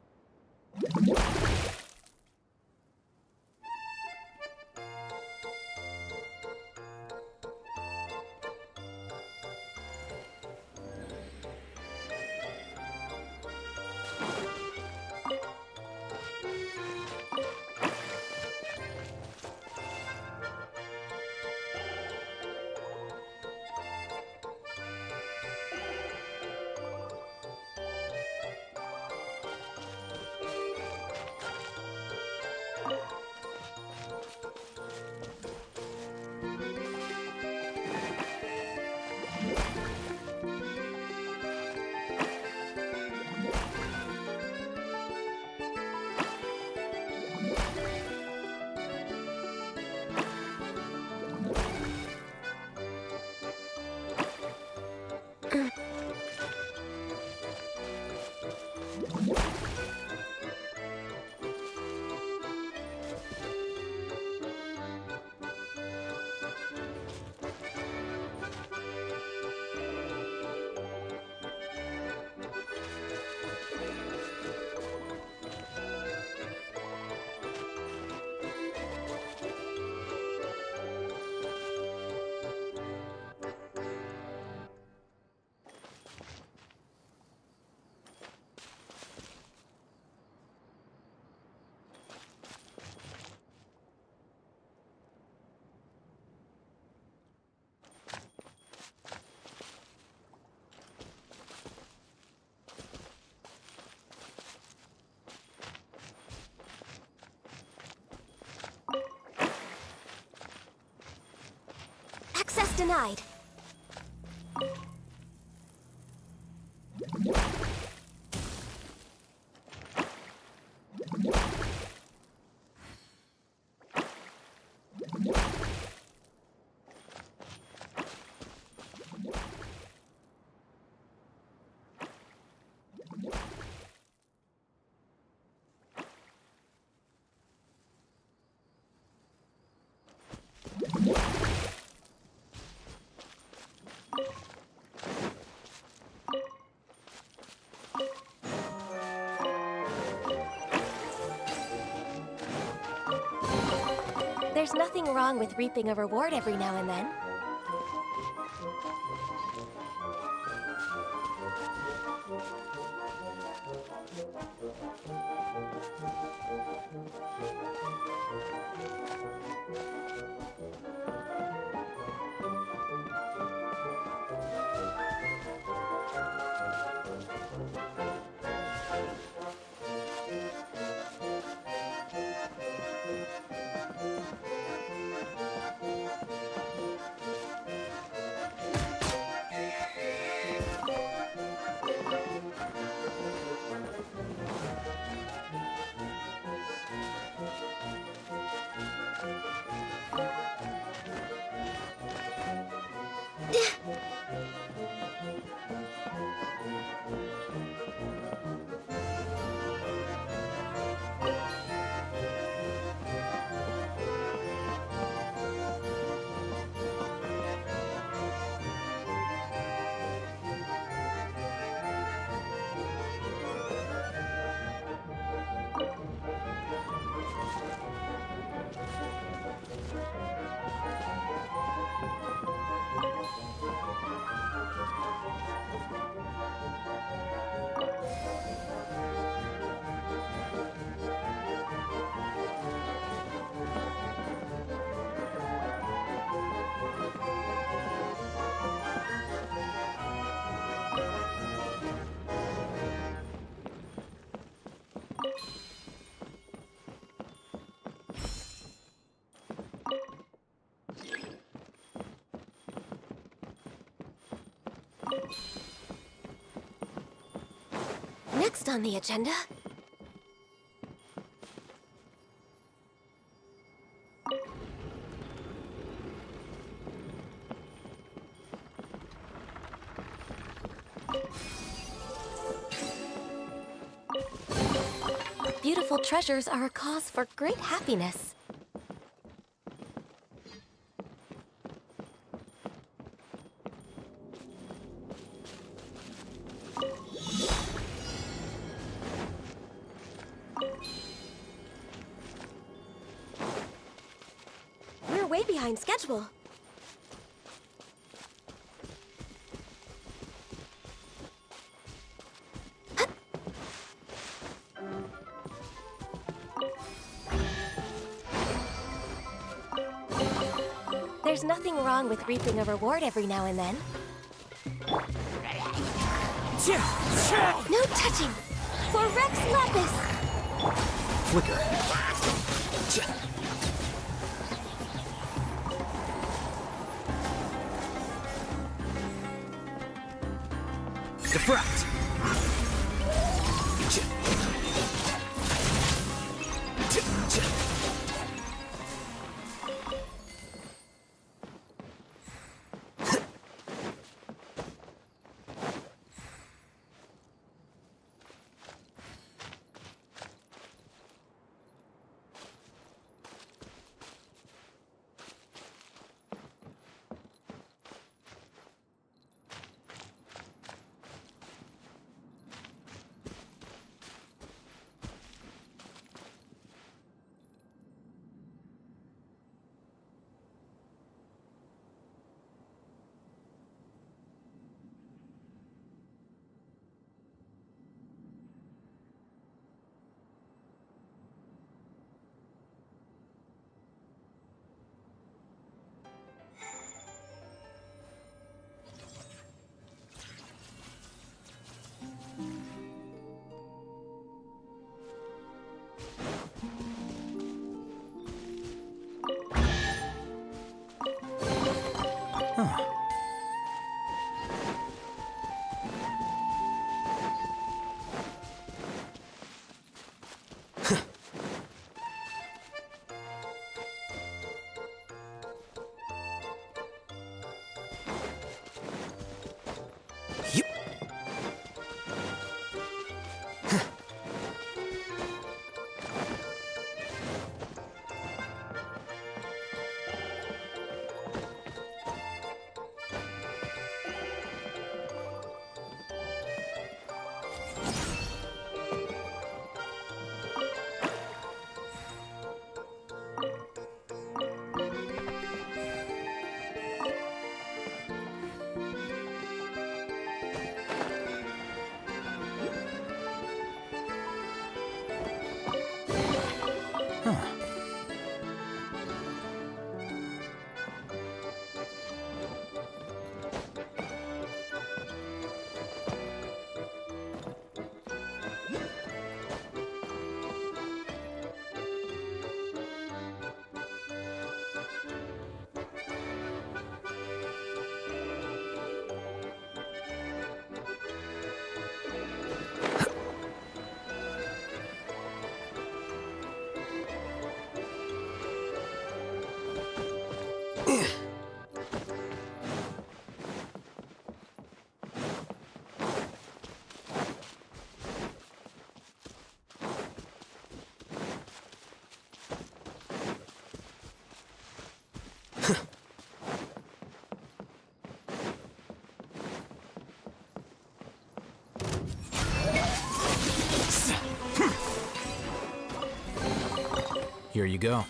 Access denied. There's nothing wrong with reaping a reward every now and then. Next on the agenda... beautiful treasures are a cause for great happiness. We're way behind schedule. There's nothing wrong with reaping a reward every now and then. No touching! For Rex Lapis! Flicker. Diffract! Here you go.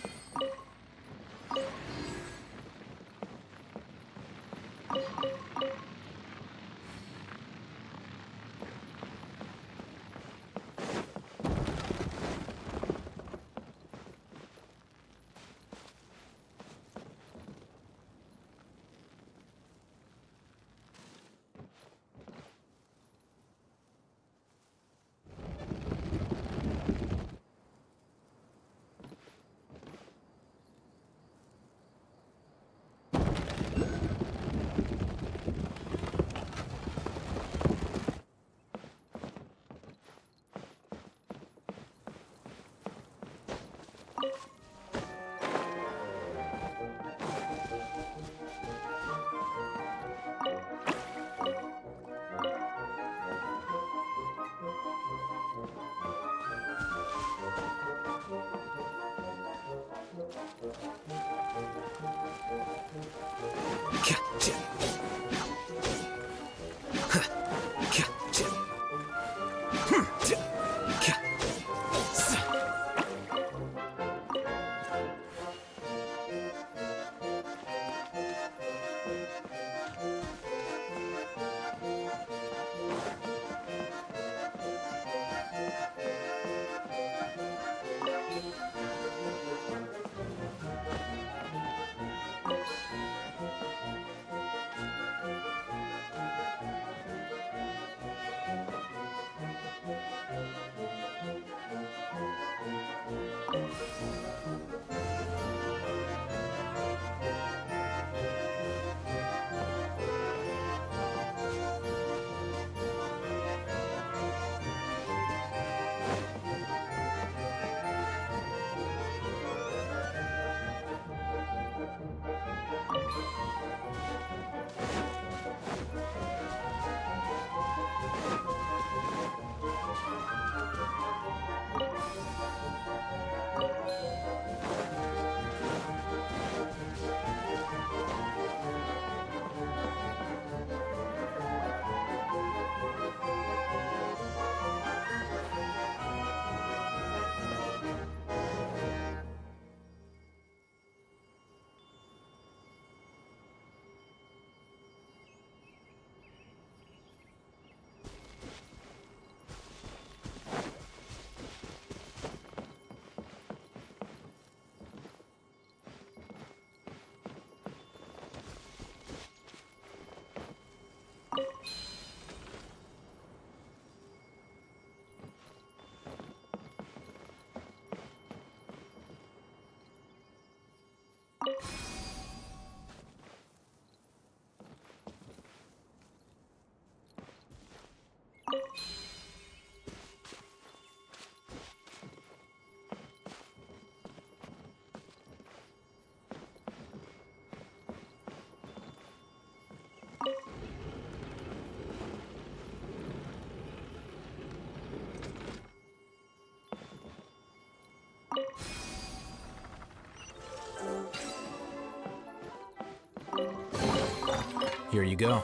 Here you go.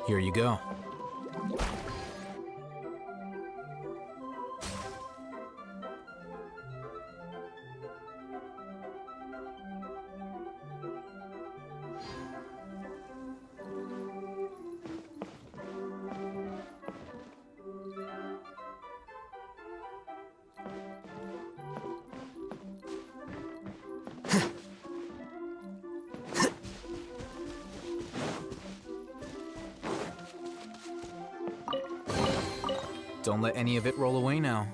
Here you go. Don't let any of it roll away now.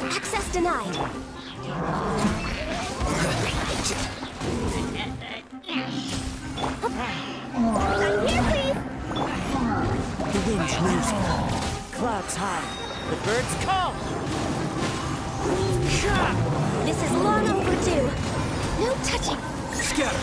Access denied. The wind knows me. Clouds high. The birds call. This is long overdue. No touching. Scatter!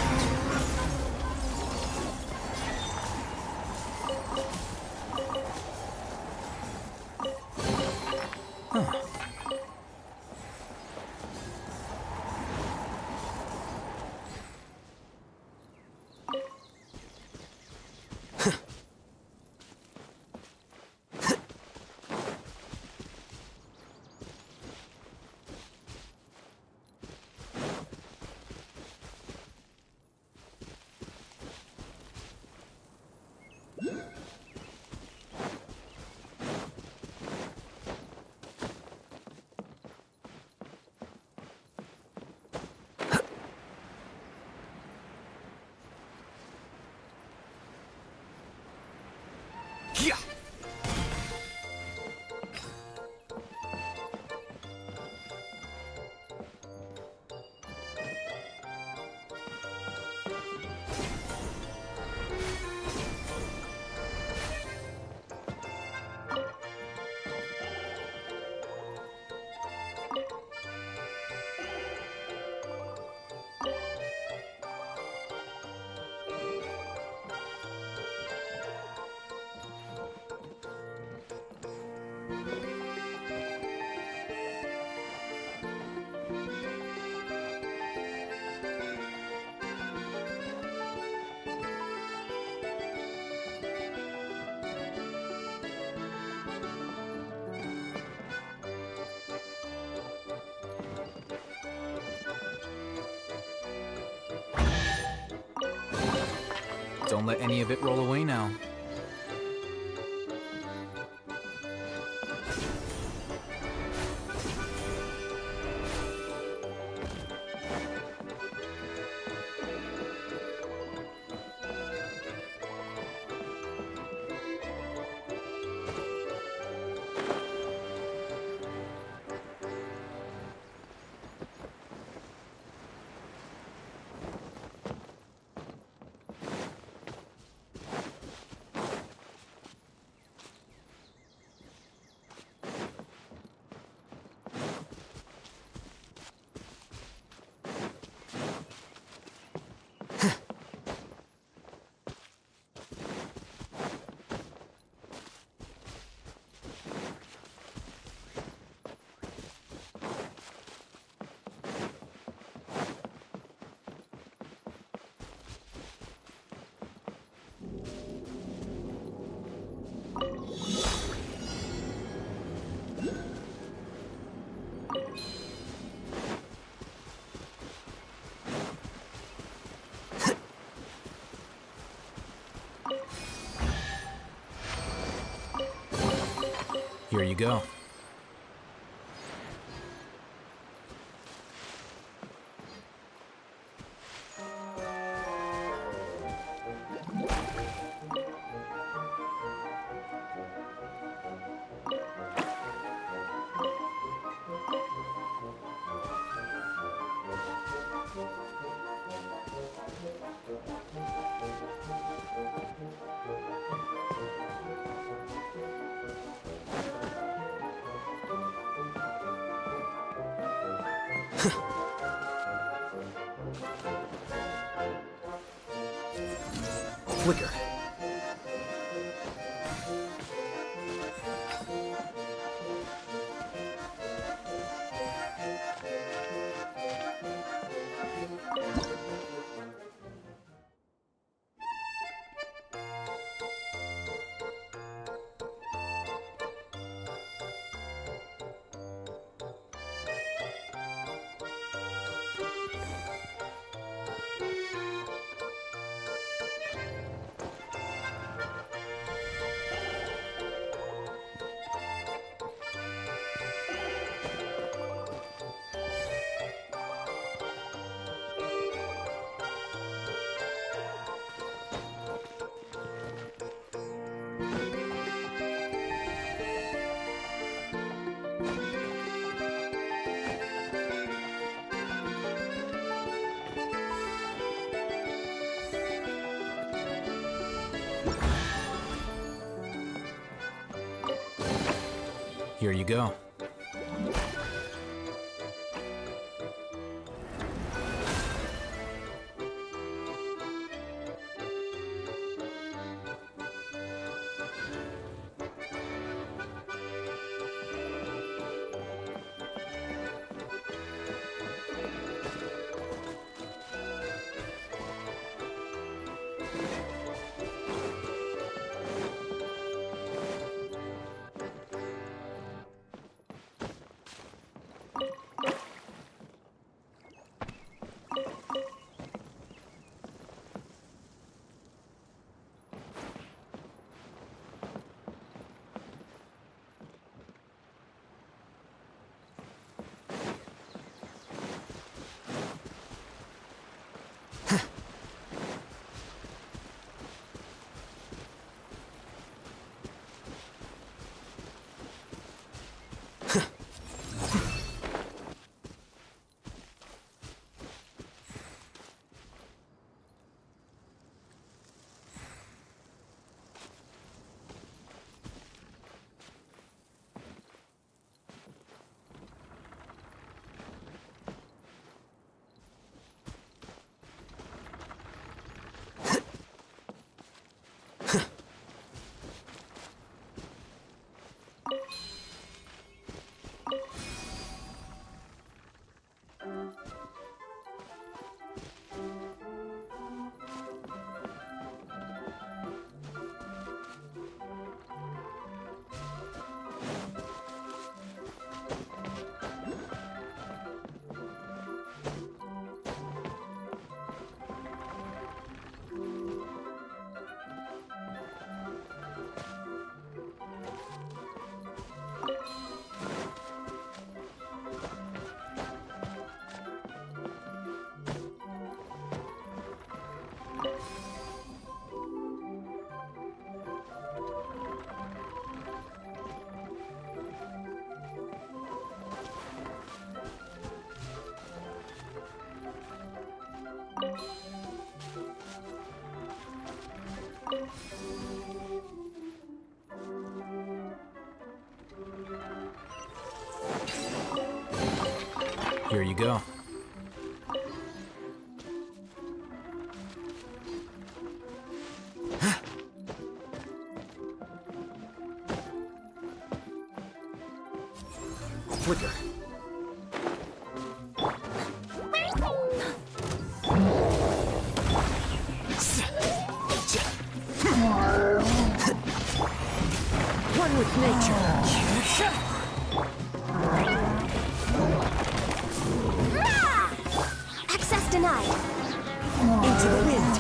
Yeah! Don't let any of it roll away now. Here you go. Flicker. Here you go. Here you go. Flicker. One with nature. Access denied. Into the wind.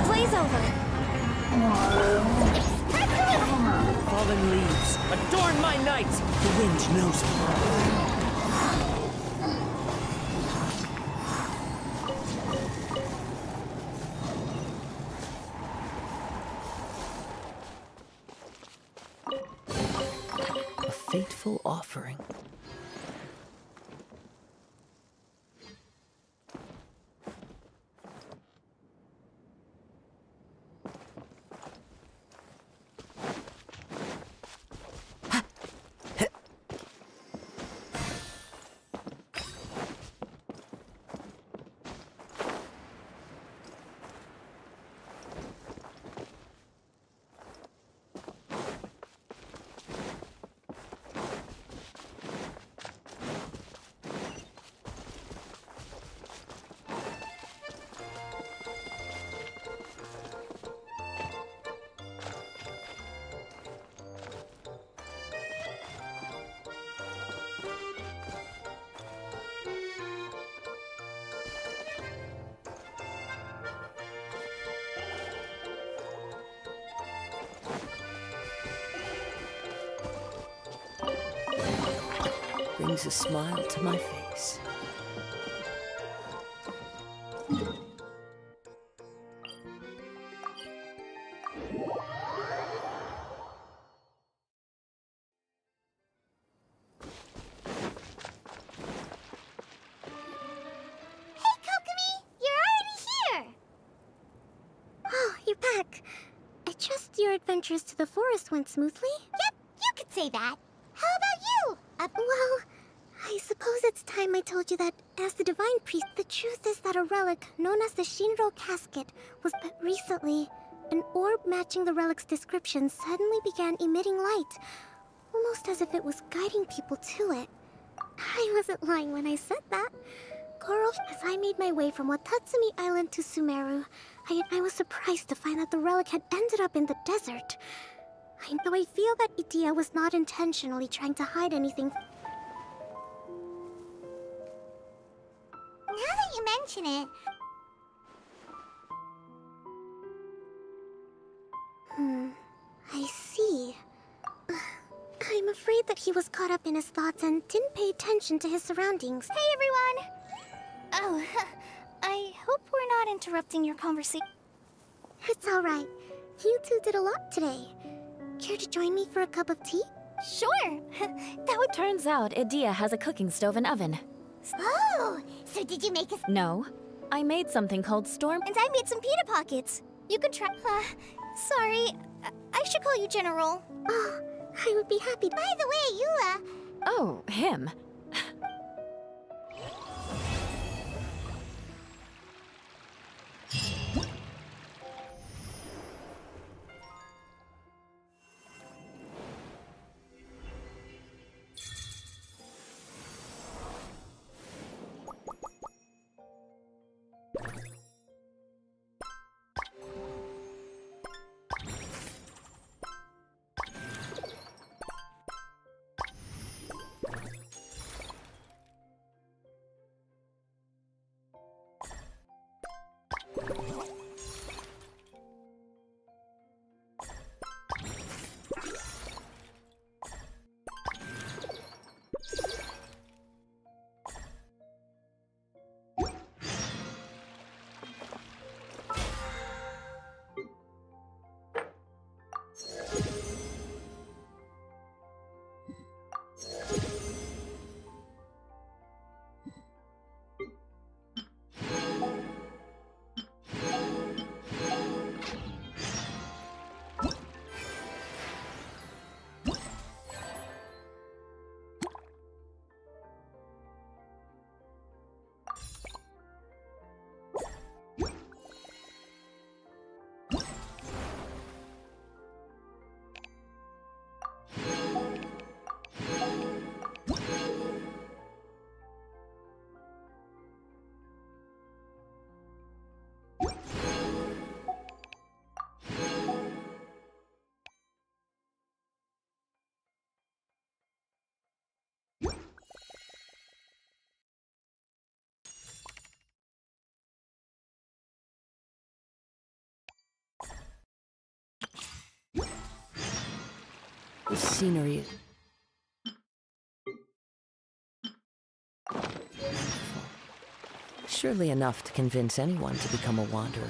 Blaze over. Fallen leaves, adorn my night. The wind knows me. A fateful offering. Brings a smile to my face. Oh, you're back. I trust your adventures to the forest went smoothly? Yep, you could say that. How about you? Well, I suppose it's time I told you that, as the Divine Priest, the truth is that a relic known as the Shinro Casket was but recently. An orb matching the relic's description suddenly began emitting light, almost as if it was guiding people to it. I wasn't lying when I said that. Goro, as I made my way from Watatsumi Island to Sumeru, I was surprised to find that the relic had ended up in the desert. Though I feel that Idia was not intentionally trying to hide anything. Now that you mention it... I see. I'm afraid that he was caught up in his thoughts and didn't pay attention to his surroundings. Hey, everyone! Oh, I hope we're not interrupting your conversation. It's alright. You two did a lot today. Care to join me for a cup of tea? Sure! That would... Turns out Idia has a cooking stove and oven. Oh! So did you make a... No. I made something called Storm... And I made some pita pockets. You could try... sorry. I should call you General. Oh, I would be happy. By the way, you, Oh, him. The scenery... surely enough to convince anyone to become a wanderer.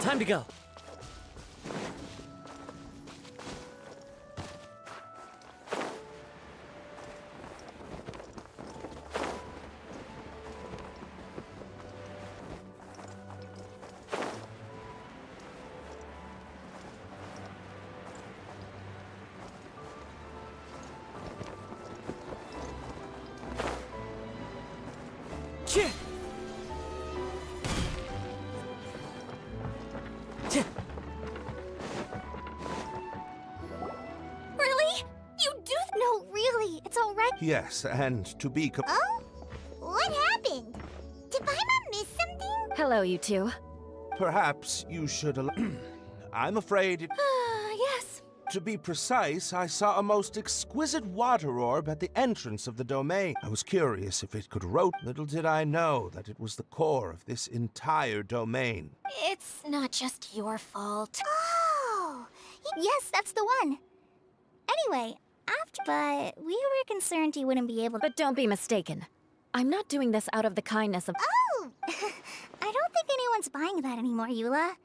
Time to go. Really? You do... No, really, it's alright. Yes, and to be Oh? What happened? Did Paimon miss something? Hello, you two. perhaps you should I'm afraid it... Yes. To be precise, I saw a most exquisite water orb at the entrance of the domain. I was curious if it could rotate. Little did I know that it was the core of this entire domain. It's not just your fault. Oh! Yes, that's the one. Anyway, but we were concerned he wouldn't be able to. But don't be mistaken. I'm not doing this out of the kindness of— Oh! I don't think anyone's buying that anymore, Eula.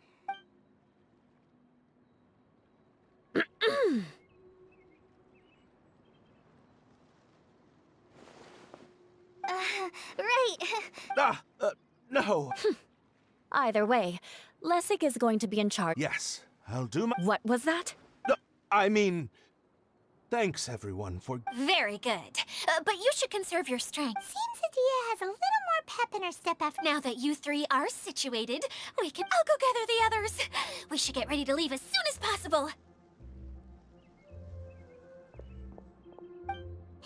Right. No. Either way, Lessig is going to be in charge. Yes, I'll do my— What was that? No, I mean, thanks everyone for— Very good. But you should conserve your strength. Seems Adia has a little more pep in her step after. Now that you three are situated, we can— I'll go gather the others. We should get ready to leave as soon as possible.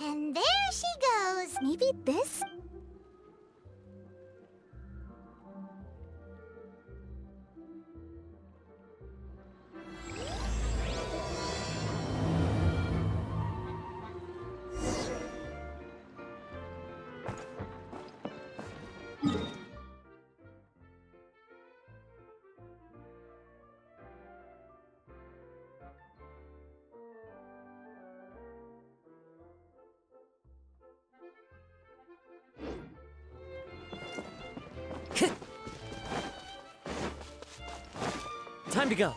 And there she goes. Maybe this? Time to go.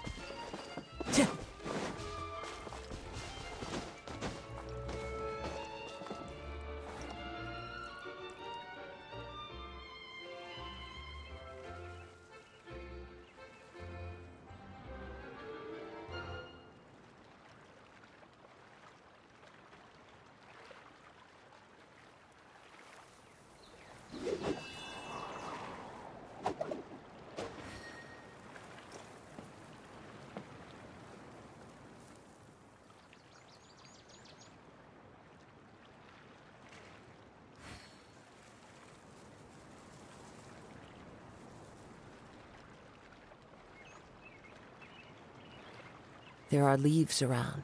There are leaves around,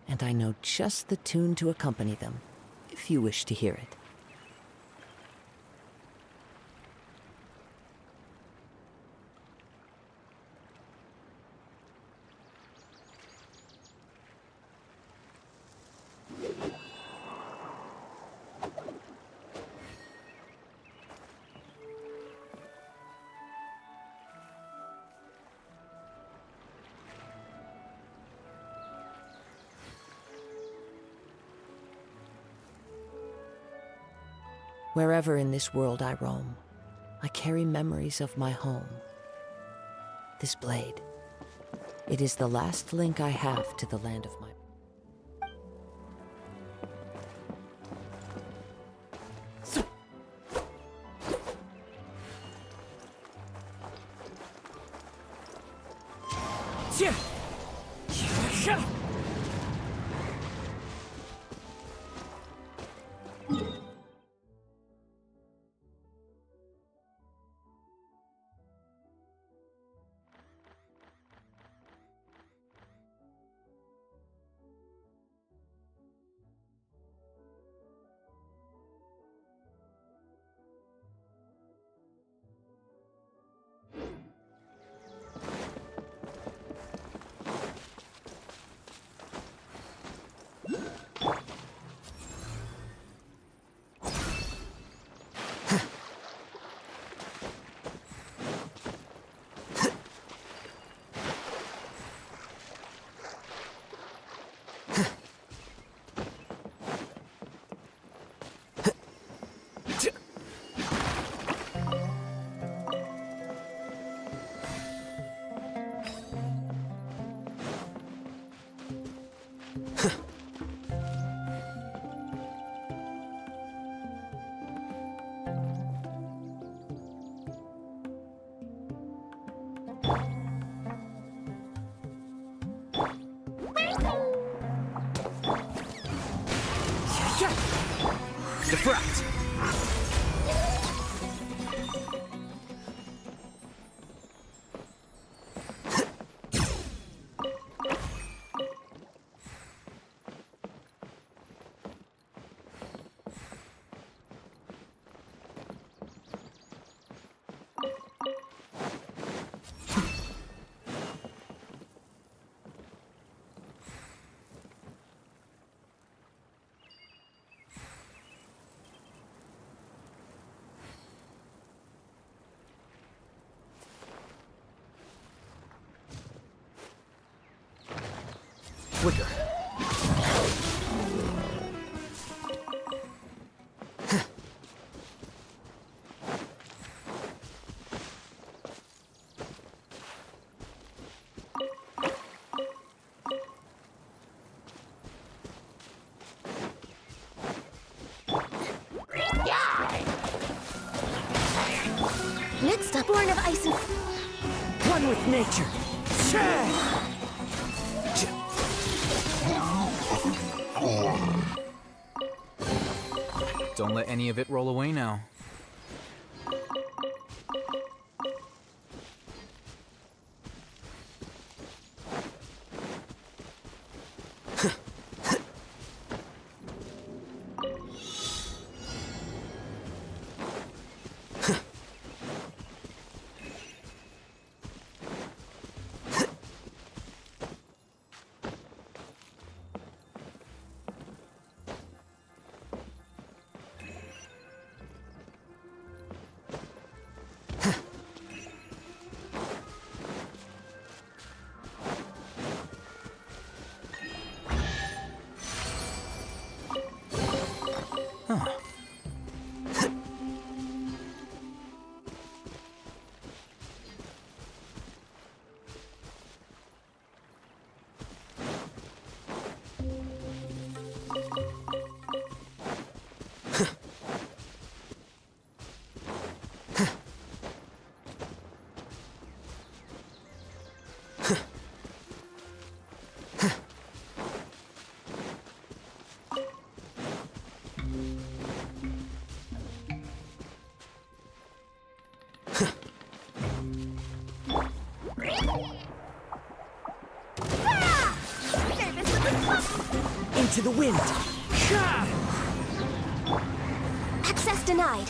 and I know just the tune to accompany them, if you wish to hear it. Wherever in this world I roam, I carry memories of my home. This blade, it is the last link I have to the land of my... Defract! flicker. Next up, born of ice and... One with nature. Don't let any of it roll away now. Into the wind. Access denied.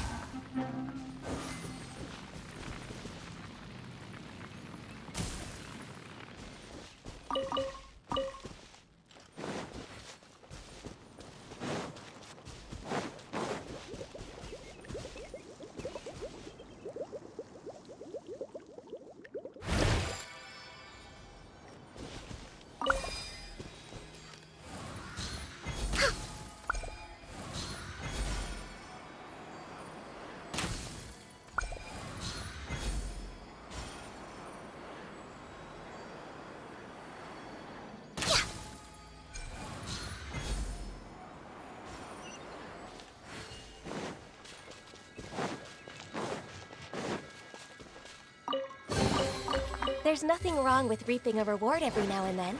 There's nothing wrong with reaping a reward every now and then.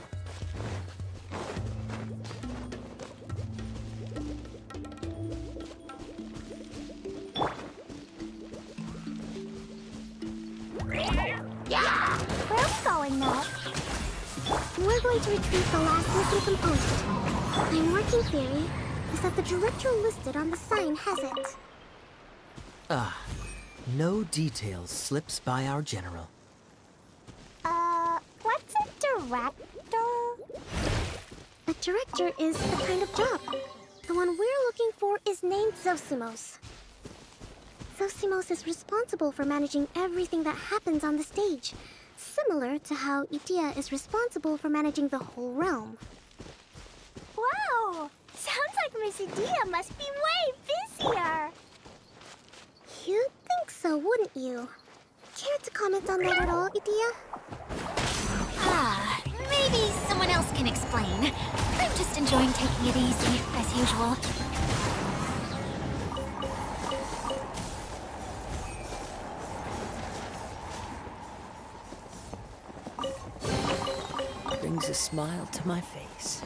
Yeah! Where are we going now? We're going to retrieve the last missing component. My working theory is that the director listed on the sign has it. No details slips by our general. What's a director? A director is a kind of job. The one we're looking for is named Zosimos. Zosimos is responsible for managing everything that happens on the stage, similar to how Itea is responsible for managing the whole realm. Wow! Sounds like Miss Idia must be way busier. You'd think so, wouldn't you? Care to comment on that at all, Idia? Maybe someone else can explain. I'm just enjoying taking it easy, as usual. Brings a smile to my face.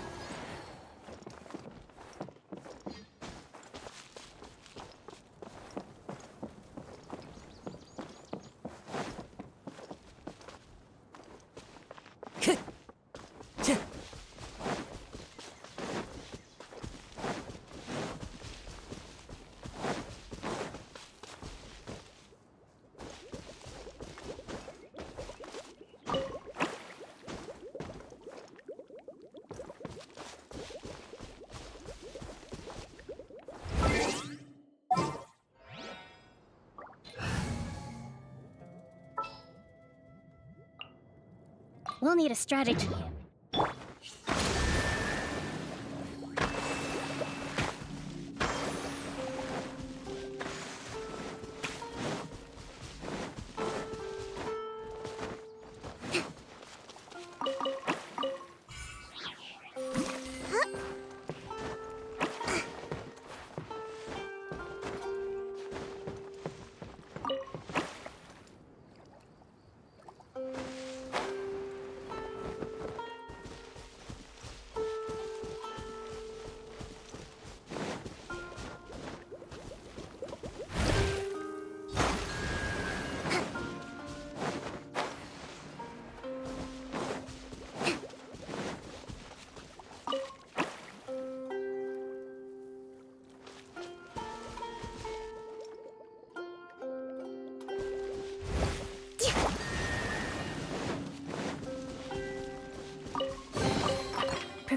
We'll need a strategy.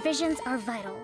Revisions are vital.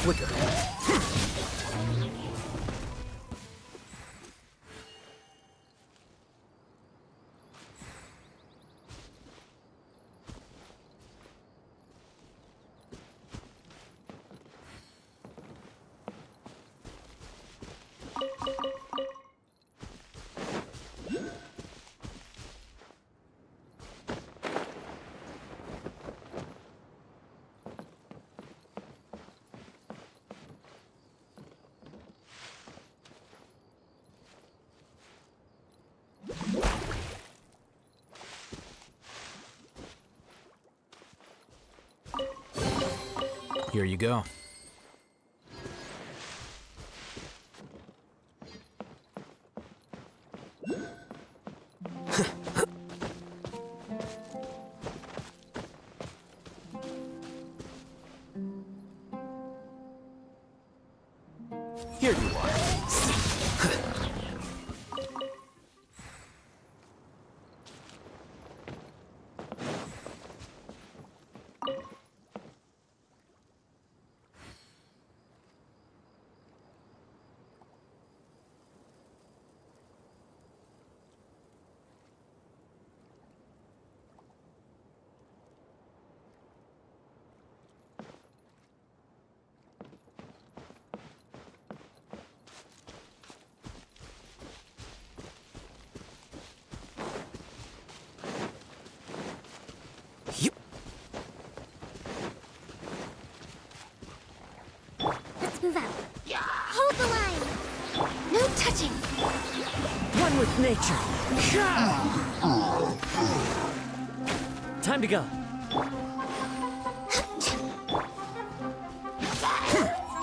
Flicker. Here you go. Here you are. Let's move out. Hold the line. No touching. One with nature. Time to go.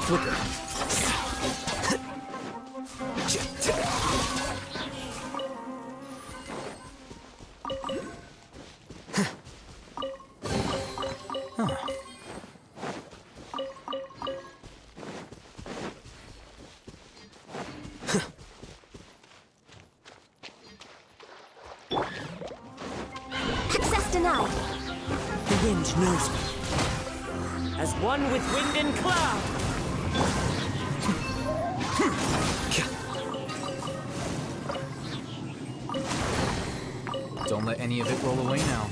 Flicker. Access denied. The wind knows me. As one with wind and cloud. Don't let any of it roll away now.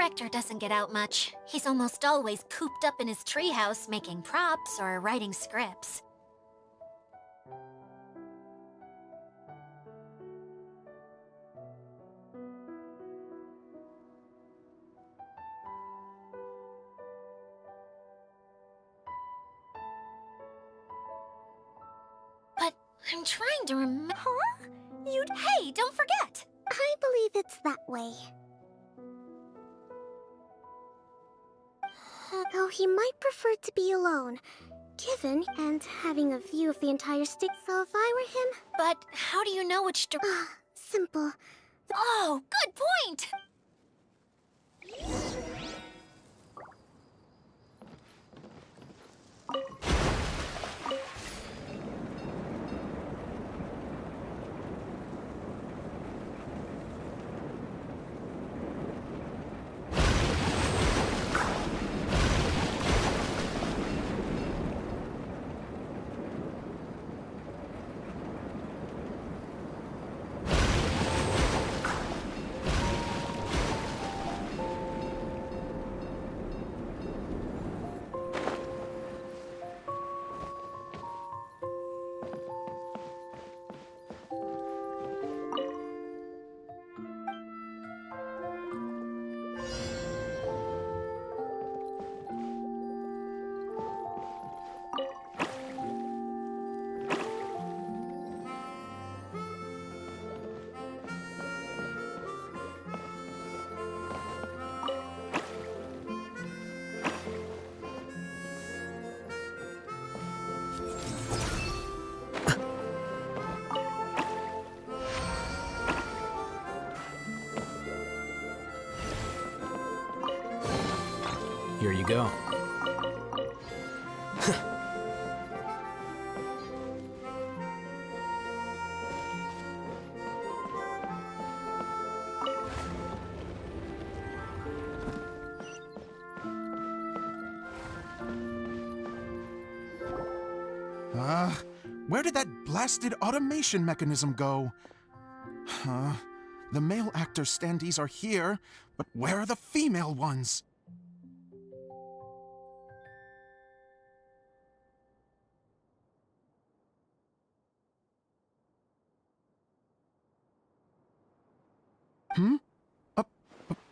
director doesn't get out much. He's almost always cooped up in his treehouse making props or writing scripts. But I'm trying to remember. Huh? Hey, don't forget! I believe it's that way. Though he might prefer to be alone, given and having a view of the entire state. So if I were him... But how do you know which simple. Oh, good point! Here you go. Where did that blasted automation mechanism go? The male actor standees are here, but where are the female ones?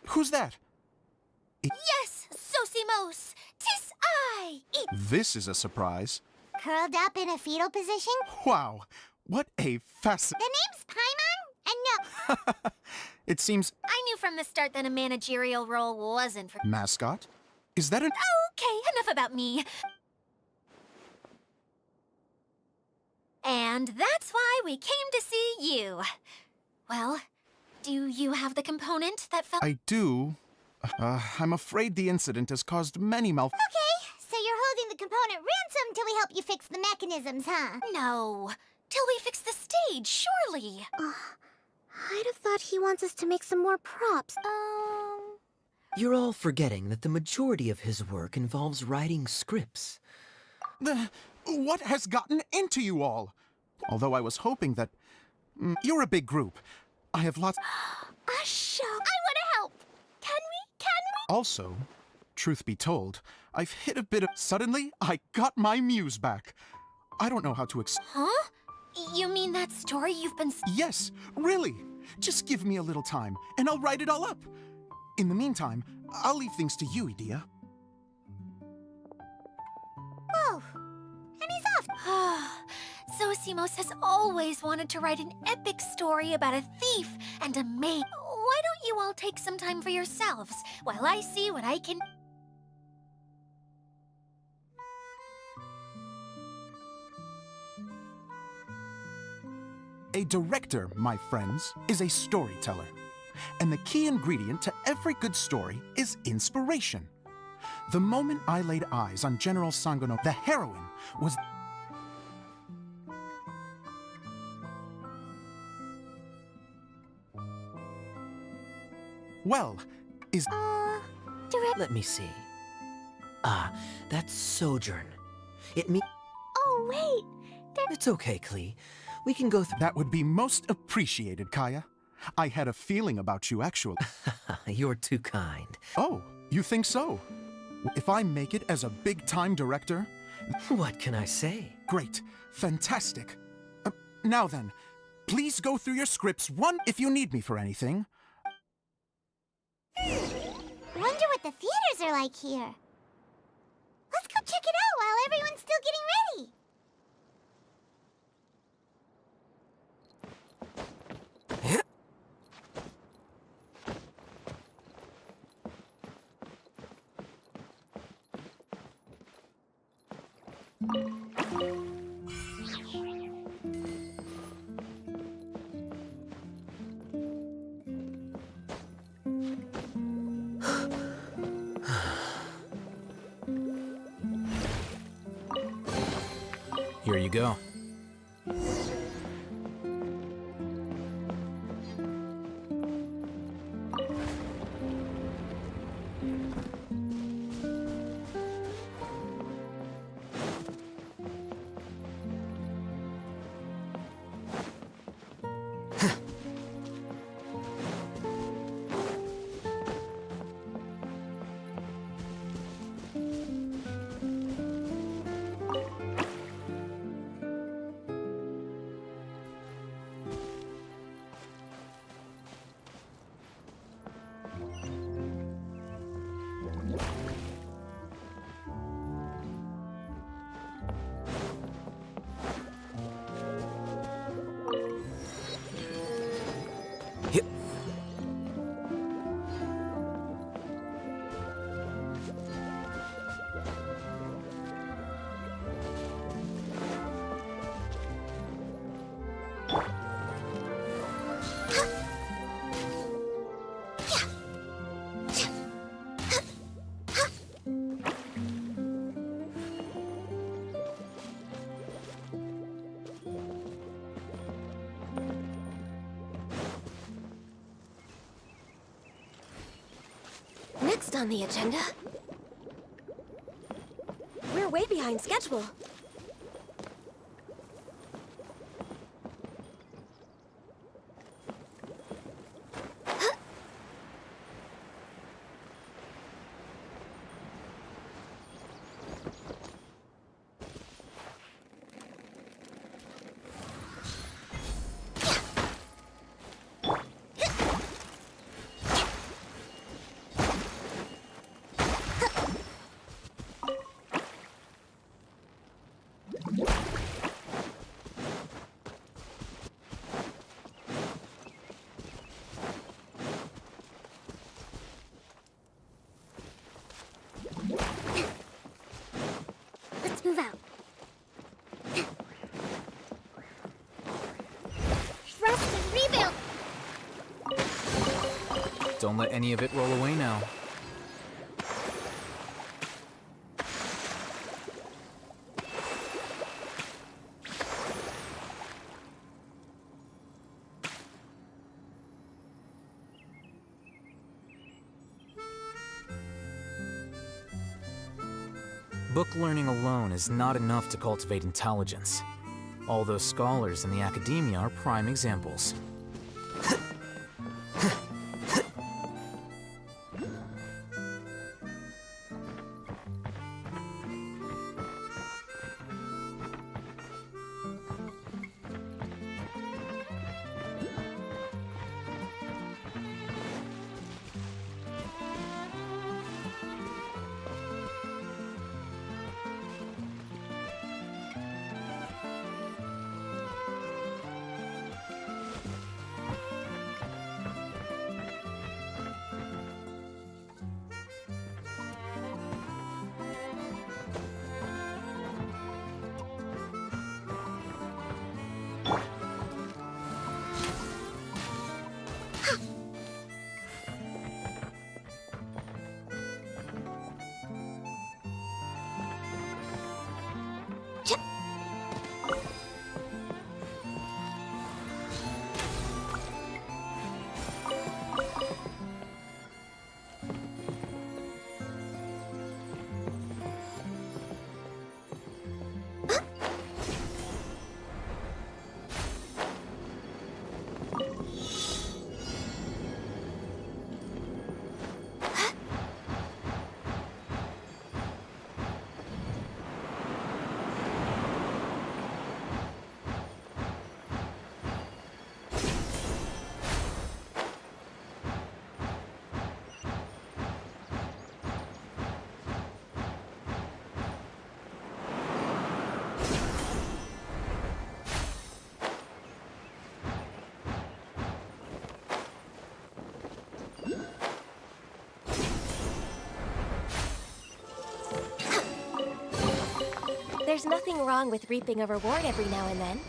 Who's that? Yes, Sosimos! 'Tis I! This is a surprise. Curled up in a fetal position? Wow, what a The name's Paimon? And no... It seems... I knew from the start that a managerial role wasn't for... Mascot? Is that an... Okay, enough about me. And that's why we came to see you. Well, do you have the component that fell... I do. I'm afraid the incident has caused many Okay, so you're holding the component ransom till we help you fix the mechanisms, huh? No, till we fix the stage, surely. I'd have thought he wants us to make some more props. You're all forgetting that the majority of his work involves writing scripts. What has gotten into you all? Although I was hoping that... you're a big group. I have lots... A show! I want to help! Can we? Also, truth be told, I've hit a bit of... Suddenly, I got my muse back. I don't know how to Huh? You mean that story you've been... Yes, really. Just give me a little time, and I'll write it all up. In the meantime, I'll leave things to you, Edea. Whoa! And he's off! Zosimos has always wanted to write an epic story about a thief and a maid. Why don't you all take some time for yourselves while I see what I can... A director, my friends, is a storyteller. And the key ingredient to every good story is inspiration. The moment I laid eyes on General Sangono, the heroine was... Well, is... Let me see. That's Sojourn. It means... Oh, wait! It's okay, Klee. We can go through... That would be most appreciated, Kaya. I had a feeling about you, actually. You're too kind. Oh, you think so? If I make it as a big-time director... What can I say? Great. Fantastic. Now then, please go through your scripts if you need me for anything. Wonder what the theaters are like here. Let's go check it out while everyone's still getting ready. Here you go. Next on the agenda... We're way behind schedule. Let's move out. Rest and rebuild! Don't let any of it roll away now. Book learning alone is not enough to cultivate intelligence. All those scholars in the academia are prime examples. There's nothing wrong with reaping a reward every now and then.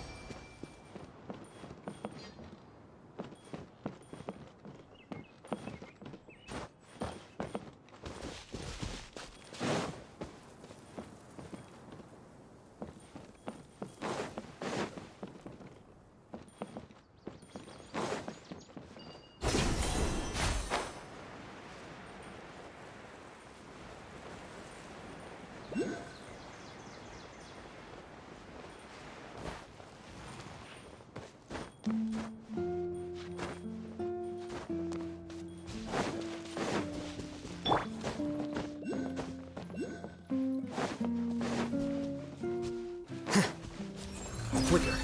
Flicker.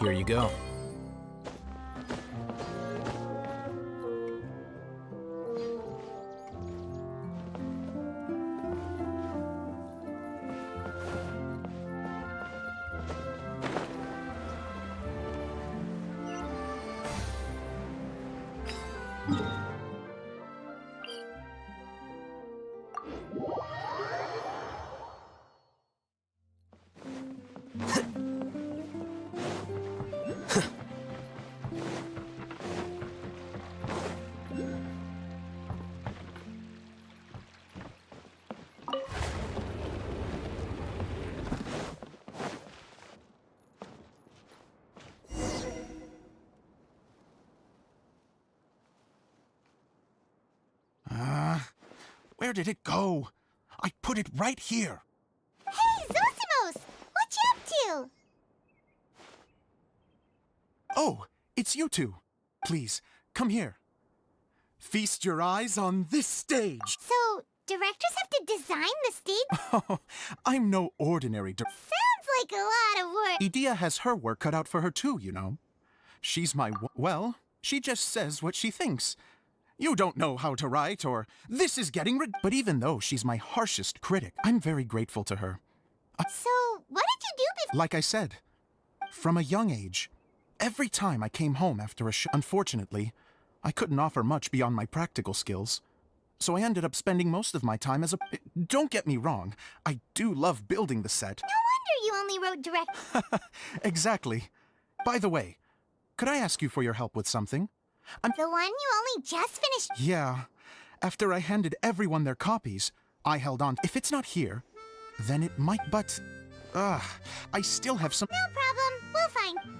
Here you go. Where did it go? I put it right here. Hey, Zosimos! What you up to? Oh, it's you two. Please, come here. Feast your eyes on this stage. So, directors have to design the stage? Oh, I'm no ordinary Sounds like a lot of work. Edea has her work cut out for her too, you know. She's my well, she just says what she thinks. You don't know how to write, or this is getting But even though she's my harshest critic, I'm very grateful to her. So, what did you do before? Like I said, from a young age, every time I came home after a show, unfortunately, I couldn't offer much beyond my practical skills. So I ended up spending most of my time as a... Don't get me wrong, I do love building the set. No wonder you only wrote direct... Exactly. By the way, could I ask you for your help with something? The one you only just finished... Yeah. After I handed everyone their copies, I held on. If it's not here, then it might, but... I still have some... No problem. We'll find...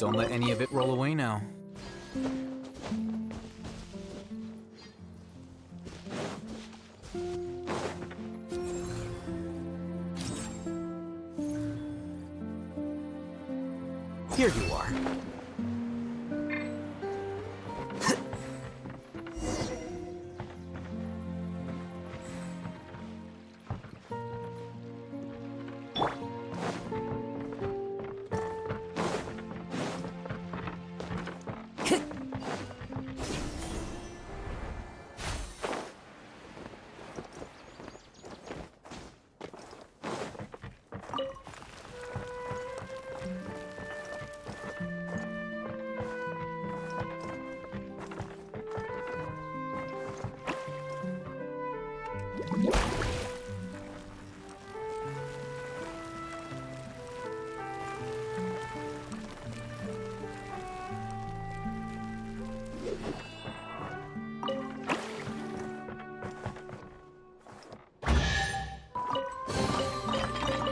Don't let any of it roll away now. Here you are.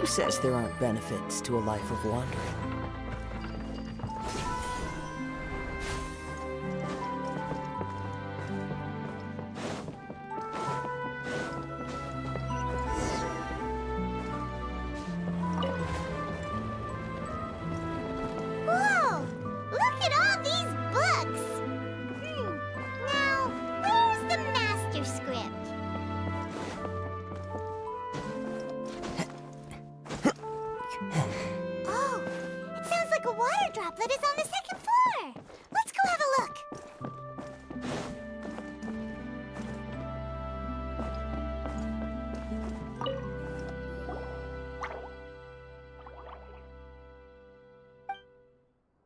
Who says there aren't benefits to a life of wandering? Whoa! Look at all these books! Now, where's the master script? Oh, it sounds like a water droplet is on the second floor. Let's go have a look.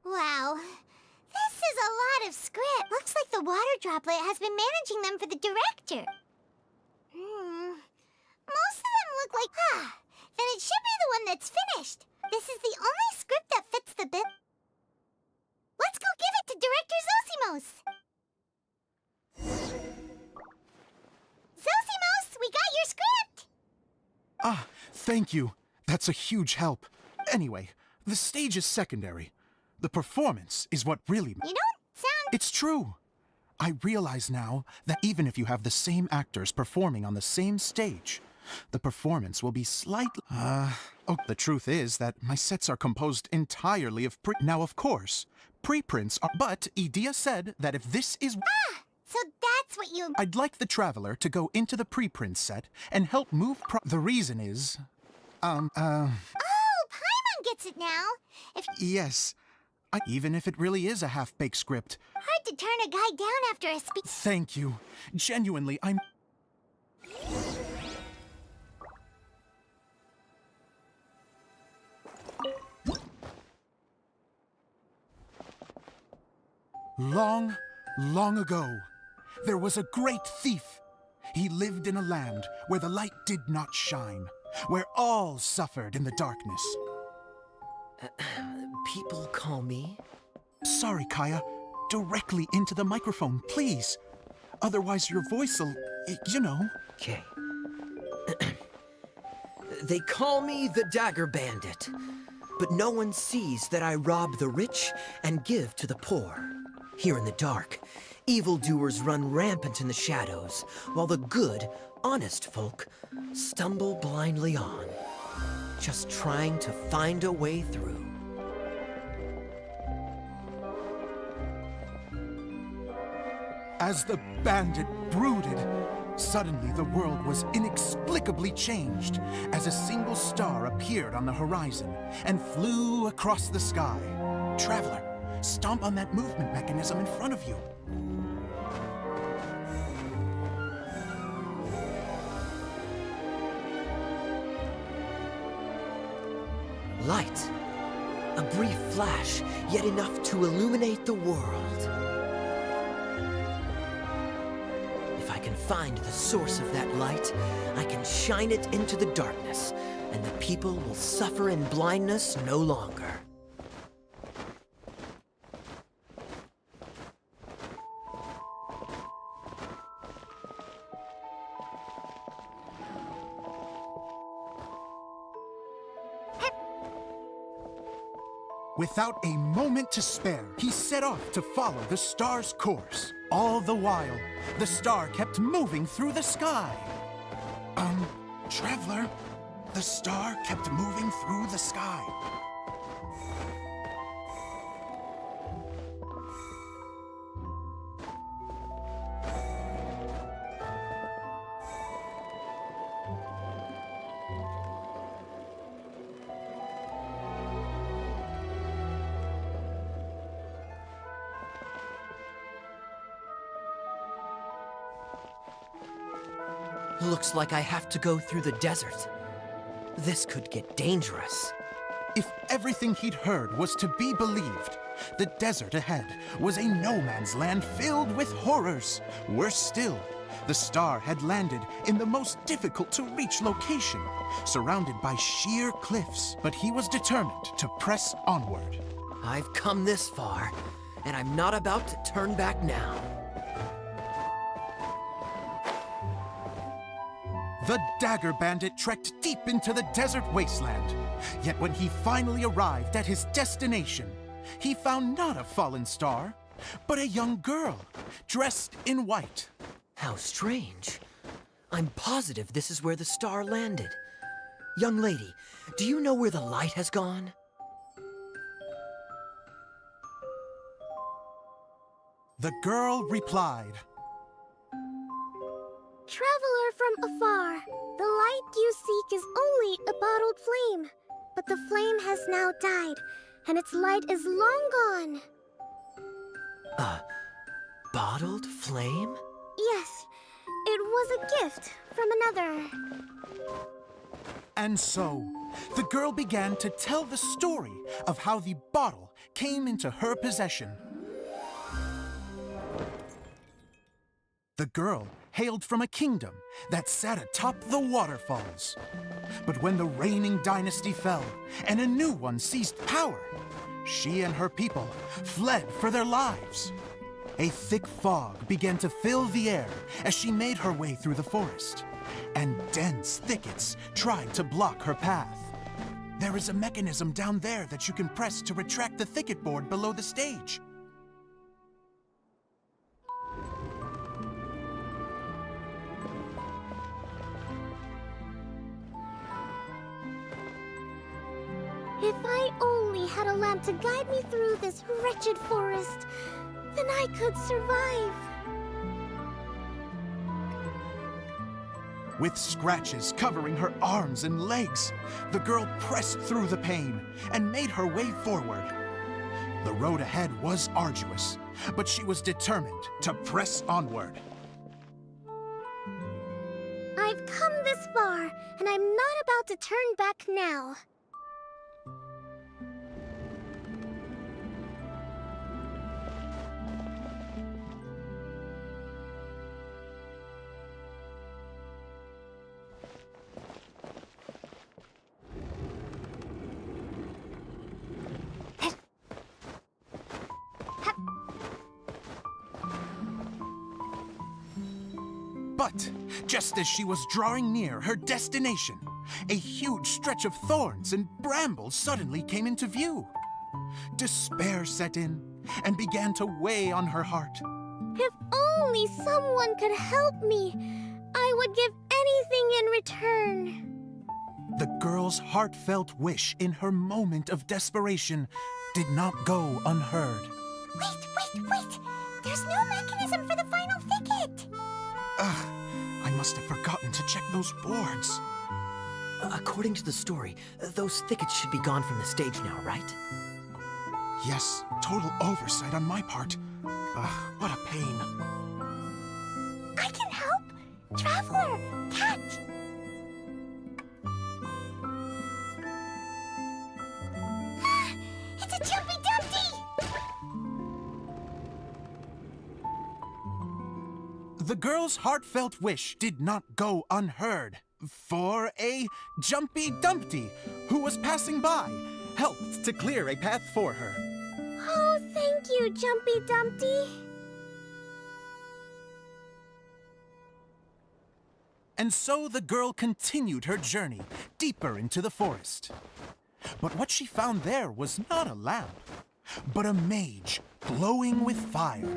Wow, this is a lot of script. Looks like the water droplet has been managing them for the director. Most of them look like... then it should be the one that's finished. This is the only script that fits the bill. Let's go give it to Director Zosimos. Zosimos, we got your script! Ah, thank you. That's a huge help. Anyway, the stage is secondary. The performance is what really... You don't sound... It's true. I realize now that even if you have the same actors performing on the same stage, the performance will be slightly... the truth is that my sets are composed entirely of Now, of course, preprints are... But Edea said that if this is... So that's what you... I'd like the Traveler to go into the preprint set and help move The reason is... Oh, Paimon gets it now. Yes. Even if it really is a half-baked script. Hard to turn a guy down after a speech. Thank you. Genuinely, I'm... Long, long ago, there was a great thief. He lived in a land where the light did not shine, where all suffered in the darkness. People call me? Sorry, Kaya. Directly into the microphone, please. Otherwise your voice'll... you know. Okay. They call me the Dagger Bandit, but no one sees that I rob the rich and give to the poor. Here in the dark, evildoers run rampant in the shadows, while the good, honest folk stumble blindly on, just trying to find a way through. As the bandit brooded, suddenly the world was inexplicably changed as a single star appeared on the horizon and flew across the sky. Traveler, stomp on that movement mechanism in front of you. Light. A brief flash, yet enough to illuminate the world. If I can find the source of that light, I can shine it into the darkness, and the people will suffer in blindness no longer. Without a moment to spare, he set off to follow the star's course. All the while, the star kept moving through the sky. Traveler, the star kept moving through the sky. Looks like I have to go through the desert. This could get dangerous. If everything he'd heard was to be believed, the desert ahead was a no-man's land filled with horrors. Worse still, the star had landed in the most difficult-to-reach location, surrounded by sheer cliffs. But he was determined to press onward. I've come this far, and I'm not about to turn back now. The Dagger Bandit trekked deep into the desert wasteland. Yet when he finally arrived at his destination, he found not a fallen star, but a young girl, dressed in white. How strange. I'm positive this is where the star landed. Young lady, do you know where the light has gone? The girl replied, Traveler from afar, the light you seek is only a bottled flame. But the flame has now died, and its light is long gone. A bottled flame? Yes, it was a gift from another. And so, the girl began to tell the story of how the bottle came into her possession. The girl hailed from a kingdom that sat atop the waterfalls. But when the reigning dynasty fell and a new one seized power, she and her people fled for their lives. A thick fog began to fill the air as she made her way through the forest, and dense thickets tried to block her path. There is a mechanism down there that you can press to retract the thicket board below the stage. If I only had a lamp to guide me through this wretched forest, then I could survive. With scratches covering her arms and legs, the girl pressed through the pain and made her way forward. The road ahead was arduous, but she was determined to press onward. I've come this far, and I'm not about to turn back now. But just as she was drawing near her destination, a huge stretch of thorns and brambles suddenly came into view. Despair set in and began to weigh on her heart. If only someone could help me, I would give anything in return. The girl's heartfelt wish in her moment of desperation did not go unheard. Wait! There's no mechanism for the final thicket! Ugh, I must have forgotten to check those boards. According to the story, those thickets should be gone from the stage now, right? Yes, total oversight on my part. What a pain. I can help! Traveler, catch! It's a Jumpy Dumpty! The girl's heartfelt wish did not go unheard, for a Jumpy Dumpty who was passing by helped to clear a path for her. Oh, thank you, Jumpy Dumpty. And so the girl continued her journey deeper into the forest. But what she found there was not a lamp, but a mage glowing with fire.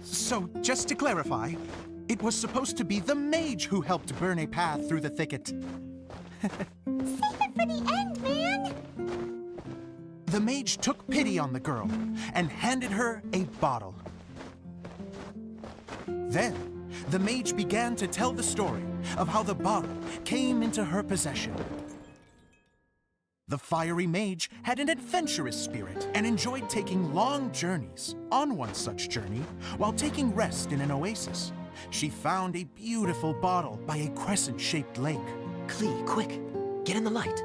So, just to clarify, it was supposed to be the mage who helped burn a path through the thicket. Save it for the end, man! The mage took pity on the girl and handed her a bottle. Then, the mage began to tell the story of how the bottle came into her possession. The fiery mage had an adventurous spirit and enjoyed taking long journeys. On one such journey, while taking rest in an oasis, she found a beautiful bottle by a crescent-shaped lake. Klee, quick, get in the light.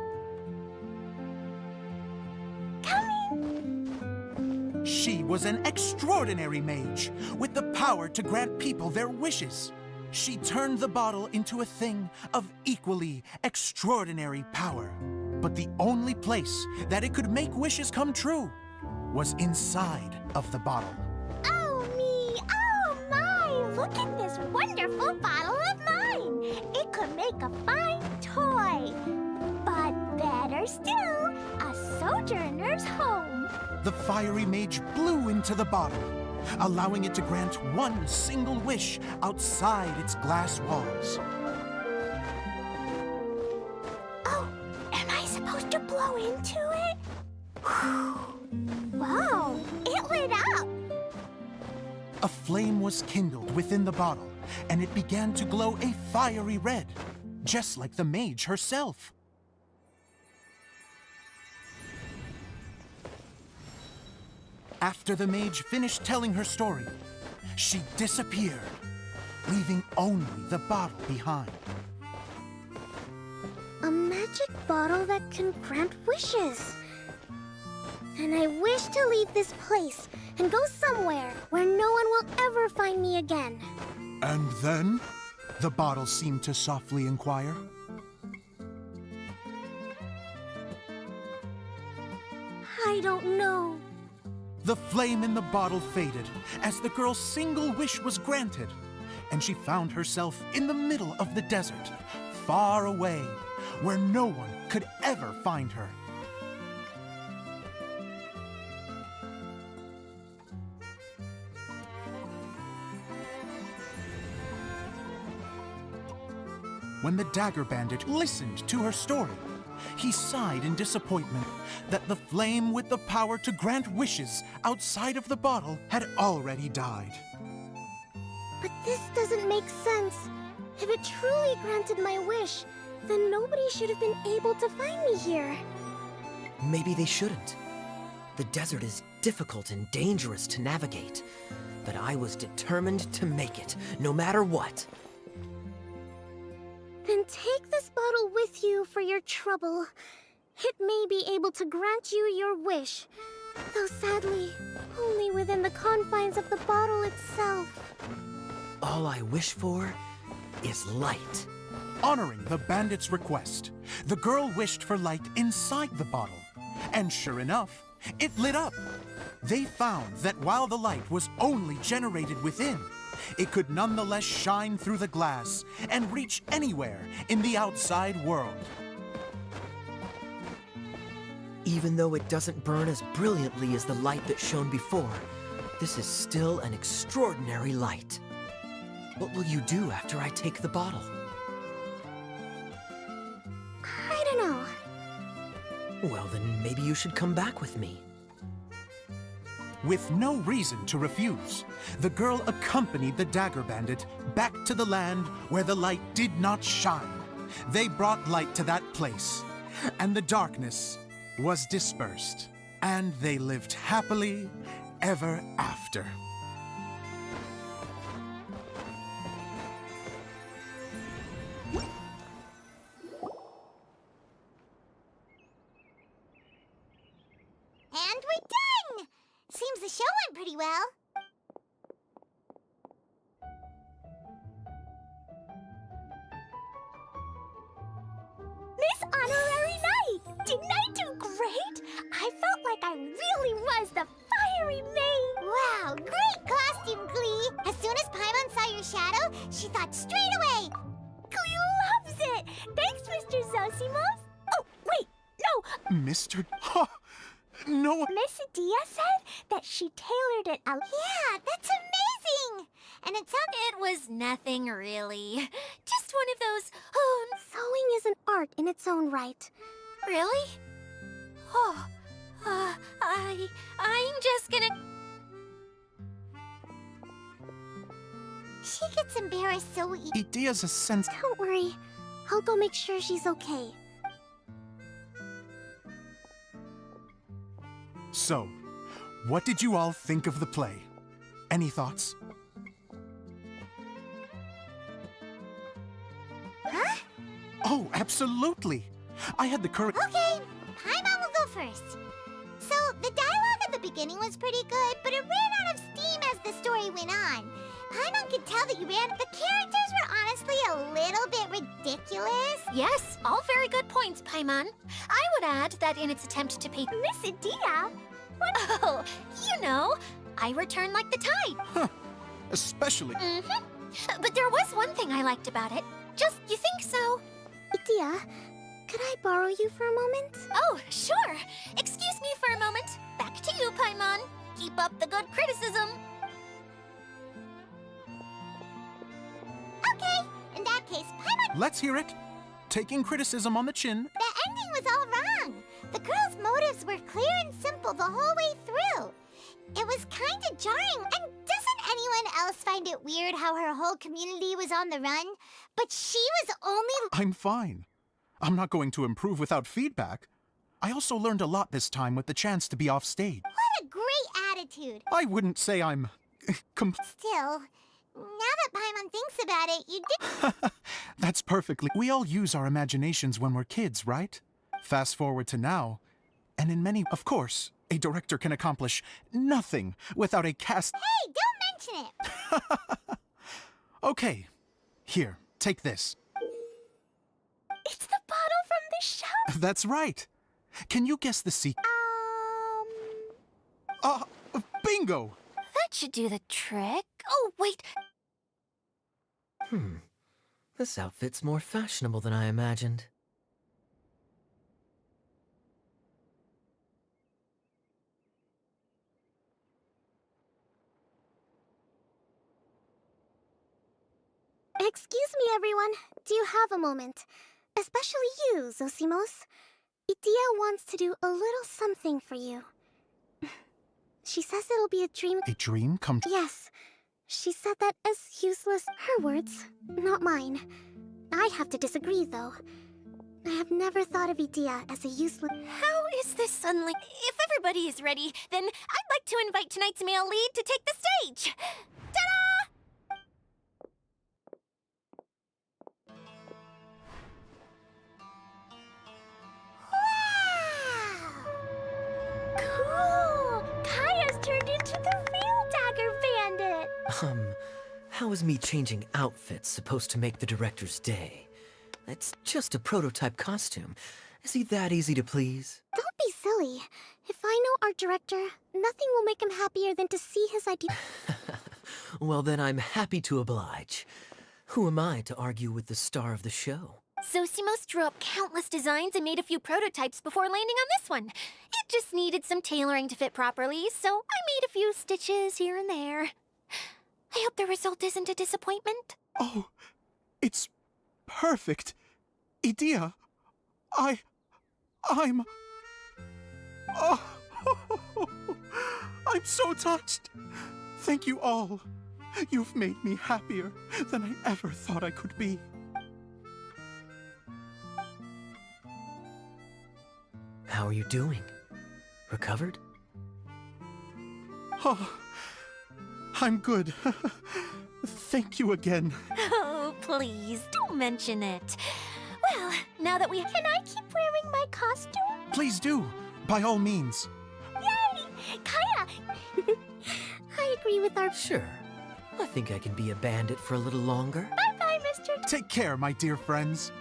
She was an extraordinary mage with the power to grant people their wishes. She turned the bottle into a thing of equally extraordinary power. But the only place that it could make wishes come true was inside of the bottle. Oh me, oh my! Look at this wonderful bottle of mine! It could make a fine toy. But better still, a sojourner's home. The fiery mage blew into the bottle, allowing it to grant one single wish outside its glass walls. Oh, am I supposed to blow into it? Wow, it lit up! A flame was kindled within the bottle, and it began to glow a fiery red, just like the mage herself. After the mage finished telling her story, she disappeared, leaving only the bottle behind. A magic bottle that can grant wishes. And I wish to leave this place and go somewhere where no one will ever find me again. And then, the bottle seemed to softly inquire. I don't know. The flame in the bottle faded as the girl's single wish was granted, and she found herself in the middle of the desert, far away, where no one could ever find her. When the Dagger Bandit listened to her story, he sighed in disappointment that the flame with the power to grant wishes outside of the bottle had already died. But this doesn't make sense. If it truly granted my wish, then nobody should have been able to find me here. Maybe they shouldn't. The desert is difficult and dangerous to navigate, but I was determined to make it, no matter what. Then take this bottle with you for your trouble. It may be able to grant you your wish, though sadly, only within the confines of the bottle itself. All I wish for is light. Honoring the bandit's request, the girl wished for light inside the bottle, and sure enough, it lit up. They found that while the light was only generated within, it could nonetheless shine through the glass and reach anywhere in the outside world. Even though it doesn't burn as brilliantly as the light that shone before, this is still an extraordinary light. What will you do after I take the bottle? I don't know. Well, then maybe you should come back with me. With no reason to refuse, the girl accompanied the Dagger Bandit back to the land where the light did not shine. They brought light to that place, and the darkness was dispersed, and they lived happily ever after. And we're done! Seems the show went pretty well. Miss Honorary Knight! Didn't I do great? I felt like I really was the fiery maid. Wow, great costume, Klee! As soon as Paimon saw your shadow, she thought straight away. Klee loves it! Thanks, Mr. Zosimos! Oh, wait! No! Mr. Huh, no. Miss Dia said that she tailored it out. Yeah, that's amazing! And it sounded... It was nothing, really. Just one of those, oh... Sewing is an art in its own right. Really? Oh, I'm just gonna... She gets embarrassed so easily. Idia's a sense. Don't worry. I'll go make sure she's okay. So, what did you all think of the play? Any thoughts? Huh? Oh, absolutely. I had the courage. Okay, Paimon will go first. So, the dialogue at the beginning was pretty good, but it ran out of steam as the story went on. Paimon could tell that you ran... The characters were honestly a little bit ridiculous. Yes, all very good points, Paimon. I would add that in its attempt to pay... Miss Dia? What? Oh, you know, I return like the tide. Huh. Especially... Mm-hmm. But there was one thing I liked about it. Just, you think so? Idia, could I borrow you for a moment? Oh, sure. Excuse me for a moment. Back to you, Paimon. Keep up the good criticism. Okay, in that case, Paimon... Let's hear it. Taking criticism on the chin. The ending was all wrong. The girl's motives were clear and simple the whole way through. It was kind of jarring. And doesn't anyone else find it weird how her whole community was on the run, but she was only... I'm fine. I'm not going to improve without feedback. I also learned a lot this time with the chance to be off stage. What a great attitude. I wouldn't say I'm... Still, now that Paimon thinks about it, you did... That's perfectly... We all use our imaginations when we're kids, right? Fast forward to now, and in many... Of course, a director can accomplish nothing without a cast... Hey, don't mention it! Okay, here, take this. It's the bottle from the show! That's right. Can you guess the secret? Bingo! That should do the trick. Oh, wait. This outfit's more fashionable than I imagined. Excuse me, everyone. Do you have a moment? Especially you, Zosimos. Idia wants to do a little something for you. She says it'll be a dream... A dream come true? Yes. She said that as useless... Her words, not mine. I have to disagree, though. I have never thought of Idia as a useless... How is this suddenly... If everybody is ready, then I'd like to invite tonight's male lead to take the stage. Ta-da! Cool! Kaya's turned into the real Dagger Bandit! How is me changing outfits supposed to make the director's day? It's just a prototype costume. Is he that easy to please? Don't be silly. If I know our director, nothing will make him happier than to see his idea... Well, then I'm happy to oblige. Who am I to argue with the star of the show? Zosimos drew up countless designs and made a few prototypes before landing on this one. It just needed some tailoring to fit properly, so I made a few stitches here and there. I hope the result isn't a disappointment. Oh, it's perfect. Idia, I'm... Oh, I'm so touched. Thank you all. You've made me happier than I ever thought I could be. How are you doing? Recovered? Oh, I'm good. Thank you again. Oh, please, don't mention it. Well, now that we... Can I keep wearing my costume? Please do, by all means. Yay! Kaya! I agree with our... Sure. I think I can be a bandit for a little longer. Bye-bye, Mr. Take care, my dear friends.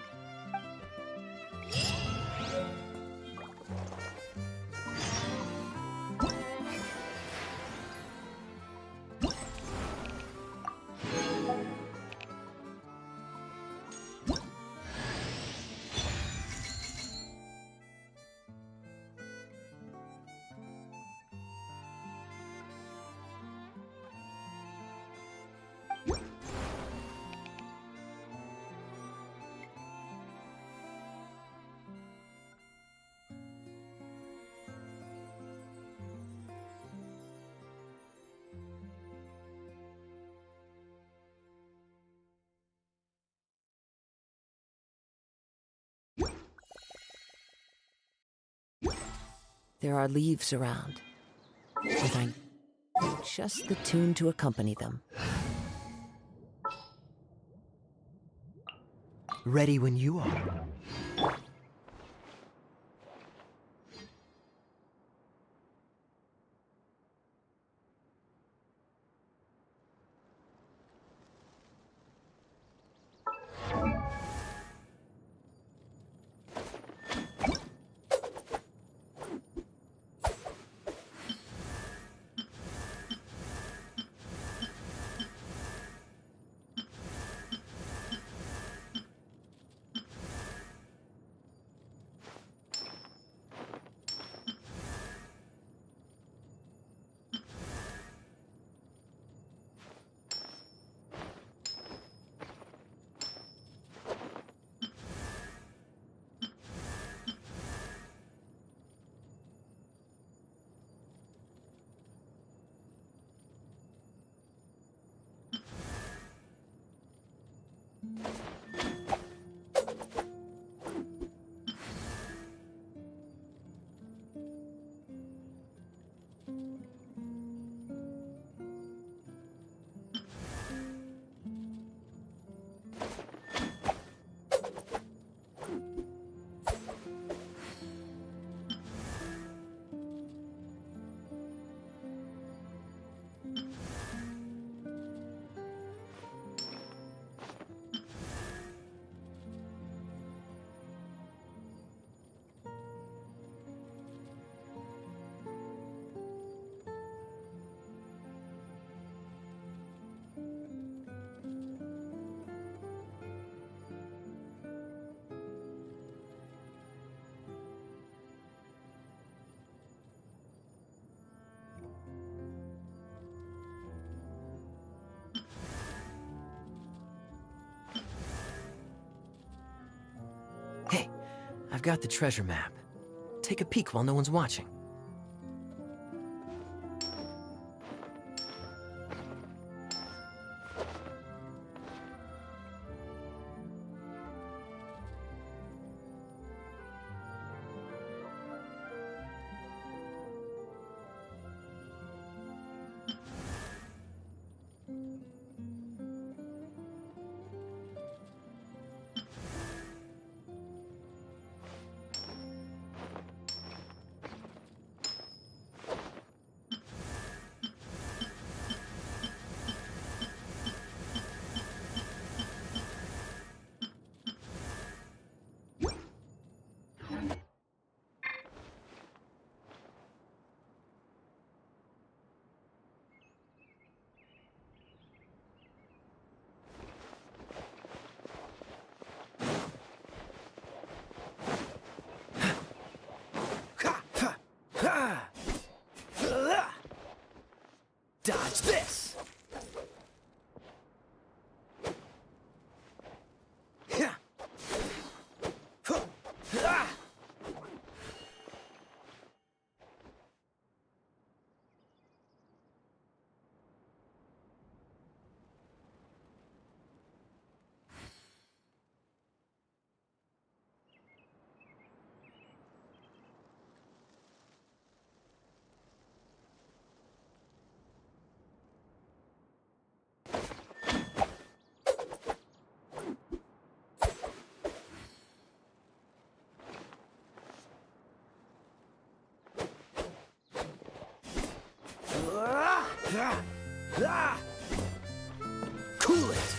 There are leaves around, and I know just the tune to accompany them. Ready when you are. Hey, I've got the treasure map. Take a peek while no one's watching. Dodge this! Cool it!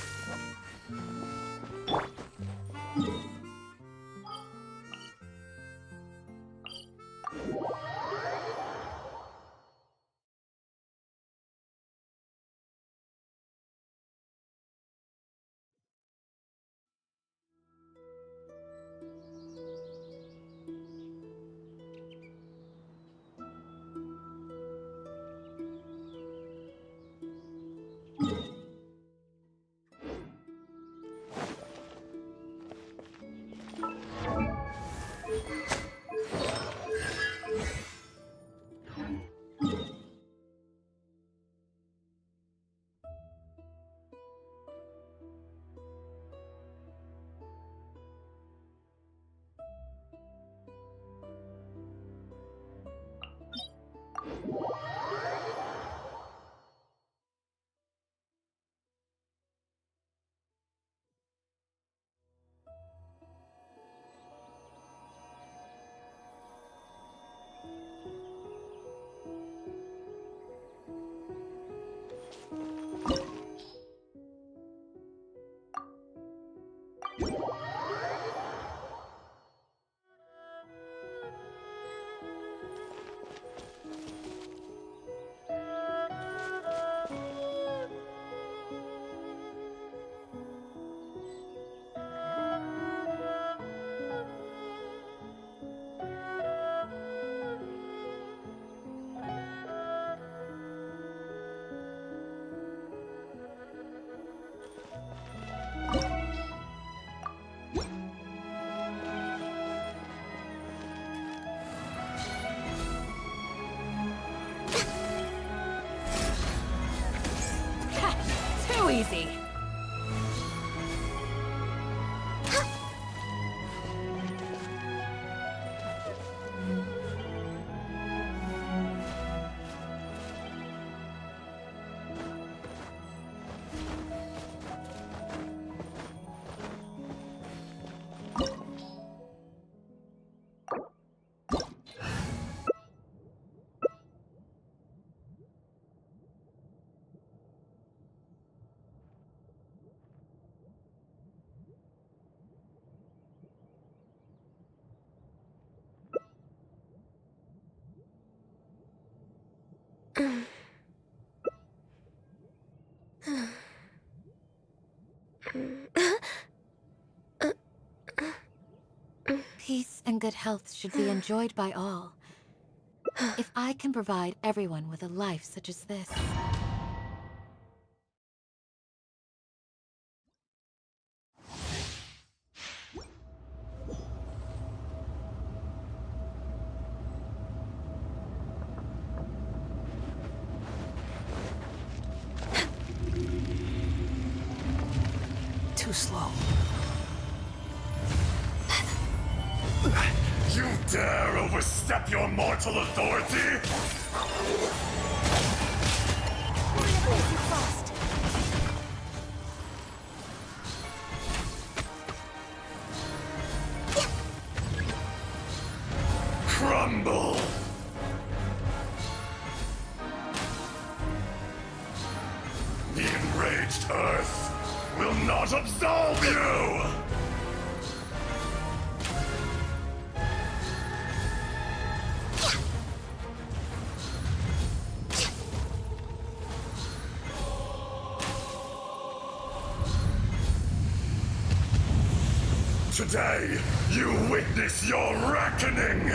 Too easy. Peace and good health should be enjoyed by all. If I can provide everyone with a life such as this. Too slow. You dare overstep your mortal authority? Crumble! The enraged Earth will not absolve you! Today, you witness your reckoning!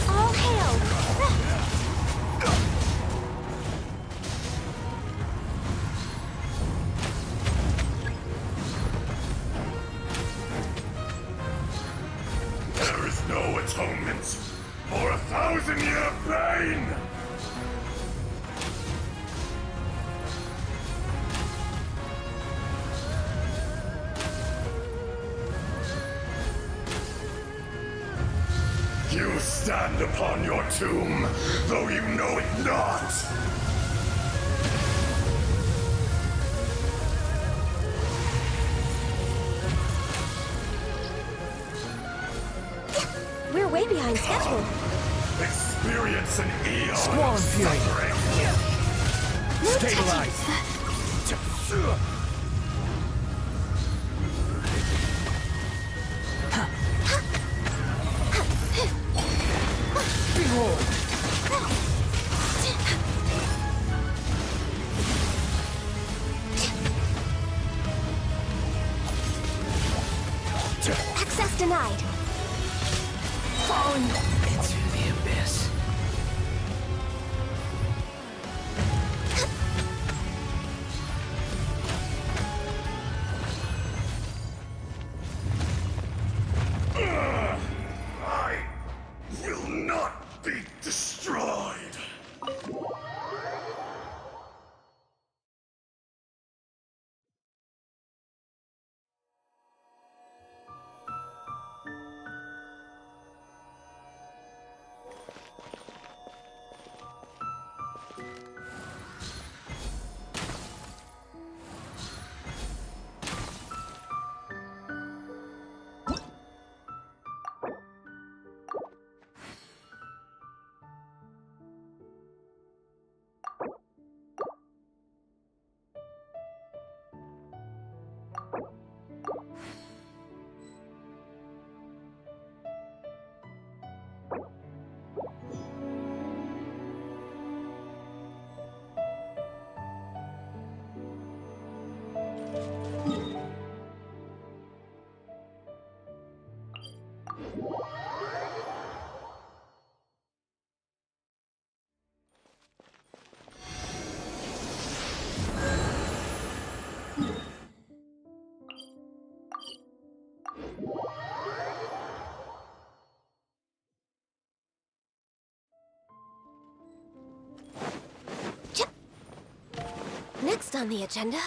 All hail! There is no atonement for 1,000-year pain! You stand upon your tomb, though you know it not! We're way behind schedule. Experience an eon Squall of and fury. suffering! Stabilize. Behold! Access denied. Falling into the abyss. I will not be destroyed! Next on the agenda,